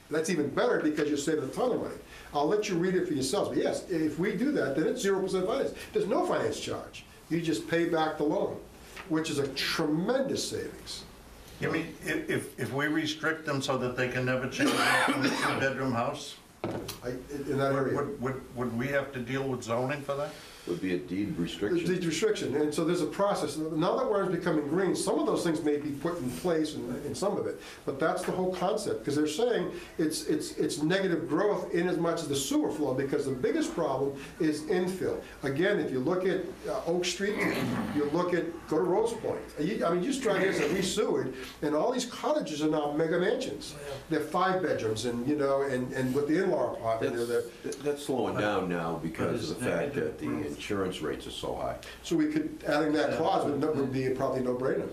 That's even better because you're saving a ton of money. I'll let you read it for yourselves, but yes, if we do that, then it's 0% finance. There's no finance charge. You just pay back the loan, which is a tremendous savings. You mean, if we restrict them so that they can never change from a 2-bedroom house, In that area. would we have to deal with zoning for that? Would be a deed It's restriction. the restriction, and so there's a process. Now that Wareham is becoming green, some of those things may be put in place in some of it, but that's the whole concept, because they're saying it's negative growth in as much as the sewer flow, because the biggest problem is infill. Again, if you look at Oak Street, you look at, go to Rose Point. Just try this, and we sewered, and all these cottages are now mega mansions. They're 5 bedrooms, and with the in-law apartment, That's slowing down now because of the fact that the insurance rates are so high, so we could, adding that clause would be probably no-brainer.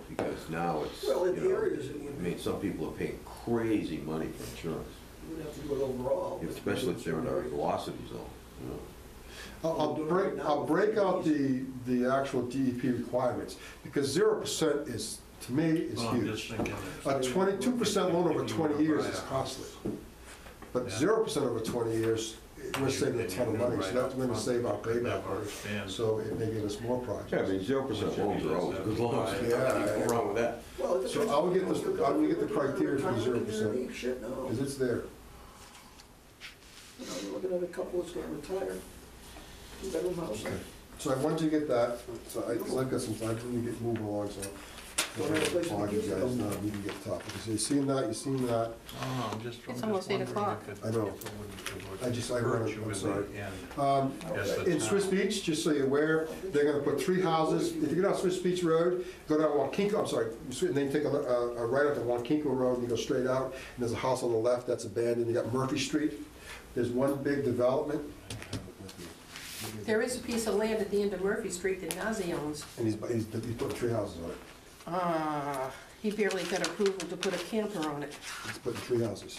because now it's, Well, in the areas, some people are paying crazy money for insurance, we would have to do it overall. especially if they're in a velocity zone, I'll break out the actual DEP requirements, because 0% is, to me, is Well, I'm just huge. thinking. A 22% loan over 20 years is costly, but 0% over 20 years, we're saving a ton of money, so that's gonna save our payback, so it may give us more projects. 0% loans are always good loans. Yeah. Nothing wrong with that. Well, it So depends. I will get the criteria for the 0%, Shit, no. because it's there. You're looking at a couple that's gonna retire, 2-bedroom house. Okay. So I want you to get that, so I've got some time, let me get moving along, so. Don't have a place to Fog you keep guys them. now, you can get topic, because you've seen that, you've seen that. Oh, I'm just almost 8 wondering o'clock. if it- I know. if it would- I hurt read it, you I'm in sorry. the end. Yes, the In town. Swiss Beach, just so you're aware, they're gonna put 3 houses. If you go down Swiss Beach Road, go down Waukegan, and then you take a right up to Waukegan Road, and you go straight out, and there's a house on the left that's abandoned. You got Murphy Street. There's one big development. There is a piece of land at the end of Murphy Street that Nazi owns. And he's putting 3 houses on it. He barely got approval to put a camper on it. He's putting 3 houses.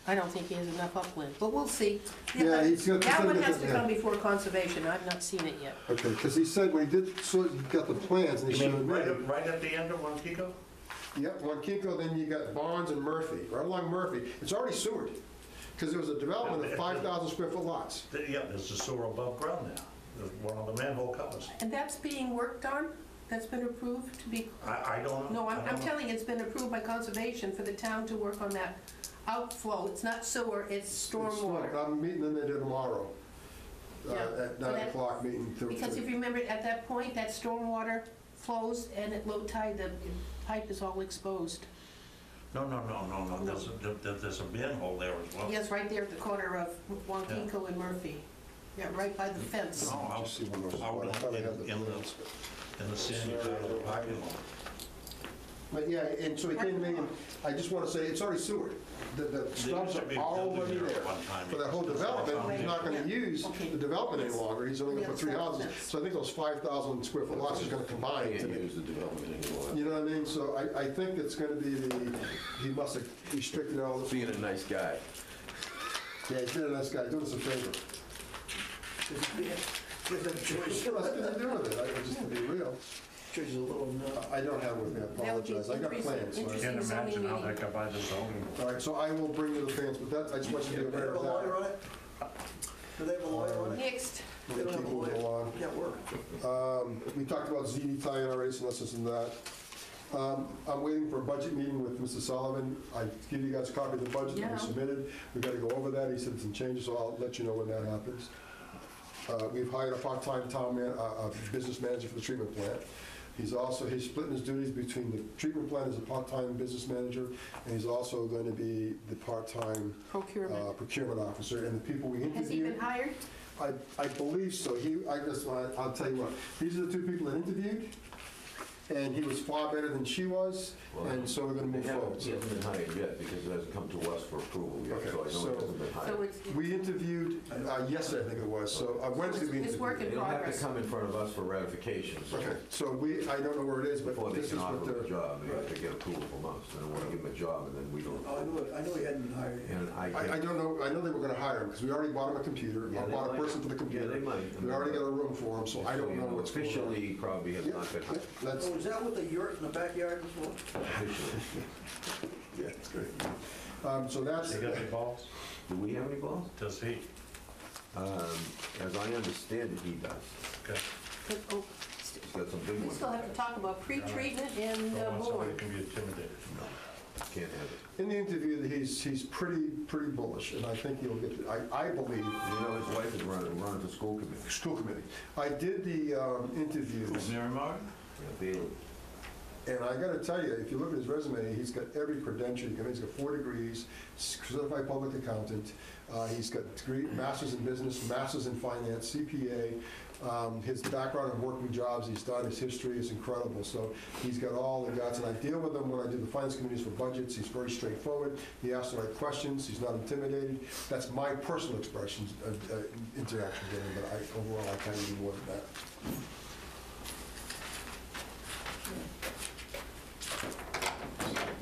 I don't think he has enough upland, but we'll see. Yeah, he's got- That one has to come before conservation, I've not seen it yet. Okay, because he said when he did, so he got the plans, and he You showed mean me. right at the end of Waukegan? Yep, Waukegan, then you got Barnes and Murphy, right along Murphy. It's already sewered, because there was a development of 5,000 square foot lots. Yeah, there's a sewer above ground now. There's one of the manhole covers. And that's being worked on? That's been approved to be, I don't know. no, I I'm don't know. telling you, it's been approved by conservation for the town to work on that outflow. It's not sewer, it's stormwater. I'm meeting them there tomorrow, Yeah, at so 9 that- o'clock meeting. Because if you remember, at that point, that stormwater flows, and at low tide, the pipe is all exposed. No. There's a manhole there as well. Yes, right there at the corner of Waukegan and Murphy. Yeah, right by the fence. No, out Just see one of those. out I thought I had the in plans. the sandy part of the parking lot. But yeah, and so he came in, and I just want to say, it's already sewered. The stubs used to be are a building already there there. at one time. For that whole development, he's not going to use Okay. the development any longer, he's only going to put 3 Yeah, houses. that's- So I think those 5,000 square foot lots is going to combine to Can't me. use the development anymore. You know what I mean? So I think it's going to be he must have restricted all this. Being a nice guy. Yeah, he's been a nice guy, do us a favor. Give them choice. That's nothing to do with it, just to be real. Choice is a little, I don't have it with me, I apologize, I got plans. So I- Can't imagine how that got by the zoning. All right, so I will bring you the plans, but that, I just want you to be do they aware have a of lawyer that. on it? Do they have a lawyer on it? Next, They don't have Keep a moving lawyer. along. Can't work. We talked about ZD tie-in already, so this and that. I'm waiting for a budget meeting with Mr. Sullivan. I give you guys a copy of the budget that Yeah. we submitted. We've got to go over that. He said some changes, so I'll let you know when that happens. We've hired a part-time a business manager for the treatment plant. He's splitting his duties between the treatment plant as a part-time business manager, and he's also going to be the part-time procurement. procurement officer. And the people we interviewed. Has he been hired? I believe so. I'll tell you what, these are the two people that interviewed, and he was far better than she was, and so we're gonna move forward. He hasn't been hired yet because it hasn't come to us for approval yet, Okay, so I know so- he hasn't been So hired. it's, We interviewed yesterday, I think it was, so Wednesday we it's work interviewed. in They'll have to progress. come in front of us for ratification, so Okay, so I don't know where it is, but before they this can is what offer him a they're, job, they have to get approval from us. They don't want to give him a job and then we don't. Oh, I knew he hadn't been hired yet. And I don't know, I know they were gonna hire him, because we already bought him a computer, Yeah, I they bought a might. person for the Yeah, computer. they might. We already got a room for him, so I don't know what's going on. Officially, he probably has Yeah, not been yeah, hired. that's, Oh, is that what the yurt in the backyard was for? Officially. yeah, it's great. So that's, They got any balls? Do we have any balls? Does he? As I understand it, he does. Okay. Oh, He's got some big we ones. still have to talk about pre-treatment and Don't want somebody board. can be intimidated. Can't have it. in the interview, he's pretty bullish, and I think he'll get, I believe, You know, his wife is running the school committee. school committee. I did the interviews, Mary Martin? Yeah, Bailey. and I gotta tell you, if you look at his resume, he's got every credential. He's got 4 degrees, certified public accountant. He's got degree, master's in business, master's in finance, CPA. His background of working jobs he's done, his history is incredible. So he's got all the guts, and I deal with him when I do the finance committees for budgets. He's very straightforward. He asks the right questions. He's not intimidated. That's my personal expressions, interaction with him, but overall, I can't do more than that.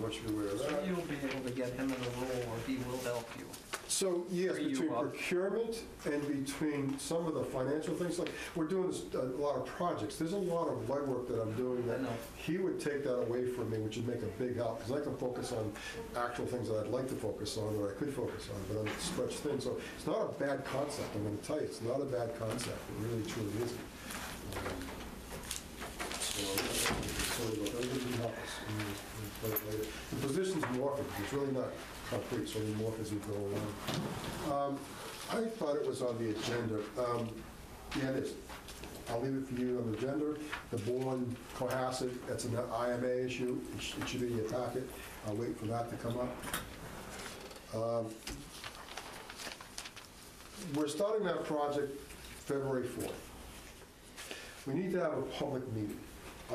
Want you to be aware of So that. you'll be able to get him in the role, or he will help you. So, yes, Free you between up. procurement and between some of the financial things, like, we're doing a lot of projects. There's a lot of legwork that I'm doing I that know. he would take that away from me, which would make a big help, because I can focus on actual things that I'd like to focus on, or I could focus on, but I'm stretched thin. So it's not a bad concept, I'm gonna tell you, it's not a bad concept. It really, truly isn't. The position's morphing, it's really not concrete, so we morph as we go along. I thought it was on the agenda. Yeah, it is. I'll leave it for you on the agenda. The Bourne Cohasset, that's an IMA issue. It should be in your packet. I'll wait for that to come up. We're starting that project February 4th. We need to have a public meeting.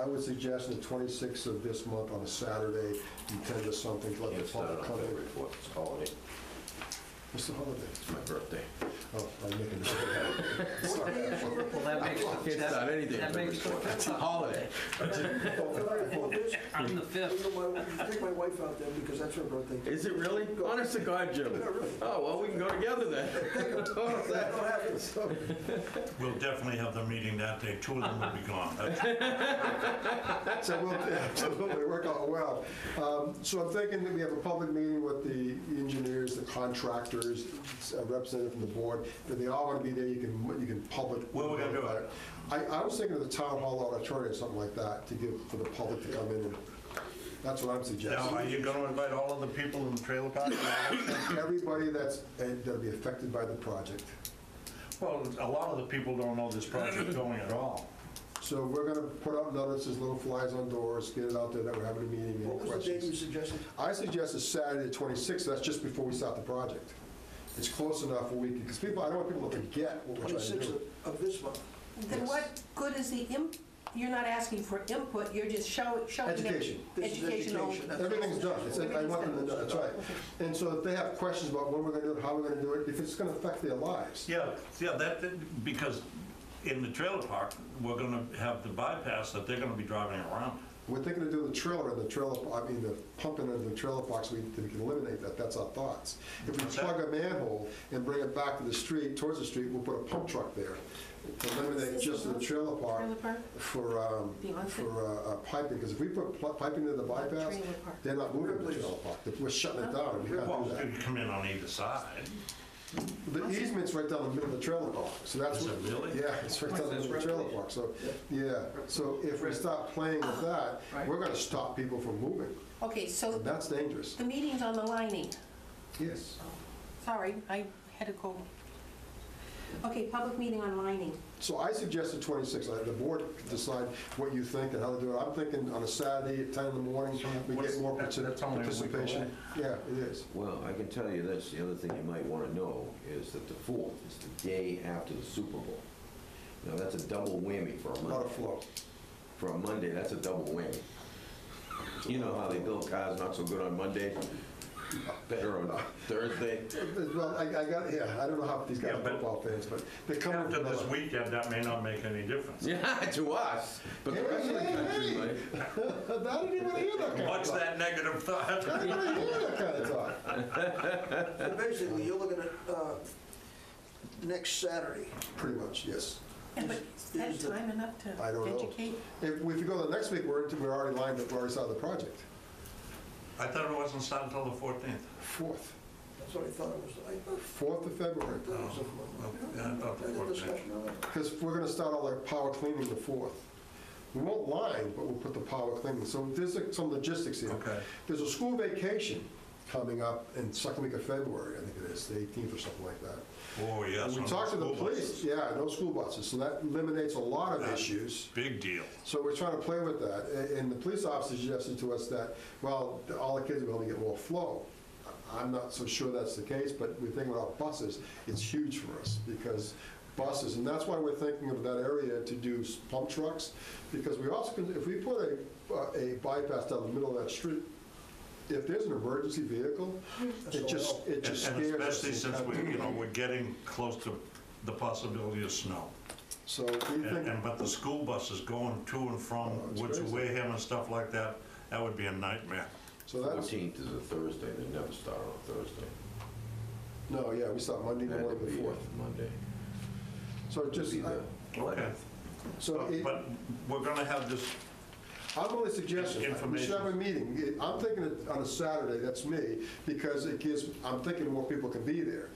I would suggest the 26th of this month on a Saturday, you tend to something to let the Can't start public on come in. February 4th, it's a holiday. What's the holiday? It's my birthday. Oh, I'm making this. What day is your birthday? Well, that makes, Can't start anything. that makes It's a holiday. I'm the fifth. Take my wife out there because that's her birthday. Is it really? Honest to God, Jim? Yeah, really. Oh, well, we can go together then. That don't happen. We'll definitely have the meeting that day. 2 of them will be gone. That's- So we'll absolutely work out well. So I'm thinking that we have a public meeting with the engineers, the contractors, a representative from the board, that they all want to be there, you can public. Where we gonna do it? I was thinking of the town hall auditorium, something like that, to give, for the public to come in, and that's what I'm Now, suggesting. are you gonna invite all of the people in the trailer park? Everybody that'll be affected by the project. Well, a lot of the people don't know this project's going at all. So we're gonna put up notices, little flies on doors, get it out there that we're having a meeting, any What was the date you questions. suggested? I suggest a Saturday, 26th, that's just before we start the project. It's close enough where we can, because people, I don't want people to forget what we're trying to 26th do. of this month. Then Yes. what good is the you're not asking for input, you're just showing them. Education. This is Education only. education. That's- Everything's done, I want them to know, that's right. And so if they have questions about when we're gonna do it, how we're gonna do it, if it's gonna affect their lives. Yeah, because in the trailer park, we're gonna have the bypass that they're gonna be driving around. We're thinking of doing the trailer and the pumping into the trailer parks, we can eliminate that, that's our thoughts. If we What's that? plug a manhole and bring it back to the street, towards the street, we'll put a pump truck there. eliminate just the trailer park Trailer park? for piping, because if we put piping in the bypass, Trailer park. they're not moving the trailer park. We're shutting it down, and we Well, can't do you that. come in on either side. The easement's right down the middle of the trailer park, so that's Is what. it really? Yeah, it's right down the middle of the trailer park, so, yeah. So if we start playing with that, we're gonna stop people from moving, Okay, so and that's dangerous. the meeting's on the lining. Yes. Sorry, I had to go. Okay, public meeting on lining. So I suggested 26. The board can decide what you think and how to do it. I'm thinking on a Saturday at 10 in the morning, we get more That's only a week participation. Yeah, it is. Well, I can tell you this, the other thing you might want to know is that the 4th is the day after the Super Bowl. Now, that's a double whammy for a A lot of Monday. flow. For a Monday, that's a double whammy. You know how they build cars not so good on Monday, better on Thursday? Well, I got, I don't know how these guys Yeah, are but football fans, but they're coming After from this another. weekend, that may not make any difference. Yeah, to us, but the rest of the country might. I didn't even hear that kind of What's talk. that negative thought? I didn't even hear that kind of talk. So basically, you're looking at next Saturday. Pretty much, yes. Yeah, but is that time enough to I don't know. educate? If you go to the next week, we're already lined up, we already started the project. I thought it wasn't starting until the 14th. 4th. That's what I thought it was. I thought 4th of February. it was a- Yeah, I thought the Had a 14th. discussion on it. Because we're gonna start all our power cleaning the 4th. We won't line, but we'll put the power cleaning. So there's some logistics here. Okay. There's a school vacation coming up in second week of February, I think it is, the 18th or something like that. Oh, yes. And we on talked to the school police, buses. yeah, no school buses, so that eliminates a lot of issues. Big deal. So we're trying to play with that. And the police officer suggested to us that, well, all the kids are going to get more flow. I'm not so sure that's the case, but we think about buses, it's huge for us because buses, and that's why we're thinking of that area to do pump trucks, because we also, if we put a bypass down the middle of that street, if there's an emergency vehicle, it just And scares us. especially since we're getting close to the possibility of snow. So we think, But the school buses going to and from it's Woods of crazy. Wareham and stuff like that, that would be a nightmare. so that's, 14th is a Thursday, they never start on a Thursday. no, yeah, we start Monday That morning would the be 4th. Monday. So just, Be the Okay. 11th. so it- But we're gonna have this, I'm only suggesting, we should Information. have a meeting. I'm thinking it on a Saturday, that's me, because it gives, I'm thinking more people can be there.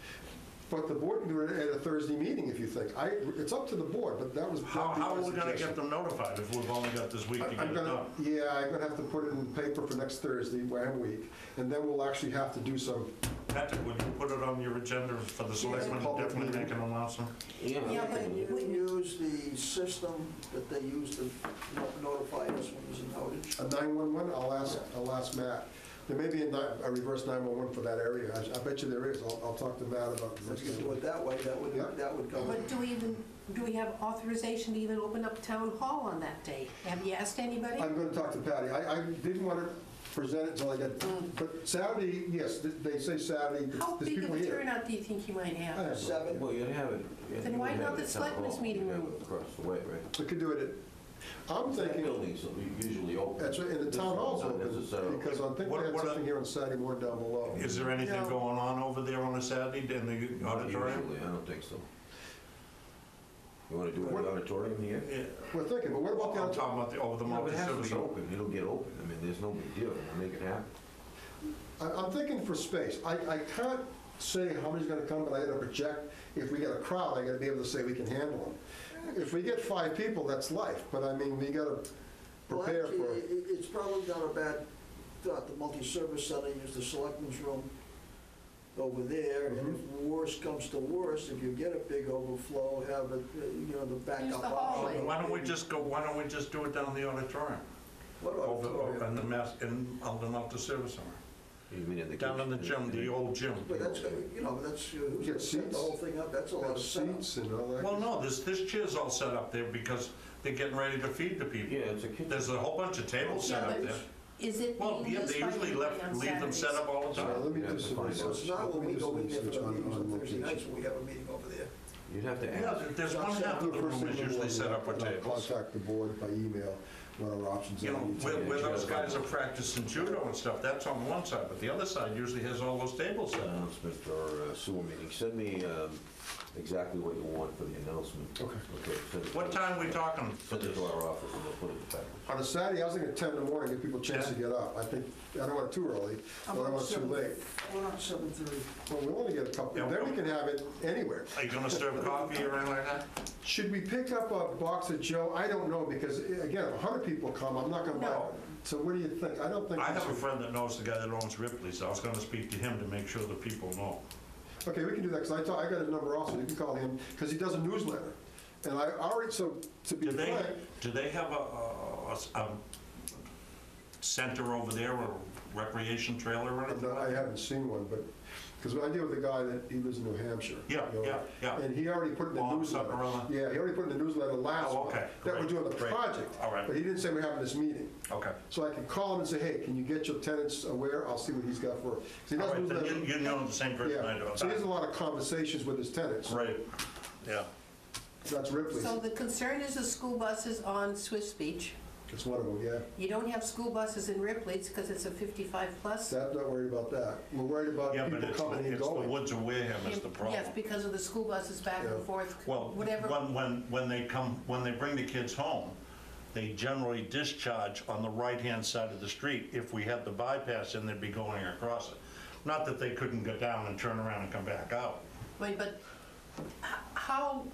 But the board can do it at a Thursday meeting if you think. It's up to the board, but that was. how that'd be are my we gonna get suggestion. them notified if we've only got this week to get I'm it gonna, done? yeah, I'm gonna have to put it in the paper for next Thursday, Wareham week, and then we'll actually have to do some, Patrick, would you put it on your agenda for the selectmen to public definitely meeting. make an announcement? Yeah, but You can use the system that they use to notify us when there's an outage. a 911, I'll ask Matt. There may be a reverse 911 for that area. I bet you there is. I'll talk to Matt about If this. you do it that way, Yeah. that would cover But it. do we have authorization to even open up town hall on that day? Have you asked anybody? I'm going to talk to Patty. I didn't want to present it until I got, but Saturday, yes, they say Saturday, How there's big of people a here. turnout do you think you might I have? don't know. 7. Well, you'd have it. Then why you'd not have the it at town selectmen's hall. meeting You'd have room? it across the way, right? We could do it I'm That thinking, building's usually open. that's right, and the town hall's Not open, necessarily. because I think What- they had what- something here on Saturday morning down below. Is there anything No. going on over there on a Saturday in the Not auditorium? usually, I don't think so. You want to do it in What- the auditorium here? Yeah. We're thinking, but what about the I'm other? talking about over the No, it has to multi-service. be open, it'll get open. I mean, there's no big deal, we'll make it happen. I'm thinking for space. I can't say how many's gonna come, but I gotta project, if we get a crowd, I gotta be able to say we can handle them. If we get 5 people, that's life, but I mean, we gotta Well, prepare actually, for. it's probably not a bad thought. The multi-service center, use the selectmen's room over there. And if worse comes to worse, if you get a big overflow, have it, the backup. Use the hallway. option. Why don't we just do it down the auditorium? What Over auditorium? in the multi-service center. You mean in the Down in the gym, the old gym. But that's, who's Get gonna set the seats. whole thing up? That's a lot Have of setup. seats and all that. Well, no, this chair's all set up there because they're getting ready to feed the people. Yeah, it's a kitchen. There's a whole bunch of tables set Yeah, up but there. is it Well, being yeah, used they by usually anybody on leave them set Saturdays? up all the So time. let me You have do to some find out. research. It's not Let when me we do go some in there for research the meetings on Thursday location. nights when we have a meeting over there. You'd have to Yeah, ask. there's one half of the room is usually set up with I'll tables. contact the board by email what our options are. You know, where those guys are practicing judo and stuff, that's on one side, but the other side usually has all those tables set up. Announcement or sewer meeting, send me exactly what you want for the announcement. Okay. Send it What to- time we talking for Send it this? to our office and we'll put it in the package. On a Saturday, I was thinking at 10 in the morning, give people a chance to Yeah. get up. I think, I don't want it too early, but I don't want it too late. Why not 7:30? Well, we'll only get a couple, Yeah, then we can have it anywhere. Are you gonna serve coffee or anything like that? Should we pick up a box of Joe? I don't know, because again, if 100 people come, I'm not gonna buy No. it. So what do you think? I don't think. I we have a should- friend that knows the guy that owns Ripley's, so I was gonna speak to him to make sure the people know. Okay, we can do that, because I got his number also. You can call him, because he does a newsletter. And I already, so to be Do frank, they have a center over there, or recreation trailer or anything? I haven't seen one, but, because I deal with a guy that, he lives in New Hampshire. Yeah, you know, yeah. And he already put in the Bob newsletter. Zuccarello? Yeah, he already put in the newsletter last Oh, month. okay, That we're great, doing the great. project. All right. But he didn't say we're having this meeting. Okay. So I can call him and say, hey, can you get your tenants aware? I'll see what he's got for, 'cause he All does right, then newsletter. you know the same person I do. Yeah, so he has a lot of conversations with his tenants. Right, yeah. That's Ripley's. So the concern is the school buses on Swiss Beach. It's one of them, yeah. You don't have school buses in Ripley's because it's a 55 plus. I'm not worried about that. We're worried about Yeah, but people it's coming and the going. woods of Wareham is the problem. Yes, because of the school buses back Yeah. and forth, Well, whatever. when they bring the kids home, they generally discharge on the right-hand side of the street. If we had the bypass in, they'd be going across it. Not that they couldn't go down and turn around and come back out. Wait, but how,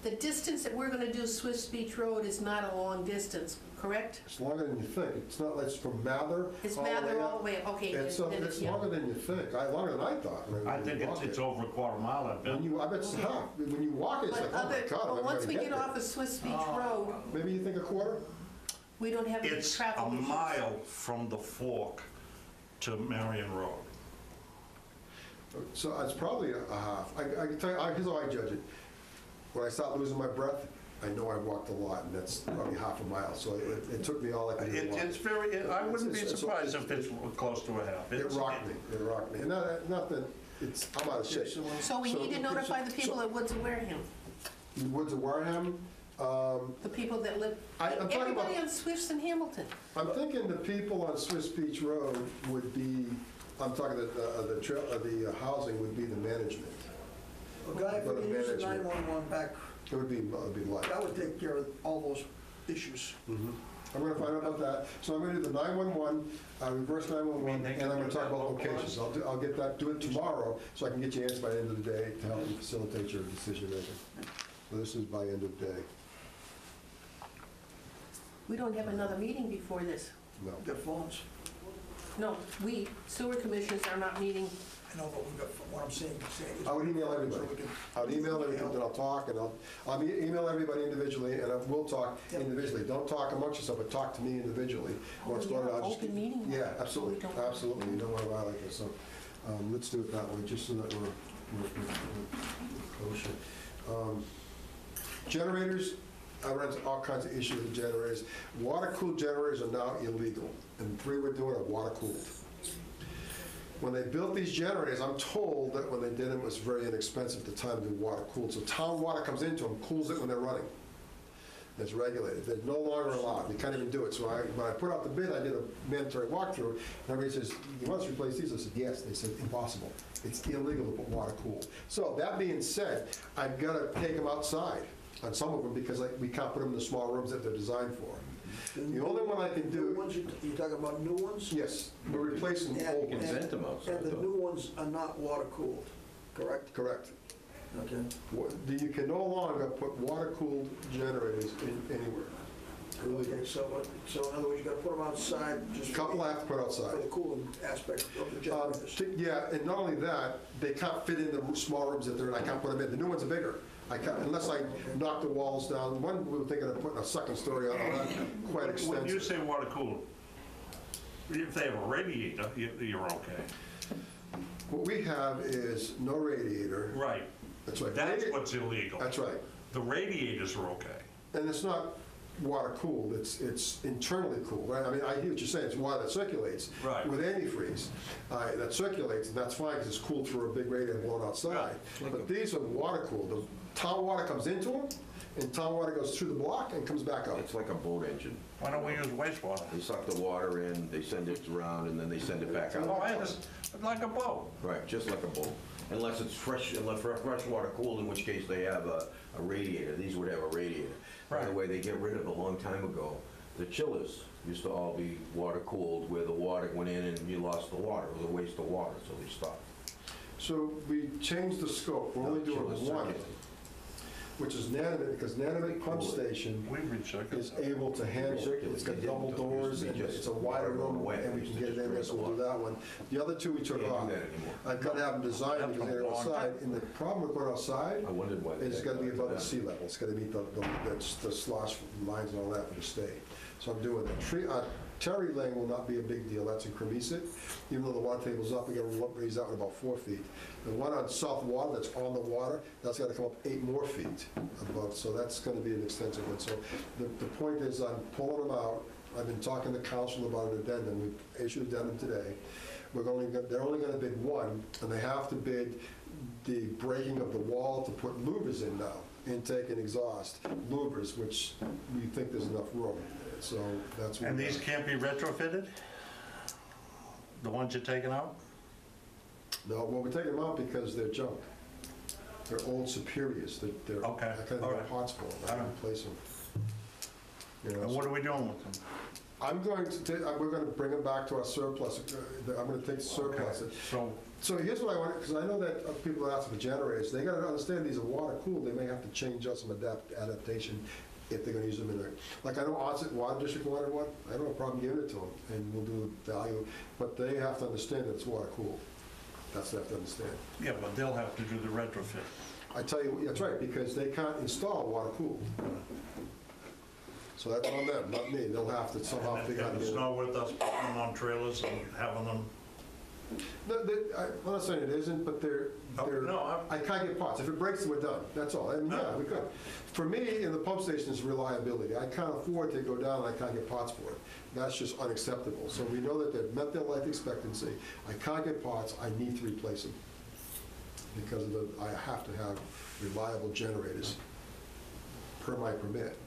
the distance that we're gonna do Swiss Beach Road is not a long distance, correct? It's longer than you think. It's not, it's from Mather. It's all the way Mather all up. the way, okay. It's then it's yeah. longer than you think. Longer than I thought. I think it's over a quarter mile, I bet. I bet it's half. When you walk it, it's like, But oh my other, God, but I'm once gonna we get there. off of Swiss Beach Road, Maybe you think a quarter? we don't have any It's traffic a issues. mile from the fork to Marion Road. So it's probably a half. I can tell you, here's how I judge it. When I start losing my breath, I know I walked a lot, and that's probably half a mile. So it took me all I could do to walk. It's very, I wouldn't be It's- surprised if it's close to a half. It rocked me. It rocked me. And not that it's, I'm out of shape. So we need to notify the people at Woods of Wareham, In Woods of Wareham, the people that live, I'm talking everybody about- on Swifts and Hamilton. I'm thinking the people on Swiss Beach Road would be, I'm talking the housing would be the management. A guy, if we can use the 911 back, It would be light. that would take care of all those issues. I'm gonna find out about that. So I'm gonna do the 911, reverse 911, and I'm gonna talk about locations. I'll get that, do it tomorrow, so I can get you answers by the end of the day to help you facilitate your decision making. So this is by end of day. We don't have another meeting before this. No. Their phones. No, we, sewer commissioners are not meeting. I know, but we've got, what I'm saying is. I would email everybody. So we can- I'll email everybody, then I'll talk, and I'll email everybody individually, and I will talk individually. Don't talk amongst yourself, but talk to me individually. What's Oh, going on? yeah, I'll just- open meeting law. Yeah, absolutely, We don't- absolutely. You don't want to violate this, so let's do it that way, just so that we're kosher. Generators, I run into all kinds of issues with generators. Water-cooled generators are now illegal, and 3 we're doing are water-cooled. When they built these generators, I'm told that when they did them, it was very inexpensive at the time to do water-cooled. So town water comes into them, cools it when they're running. It's regulated. They're no longer allowed. You can't even do it. So when I put out the bid, I did a mandatory walkthrough, and everybody says, you want us to replace these? I said, yes. They said, impossible. It's illegal to put water-cooled. So that being said, I've got to take them outside on some of them because we can't put them in the small rooms that they're designed for. The only one I can New do, ones, you talking about new ones? yes, we're replacing And- old You can ones. vent them outside, And the though. new ones are not water-cooled, correct? Correct. Okay. You can no longer put water-cooled generators anywhere. Okay, so in other words, you gotta put them outside just. A couple I have to put For the outside. cooling aspect of the generators. Yeah, and not only that, they can't fit in the small rooms that they're in. I can't put them in. The new ones are bigger. I can't, unless I knock the walls down. One, we were thinking of putting a second story on, that quite When you extensive. say water cooled, if they have a radiator, you're okay. What we have is no radiator. Right. That's right. That's what's illegal. That's right. The radiators are okay. And it's not water cooled, it's internally cooled, right? I mean, I hear what you're saying, it's water that circulates. Right. With antifreeze, that circulates, and that's fine, because it's cooled through a big radiator blown outside. Yeah. But these are water cooled. The town water comes into them, and town water goes through the block and comes back out. It's like a boat engine. Why don't we use wastewater? They suck the water in, they send it around, and then they send it back Oh, out. I understand, like a boat. Right, just like a boat. Unless it's fresh, unless fresh water cooled, in which case they have a radiator. These would have a radiator. By the Right. way, they get rid of a long time ago. The chillers used to all be water cooled, where the water went in and you lost the water. It was a waste of water, so they stopped. So we changed the scope, we're only doing Chillers one, circulate. which is Nantucket, because Nantucket Pump Cool. Station We recirculate. is able to handle it. Recirculate. It's got They didn't. double It used to doors, be and just it's a wider water going room, away. and we It can used get to it in there, just so we'll do drain the that one. The other two we took Can't do off. that anymore. I've got to have them designed That's because been they're a long outside, time. and the problem with going outside I wondered why. is it's got to be above the that. sea level. It's got to meet the slosh lines and all that for the state. So I'm doing that. Terry Lane will not be a big deal, that's in Cremisa. Even though the water table's up, we got to raise that one about 4 feet. The one on South Water that's on the water, that's got to come up 8 more feet above, so that's going to be an extensive one. So the point is, I'm pulling them out. I've been talking to council about an addendum. We issued an addendum today. They're only going to bid one, and they have to bid the breaking of the wall to put louvers in now, intake and exhaust, louvers, which we think there's enough room. So that's what. And these can't be retrofitted? The ones you're taking out? No, well, we're taking them out because they're junk. They're old Superiors. They're Okay, I kind all of right. hots for them. I All can right. replace them. You know, And what are we doing with them? I'm going to, we're going to bring them back to our surplus. I'm going to take the surplus. So, So here's what I want, because I know that people are asking for generators. They got to understand these are water cooled. They may have to change out some adaptation if they're going to use them in there. Like I know Onset Water District wanted one. I don't have a problem giving it to them, and we'll do the value. But they have to understand that it's water cooled. That's what they have to understand. yeah, but they'll have to do the retrofit. I tell you, that's right, because they can't install water cooled. So that's on them, not me. They'll have to somehow And figure out. it's not worth us putting them on trailers and having them, I'm not saying it isn't, but they're, no, I can't get parts. If it breaks, we're done. That's all. And yeah, we could. For me, in the pump station is reliability. I can't afford to go down and I can't get parts for it. That's just unacceptable. So we know that they've met their life expectancy. I can't get parts, I need to replace them. Because of the, I have to have reliable generators per my permit.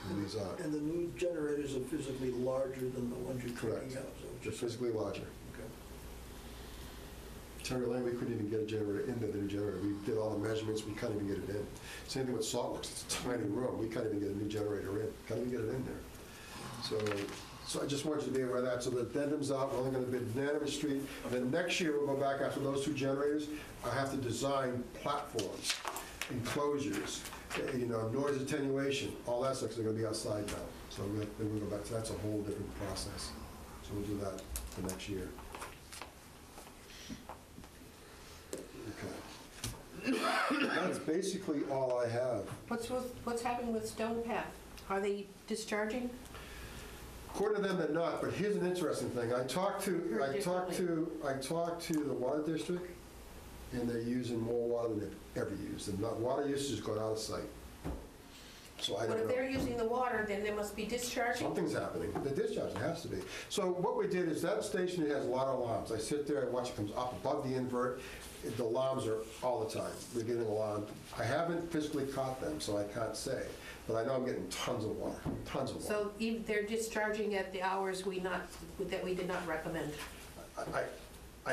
And these are, And the new generators are physically larger than the ones you're Correct. taking out, so they're just, physically larger. okay. Terry Lane, we couldn't even get a generator in there, the new generator. We did all the measurements, we can't even get it in. Same thing with Saltworks, it's a tiny room, we can't even get a new generator in, can't even get it in there. So I just wanted you to be aware of that, so the addendum's out, we're only gonna bid Nantucket Street. Then next year, we'll go back after those 2 generators, I have to design platforms, enclosures, noise attenuation, all that stuff's gonna be outside now. So then we'll go back, so that's a whole different process. So we'll do that for next year. Okay. That's basically all I have. What's happening with Stone Path? Are they discharging? According to them, they're not, but here's an interesting thing. I talked to the water district, and they're using more water than they've ever used. And water usage has gone out of sight. So I But don't if they're know. using the water, then they must be discharging? Something's happening. The discharge has to be. So what we did is that station has a lot of alarms. I sit there, I watch it comes up above the invert. The alarms are all the time. We're getting alarmed. I haven't physically caught them, so I can't say. But I know I'm getting tons of water, tons of water. So they're discharging at the hours that we did not recommend? I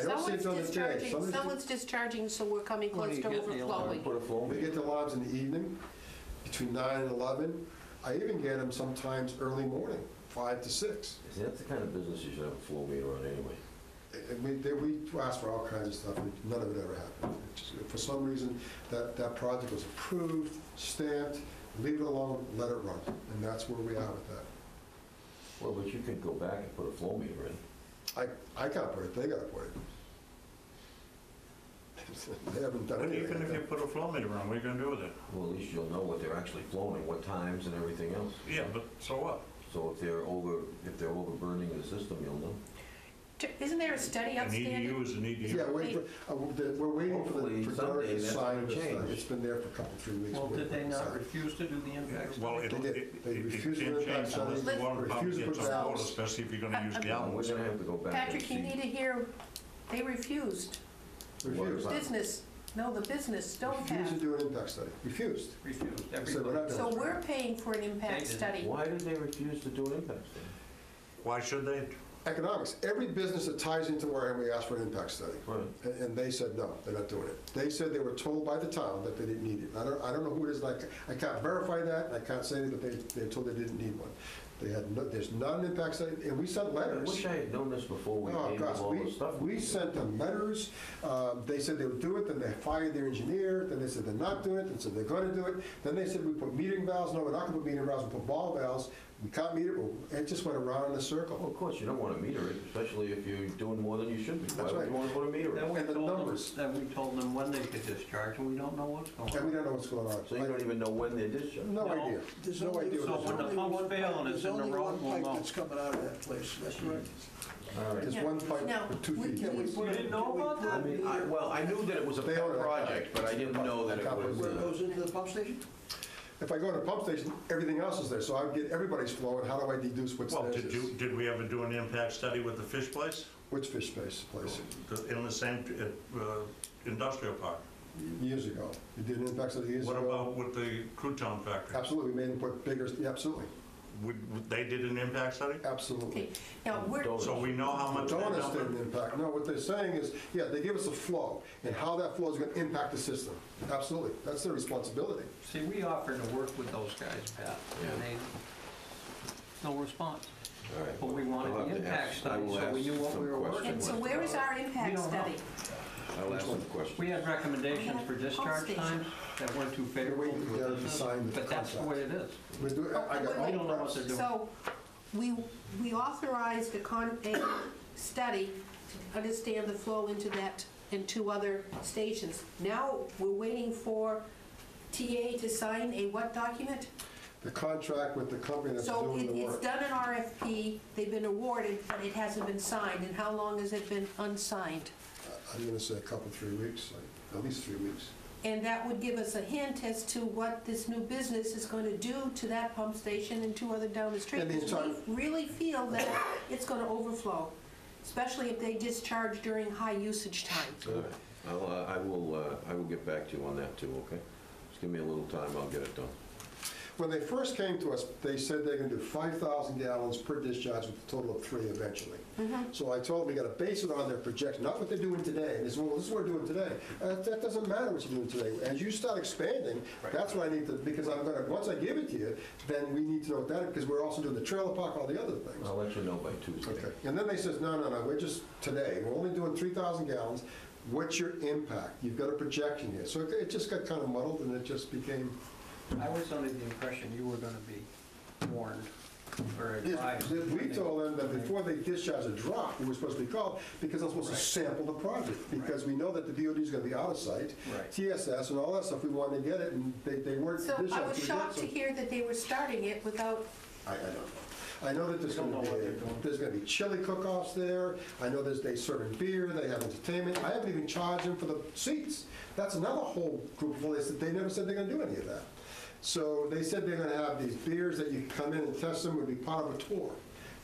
don't see it on the day. Someone's discharging, so we're coming When do close you to get the alarm? overflowing. Put a flow We meter. get the alarms in the evening, between 9 and 11. I even get them sometimes early morning, 5 to 6. See, that's the kind of business you should have a flow meter on anyway. And we asked for all kinds of stuff, and none of it ever happened. For some reason, that project was approved, stamped, leave it alone, let it run. And that's where we are with that. Well, but you could go back and put a flow meter in. I can't put it, they gotta put it. They haven't done but anything. even if you put a flow meter on, what are you gonna do with it? Well, at least you'll know what they're actually flowing, what times and everything else. Yeah, but so what? So if they're overburning the system, you'll know. Isn't there a study An outstanding? EDU is an EDU. Yeah, we're waiting for Hopefully the someday Derek to that's sign gonna this. change. It's been there for a couple, 3 weeks. Well, did they not Sign. refuse to do the impact? Well, They did. They refused to can't do change impact unless the studies. water department Refused to gets put on board, valves. especially if you're gonna use We're gallons. gonna have to go back and Patrick, you see. need to hear, they refused Refused. What? business. No, the business don't Refused to have. do an impact study, refused. Refused, They said, "We're not everybody. doing So it." we're paying for an impact They did. study. Why did they refuse to do an impact study? Why should they? Economics, every business that ties into Wareham, we ask for an impact study. Right. And they said, no, they're not doing it. They said they were told by the town that they didn't need it. I don't know who it is, like, I can't verify that, and I can't say that they're told they didn't need one. They had, there's not an impact study, and we sent I letters. wish I had known this before we Oh, gave them gosh, all the stuff. we sent them letters. They said they would do it, then they fired their engineer, then they said they're not doing it, then said they're gonna do it. Then they said we put metering valves, no, we're not gonna put metering valves, we put ball valves. We can't meter it, it just went around in a Well, circle. of course, you don't want to meter it, especially if you're doing more than you should be. Why That's would right. you want to put a meter Then in? we And the told them, numbers. then we told them when they could discharge, and we don't know what's going And we on. don't know what's going on. So you don't even know when they're discharged? No No. idea. There's No only- idea. So what when they're the doing. pumps fail and it's in the There's road, only we'll one know. pipe that's coming out of that place, that's correct. All right. There's Yeah. one pipe Now, with 2 we- feet. Can we put You a- didn't know can we about put a I mean, meter- well, I knew that it was a They pet own it. project, but I didn't know that it was. Where it goes into the pump station? If I go to the pump station, everything else is there, so I get everybody's flow, and how do I deduce what's Well, theirs is? did we ever do an impact study with the fish place? Which fish space place? In the same industrial park? Years ago. We did an impact study years What ago. about with the crouton factory? Absolutely, we made them put bigger, yeah, absolutely, They did an impact study? absolutely. Okay, now, we're, Donuts. So we know how much they're Donuts didn't dumping? impact, no, what they're saying is, yeah, they give us a flow, and how that flow is gonna impact the system. Absolutely, that's their responsibility. See, we offered to work with those guys, Pat, and they, no response. All right. But we wanted I'll have the to impact ask- I study, will so we ask knew what some we were working and questions. so where is our impact We don't know. study? I'll ask some questions. We had recommendations for Pump discharge station. times that weren't too favorable. We're waiting for them to sign the But that's the contract. way it is. We do, I got Oh, all We don't know the what they're press. doing. So, we authorized a study to understand the flow into that, and 2 other stations. Now, we're waiting for TA to sign a what document? The contract with the company that's So doing the it's work. done an RFP, they've been awarded, but it hasn't been signed. And how long has it been unsigned? I'm gonna say a couple, 3 weeks, at least 3 weeks. And that would give us a hint as to what this new business is going to do to that pump station and 2 other down the street. And the Because we really feel that it's going to overflow, especially if they discharge during high usage times. All right. I will get back to you on that too, okay? Just give me a little time, I'll get it done. When they first came to us, they said they're gonna do 5,000 gallons per discharge with a total of 3 eventually. So I told them, we gotta base it on their projection, not what they're doing today. And they said, well, this is what we're doing today. That doesn't matter what you're doing today. As you start expanding, that's what I need to, because I'm gonna, once I give it to you, then we need to know what that is, because we're also doing the trailer park, all the other things. I'll let you know by Tuesday. Okay, and then they says, no, we're just, today, we're only doing 3,000 gallons. What's your impact? You've got a projection here. So it just got kind of muddled, and it just became, I was under the impression you were gonna be warned or advised. we told them that before they discharge a drop, we were supposed to be called, because I'm supposed to Right. sample the project, because we know that the DOD is gonna be out of sight, Right. TSS and all that stuff, we wanted to get it, and they weren't So discharged. I was shocked to hear that they were starting it without, I don't know. I know that there's We don't gonna know what they're doing. be, there's gonna be chili cook-offs there. I know they serving beer, they have entertainment. I haven't even charged them for the seats. That's another whole group of lists that they never said they're gonna do any of that. So they said they're gonna have these beers that you can come in and test them, would be part of a tour.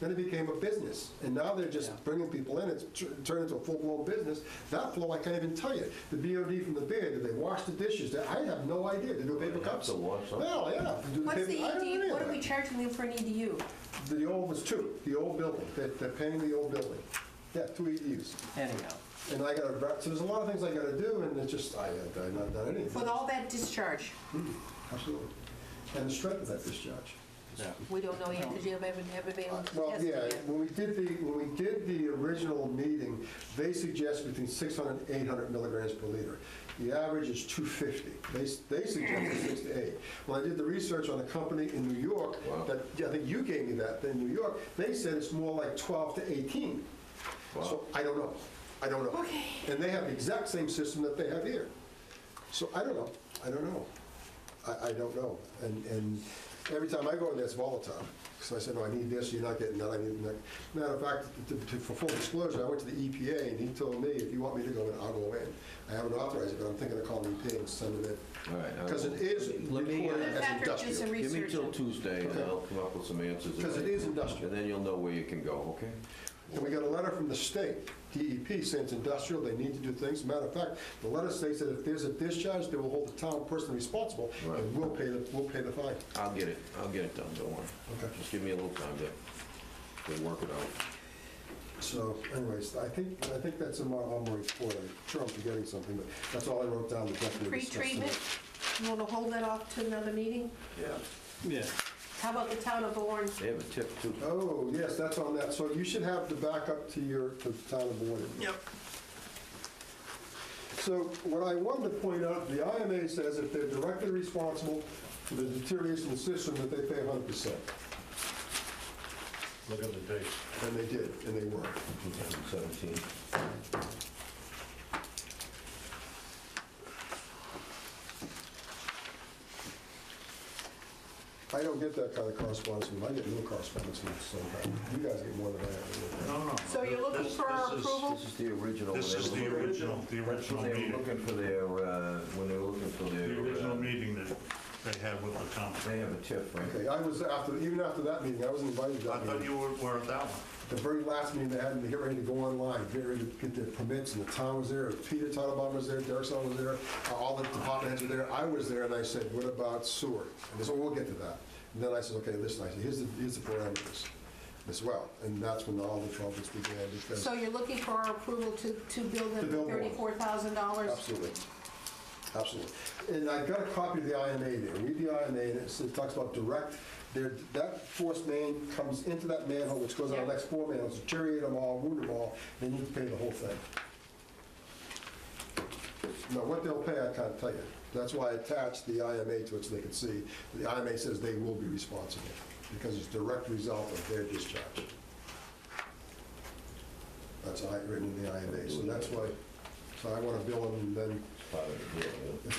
Then it became a business, and now they're just Yeah. bringing people in, it's turned into a full-blown business. That flow, I can't even tell you. The BOD from the beer, did they wash the dishes? I have no idea. They do paper They have cups? to wash them. Well, yeah. Do what's paper- the I don't know any EDU, of what are that. we charging them for an EDU? The old was 2, the old building, they're paying the old building. Yeah, 2 EDUs. Anyhow, And I gotta, so there's a lot of things I gotta do, and it's just, I've not done anything. With all that discharge? Absolutely. And the strength of that discharge. We don't know yet, because you haven't been able to Well, test it yeah, yet. when we did the original meeting, they suggested between 600 and 800 milligrams per liter. The average is 250. They suggested 6 to 8. When I did the research on a company in New York, Wow. that, I think you gave me that, in New York, they said it's more like 12 to 18. Wow. So I don't know. Okay. And they have the exact same system that they have here. So I don't know. I don't know. And every time I go in there, it's volatile. So I said, no, I need this, you're not getting that, I need that. Matter of fact, for full disclosure, I went to the EPA, and he told me, if you want me to go in, I'll go in. I haven't authorized it, but I'm thinking of calling EPA and sending it. All right. Because it is Let me, reported as Patrick did some industrial. Give me research. till Tuesday, and Okay. I'll come up with some answers. Because it is industrial. And then you'll know where you can go, okay? And we got a letter from the state, DEP, saying it's industrial, they need to do things. Matter of fact, the letter states that if there's a discharge, they will hold the town personally responsible, Right. and we'll pay the fine. I'll get it done, don't worry. Okay. Just give me a little time to work it out. So anyways, I think that's in my report. I'm sure I'm forgetting something, but that's all I wrote down. Pre-treatment, you want to hold that off to another meeting? Yeah. Yeah. How about the town of Wareham? They have a tip too. Oh, yes, that's on that. So you should have the backup to the town of Wareham. Yep. So what I wanted to point out, the IMA says if they're directly responsible for the deterioration of the system, that they pay 100%. Look at the dates. And they did, and they were. 2017. I don't get that kind of correspondence from them. I get no correspondence from them, so you guys get more than I have. No. So you're looking This- for our this is- approval? This is the original. This is the original When they were meeting. looking for their, when they were looking for their. The original meeting that they had with the town. They have a TIF, right? Okay, I was even after that meeting, I wasn't invited to I that thought meeting. you were at that one. The very last meeting, they had to get ready to go online, get ready to get their permits, and the town was there, Peter Titlebaum was there, Derek Song was there, all the department heads were there. I was there, and I said, what about sewer? And they said, we'll get to that. And then I said, okay, listen, I said, here's the parameters as well. And that's when all the troubles began, because, So you're looking for our approval to build them To build more. $34,000? absolutely, absolutely. And I got a copy of the IMA there. Read the IMA, and it talks about direct, that force main comes into that manhole, which goes on the Yeah. next 4 manholes, deteriorate them all, wound them all, then you pay the whole thing. Now, what they'll pay, I can't tell you. That's why I attached the IMA to it so they could see. The IMA says they will be responsible because it's a direct result of their discharge. That's written in the IMA, so that's why, so I want to bill them, and then Part of the deal, yeah.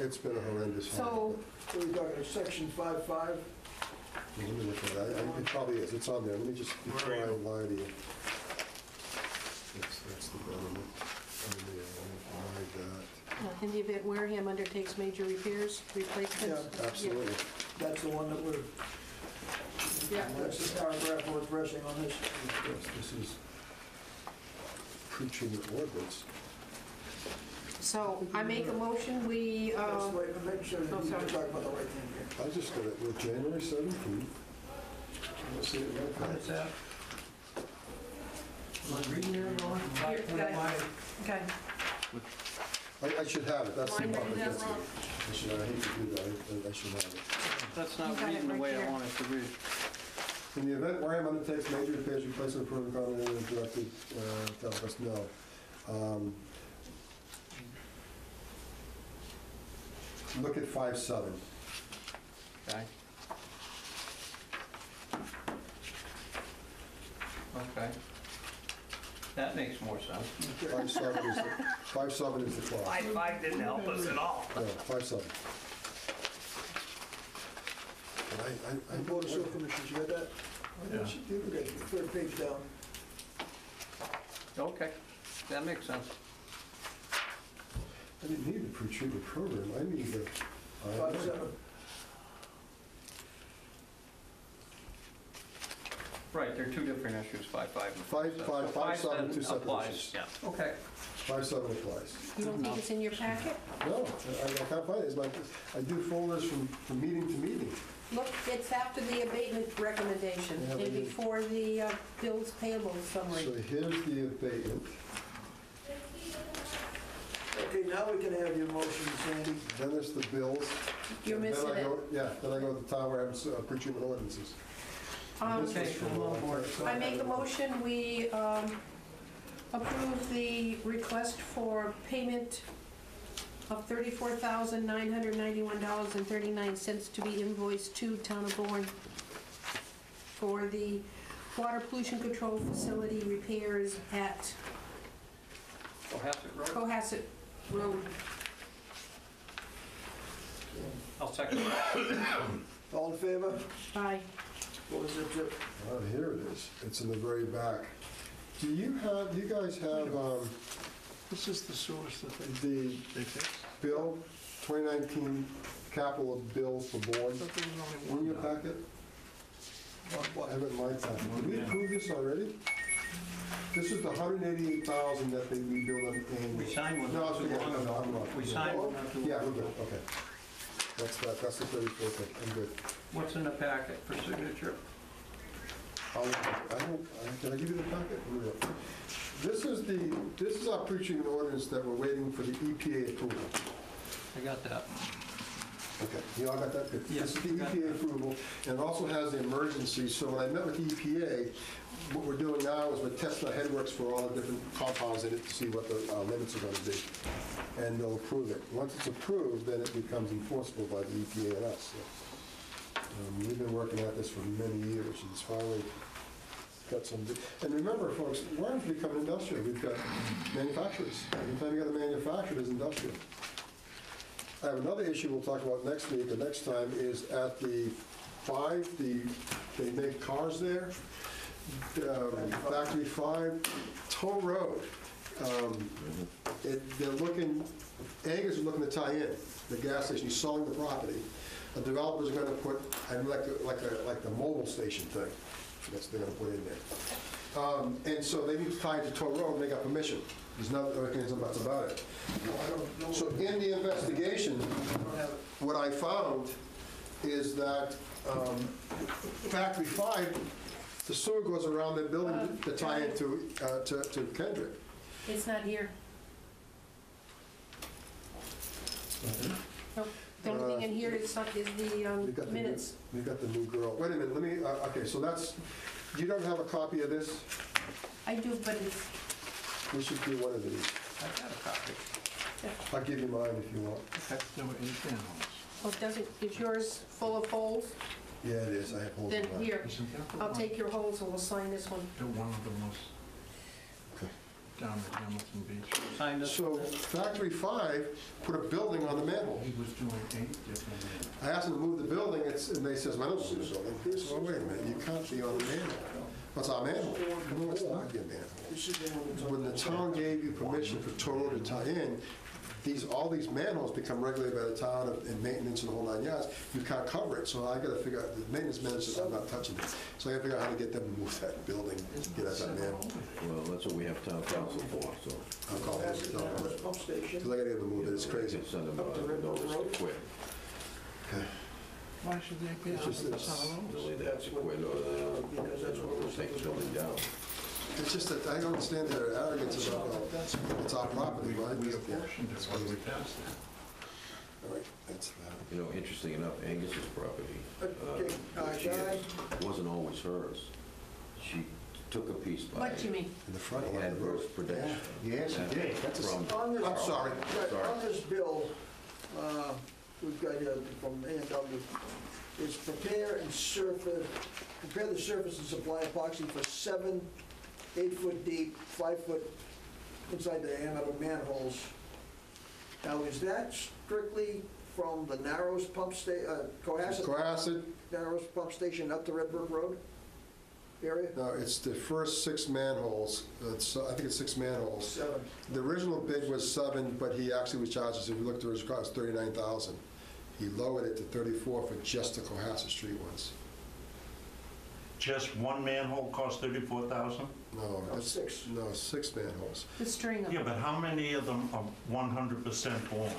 it's been a horrendous. So, So we're talking section 5.5? Let me look at that. It probably is, it's on there. Let me just, before I lie to you. That's the government. in the event Wareham undertakes major repairs, replacements? Absolutely. That's the one that we're, Yeah. that's the paragraph we're addressing on this. Yes, this is pre-treatment ordinance. So I make a motion, we, That's the way to make sure that Oh, you're sorry. talking about the right thing here. I just got it, with January 17th. Let's see it right there. What's that? Am I reading there, Lauren? Here, okay. I should have it, that's the Mine problem. read that wrong. I hate to do that, I should have it. That's You not got it reading the right way I there. want it to read. In the event Wareham undertakes major repairs, replacement, approved, and directed, tell us no. Look at 5.7. Okay. Okay. That makes more sense. 5.7 is the clause. 5.5 didn't help us at all. No, 5.7. And Board of Sewer Commissioners, you got that? Yeah. Okay, third page down. Okay, that makes sense. I didn't need the pre-treatment program, I need the. 5.7. Right, they're two different issues, 5.5 and 5.7, 5.7, two separate applies, issues. yeah, okay. 5.7 applies. You don't think it's in your packet? No, I can't find it. It's like, I do folders from meeting to meeting. Look, it's after the abatement recommendation Yeah, and but you- before the bills payable summary. So here's the abatement, Okay, now we can have your motion, Sandy. then there's the bills. You're and then missing I it. go- Yeah, then I go to the town where I have pre-treatment ordinances. This Okay, is from I'm on board. I make a motion, we approve the request for payment of $34,991.39 to be invoiced to Town of Warren for the water pollution control facility repairs at Cohasset Road? Cohasset Road. I'll second that. All in favor? Aye. What was it? Oh, here it is. It's in the very back. Do you guys have This is the source that the they fixed. bill, 2019 capital bill for board in your packet? What? I have it in my time. Did we approve this already? This is the 188,000 that they rebuild in. We signed one No, not too yeah, long no, ago. I'm wrong. We signed one not too long Yeah, we're ago. good, okay. That's the 34th thing, I'm good. What's in the packet for signature? Can I give you the packet? Here we go. This is our pre-treatment ordinance that we're waiting for the EPA approval. I got that. Okay, you all got that? Good. Yes, This is the got EPA that. approval, and it also has the emergency, so when I met with the EPA, what we're doing now is we're testing our headworks for all the different compounds in it to see what the limits are gonna be, and they'll approve it. Once it's approved, then it becomes enforceable by the EPA and us. So, we've been working at this for many years, and it's finally got some, and remember, folks, Warren's becoming industrial. We've got manufacturers. Every time you got a manufacturer, there's industrial. I have another issue we'll talk about next week, or next time, is at the 5, they make cars there, Factory 5, Toll Road. They're looking, Angus is looking to tie in the gas station, he's selling the property. The developer's gonna put, like the mobile station thing, that's they're gonna put in there. And so they need to tie it to Toll Road, and they got permission. There's no other things about it. I don't know. So in the investigation, what I found is that Factory 5, the sewer goes around the building to tie into to Kendrick. It's not here. Nope. The only thing in here is the We got the minutes. We got the new girl. Wait a minute, let me, okay, so that's, you don't have a copy of this? I do, but it's, We should do one of these. I got a copy. I'll give you mine if you want. There were 8 manholes. oh, doesn't, is yours full of holes? Yeah, it is, I have holes in Then mine. here, Isn't that the I'll one? take your holes and we'll sign this one. The one of them was Okay. down at Hamilton Beach. Sign this. So Factory 5 put a building on the manhole. He was doing 8 different manholes. I asked them to move the building, and they says, I don't move the building. So, wait a minute, you can't be on the manhole. What's our manhole? No, it's not your manhole. This is the one that's on When the town gave you permission for Toll Road to tie in, all these manholes become regulated by the town and maintenance and the whole 9 yards. You can't cover it, so I gotta figure out, the maintenance manager says, I'm not touching it. So I gotta figure out how to get them to move that building, get at that manhole. Well, that's what we have town council for, so. I'll call them, That's the Thomas pump station. because I gotta get them to move it, it's We crazy. can send them Up to Red Bull notice Road? to quit. Why should they pay It's just- 100% of those? Really, they have to quit or Because that's what they'll we're take the building down. It's just that I don't understand their arrogance about, it's our property, right? We apportioned it when we passed that. All right, that's that. You know, interesting enough, Angus's property, Okay, she guy. wasn't always hers. She took a piece by What do you mean? In the front, along the adverse road. prediction. Yes, you did. That's a, From, On this- I'm sorry. Right, on this bill, we've got from A&W, it's prepare the surface and supply epoxy for 7 8-foot deep, 5-foot inside diameter manholes. Now, is that strictly from the Narrows pump Cohasset, Narrows pump station up to Red Brook Road area? no, it's the first 6 manholes, I think it's 6 manholes. 7. The original bid was 7, but he actually was charged, if you looked at his cost, $39,000. He lowered it to 34 for just the Cohasset Street ones. Just one manhole cost 34,000? No, No, that's 6. No, 6 manholes. The string of Yeah, them. but how many of them are 100% born?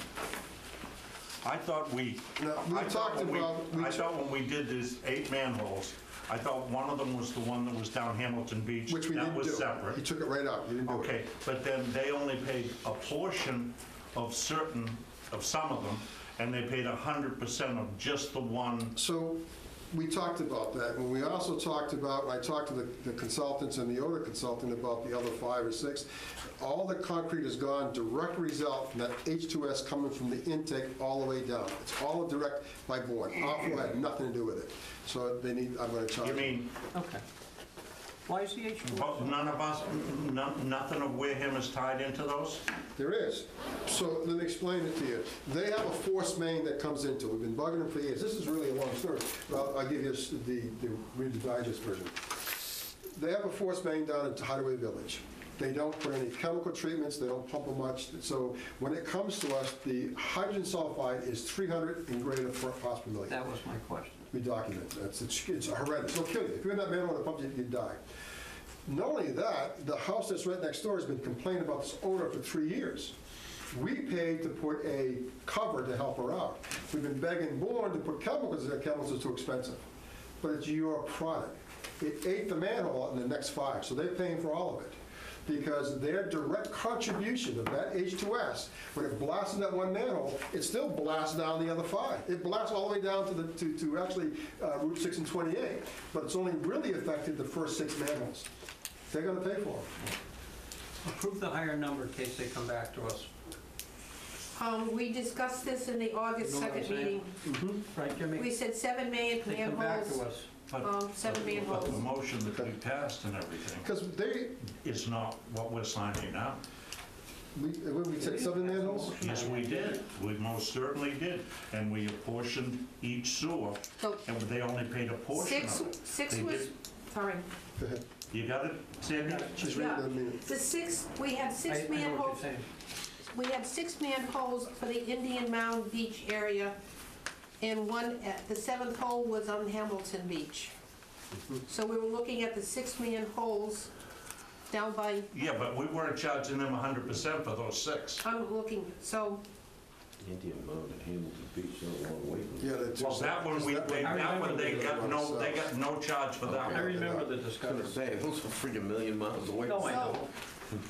I thought we, No, we I thought talked when about, I thought when we did this 8 manholes, I thought one of them was the one that was down Hamilton Beach. which we didn't do. That was separate. He took it right out, you didn't do it. Okay, but then they only paid a portion of some of them, and they paid 100% of just the one. So we talked about that, and we also talked about, I talked to the consultants and the owner consultant about the other 5 or 6. All the concrete has gone direct result from that H2S coming from the intake all the way down. It's all direct by bore. Awful had nothing to do with it. So they need, I'm gonna charge You them. mean, Okay. Why is the but H2S? none of us, nothing of Wareham is tied into those? There is. So let me explain it to you. They have a force main that comes into it. We've been bugging them for years. This is really a long story. I'll give you the Reader's Digest version. They have a force main down into Hideaway Village. They don't put any chemical treatments, they don't pump them much. So when it comes to us, the hydrogen sulfide is 300 and greater parts per million. That was my question. We document it. It's horrendous. It'll kill you. If you're in that manhole and it pumps you, you die. Not only that, the house that's right next door has been complaining about this odor for 3 years. We paid to put a cover to help her out. We've been begging Bourne to put chemicals in. Chemicals are too expensive. But it's your product. It ate the manhole in the next 5, so they're paying for all of it. Because their direct contribution of that H2S, when it blasts in that one manhole, it still blasts down the other 5. It blasts all the way down to actually Route 6 and 28, but it's only really affected the first 6 manholes. They're gonna pay for it. Approve the higher number in case they come back to us. We discussed this in the August You know what I'm 2nd saying? meeting. Right, Jimmy? We said 7 million They come back to manholes, us. 7 But the manholes. motion that we passed and everything Because they, is not what we're signing now. we said 7 manholes? Yes, we did. We most certainly did. And we apportioned each sewer, So and they only paid a portion of it. six They was, did- sorry. Go ahead. You got it, Sandy? She's Yeah. reading the minutes. The 6, we had 6 I know what manholes. you're saying. We had 6 manholes for the Indian Mound Beach area, and the 7th hole was on Hamilton Beach. So we were looking at the 6 manholes down by, Yeah, but we weren't charging them 100% for those 6. I'm looking, so, Indian Mound and Hamilton Beach, not a long way from Yeah, that's. Well, that one, they got no charge for that I one. remember the I was discussion. gonna say, those are freaking million miles away. No, I so, know.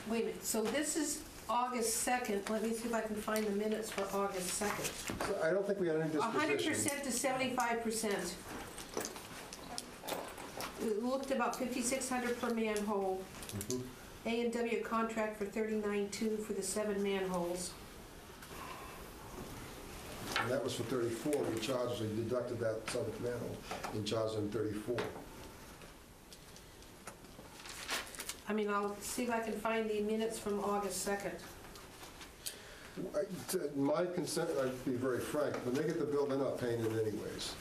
wait a minute, so this is August 2nd, let me see if I can find the minutes for August 2nd. So I don't think we had any disposition. 100% to 75%. It looked about 5,600 per manhole. A&W contract for 39.2 for the 7 manholes. And that was for 34. We charged, we deducted that 7th manhole and charged them 34. I mean, I'll see if I can find the minutes from August 2nd. My consent, I'd be very frank, when they get the bill, they're not paying it anyways.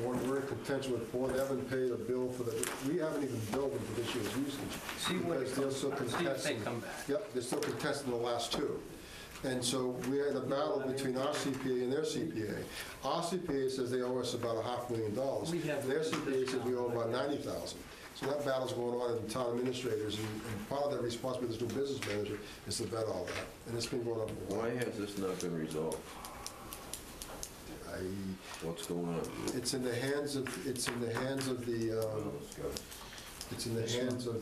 We're in contention with Bourne, they haven't paid a bill for the, we haven't even billed them for this year's usage. See when it Because they're comes, still see if they contesting. come back. Yep, they're still contesting the last 2. And so we're in a battle between our CPA and their CPA. Our CPA says they owe us about $500,000. We have- Their CPA says we owe about $90,000. So that battle's going on in town administrators, and part of their responsibility as new business manager is to vet all that. And it's been going on for a Why while. has this not been resolved? What's going on? It's in the hands of, the, it's in the hands of the,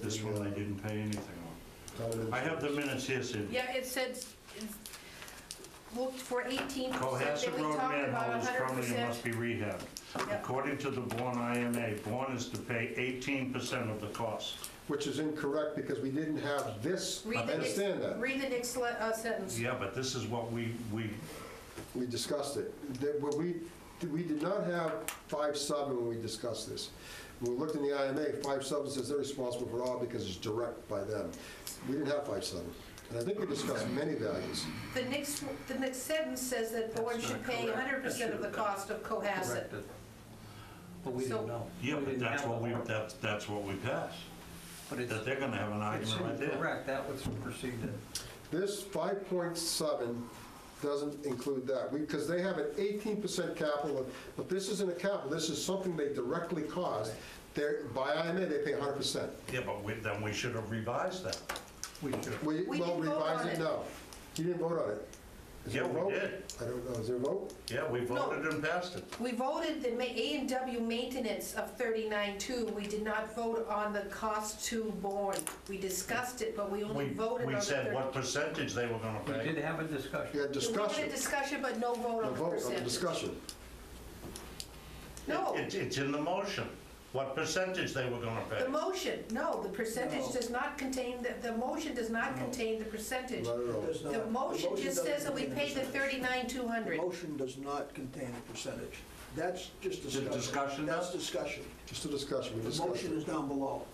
This one they didn't pay anything town on. I have the administrators. minutes here, Sandy. Yeah, it said, looked for 18%, Cohasset then we Road talked about manhole is permanent and must 100%. be rehabbed. Yep. According to the Bourne IMA, Bourne is to pay 18% of the cost. Which is incorrect, because we didn't have this, I Read the understand that. Read the next sentence. Yeah, but this is what we We discussed it. We did not have 5-7 when we discussed this. When we looked in the IMA, 5-7 says they're responsible for it all because it's direct by them. We didn't have 5-7. And I think we discussed many values. The next sentence says that Bourne That's should not pay correct. 100% of the cost of Cohasset. Corrected. But we So- didn't know. Yeah, We but didn't that's have what we, the- that's what we passed, But it's, that they're gonna have an it's argument right there. incorrect, that was superseded. This 5.7 doesn't include that, because they have an 18% capital, but this isn't a capital, this is something they directly caused. By IMA, they pay 100%. Yeah, but then we should have revised that. We should. We Well, didn't vote revise on it it. now. You didn't vote on it? Is there a Yeah, we vote? did. I don't know, is there a vote? Yeah, we voted and passed it. We voted the A&W maintenance of 39.2. We did not vote on the cost to Bourne. We discussed it, but we only voted on the We said 30. what percentage they were gonna We did pay. have a discussion. You had We had discussion. a discussion, but no vote A on the vote on the percentage. discussion. No, It's in the motion, what percentage they were gonna pay. the motion, no, the percentage does not contain, the motion does not contain the percentage. Not at all. Does not- The motion just doesn't says that we contain pay the percentage. 39,200. The motion does not contain a percentage. That's just discussion. discussion That's does? discussion. Just a discussion, we The discussed motion it. is down below.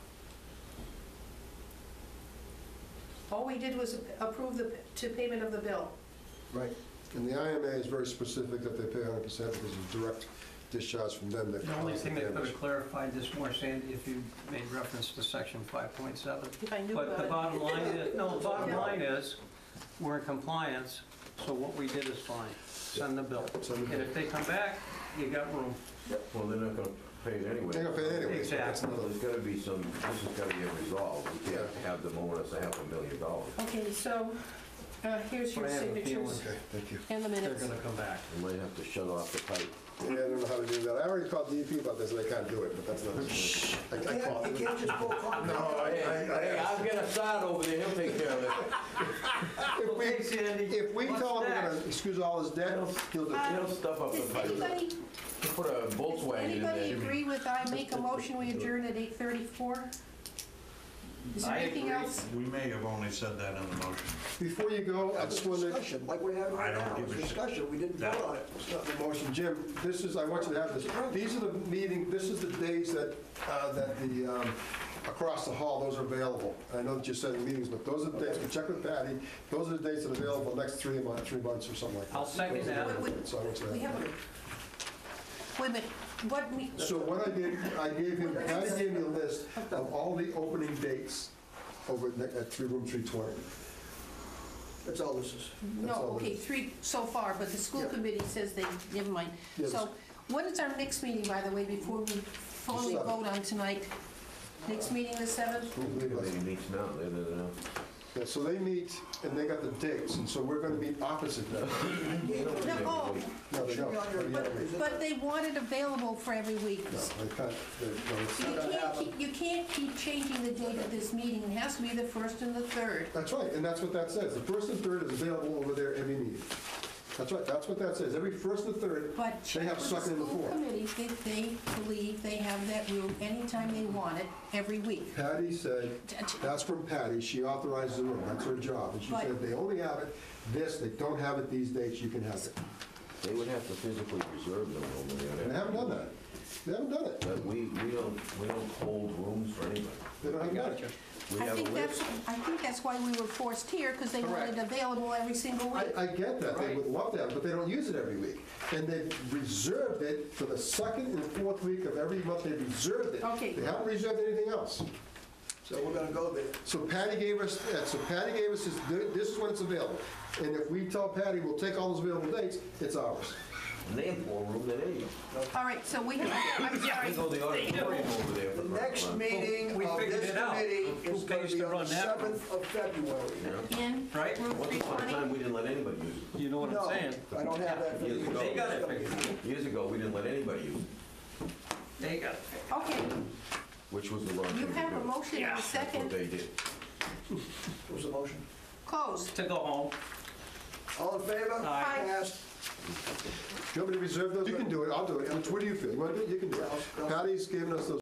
All we did was approve to payment of the bill. Right. And the IMA is very specific that they pay 100% because it's direct discharge from them that The only caused the thing that could damage. have clarified this more, Sandy, if you made reference to section 5.7. If I knew But about the it. bottom line is, no, the bottom line is, we're in compliance So what we did is fine. Send the bill. Send the bill. And if they come back, you got room. Well, they're not gonna pay it anyway. They're gonna pay it anyway, so that's Exactly. Well, another. there's gotta be some, this has gotta get resolved. We can't have them owe us $500,000. Okay, so, here's But your I have a signatures feeling Okay, thank you. and the they're minutes. gonna come back. We might have to shut off the pipe. Yeah, I don't know how to do that. I already called DEP about this, and they can't do it, but that's another. I called You them. can't just pull concrete. No, Hey, I've got a sod over there, he'll take care of it. If we tell him we're gonna next? excuse all his debt, he'll do it. He'll stuff up the Does pipe. anybody, Put a Volkswagen in anybody there. agree with I make a motion, we adjourn at 8:34? Is there I anything agree. else? We may have only said that in the motion. Before you go, I just wanted, Discussion, like we're having I right don't now, give it's a shit. discussion, we didn't vote on it. it's not the motion, Jim, this is, I want you to have this. These are the meeting, this is the days that, across the hall, those are available. I know that you said the meetings, but those are the dates, we checked with Patty, those are the dates that are available next 3 months or something like that. I'll second that. So I want you to We have have that. a, wait a minute, what we, So what I did, Patty gave me a list of all the opening dates over at 3 That's all this is. no, all it okay, is. 3 so far, but the school Yeah. committee says they, never mind. Yes. So, what is our next meeting, by the way, before we formally The 7th. vote on tonight? Next meeting, the 7th? Maybe meets now, they don't know. Yeah, so they meet, and they got the dates, and so we're gonna meet opposite them. No, oh, No, they don't. but they want it available for every week. No, they can't, You can't keep changing the date of this meeting, it has to be the 1st and the 3rd. That's right, and that's what that says. The first and third is available over there every meeting. That's right, that's what that says. Every first and third, But they check have with the second and the school fourth. committee if they believe they have that room anytime they want it, every week. Patty said, that's from Patty, she authorizes the room, that's her job. And she But- said, they only have it this, they don't have it these dates, you can have it. They would have to physically reserve them over there. And they haven't done that. They haven't done it. But we don't hold rooms for anybody. They don't have Gotcha. that. We I have a think that's, list. I think that's why we were forced here, because they wanted it Correct. available every single week. I get that, they would love that, but they don't use it every week. And they've reserved it for the second and fourth week of every month, they reserved it. Okay. They haven't reserved anything else. So we're gonna go there. So Patty gave us this is when it's available. And if we tell Patty we'll take all those available dates, it's ours. And they have more room than any of us. All right, so we have, I'm We sorry, go to the auditorium over there for The the next meeting We of figured this it out. committee Who is gonna pays be to on run the that? 7th of February. in Right? room Once upon a 320. time, we didn't let anybody use it. You know what No, I'm saying? I don't have that. for Years you. ago. They got it figured. Years ago, we didn't let anybody use it, They got it. Okay, which was the wrong thing you to have a do. motion and a That's what second. they did. What was the motion? Closed. To go home. All in favor? Aye. Passed. Do you want me to reserve those? You can do it, I'll do it. What do you feel? You want to do it? You can do it. Patty's given us those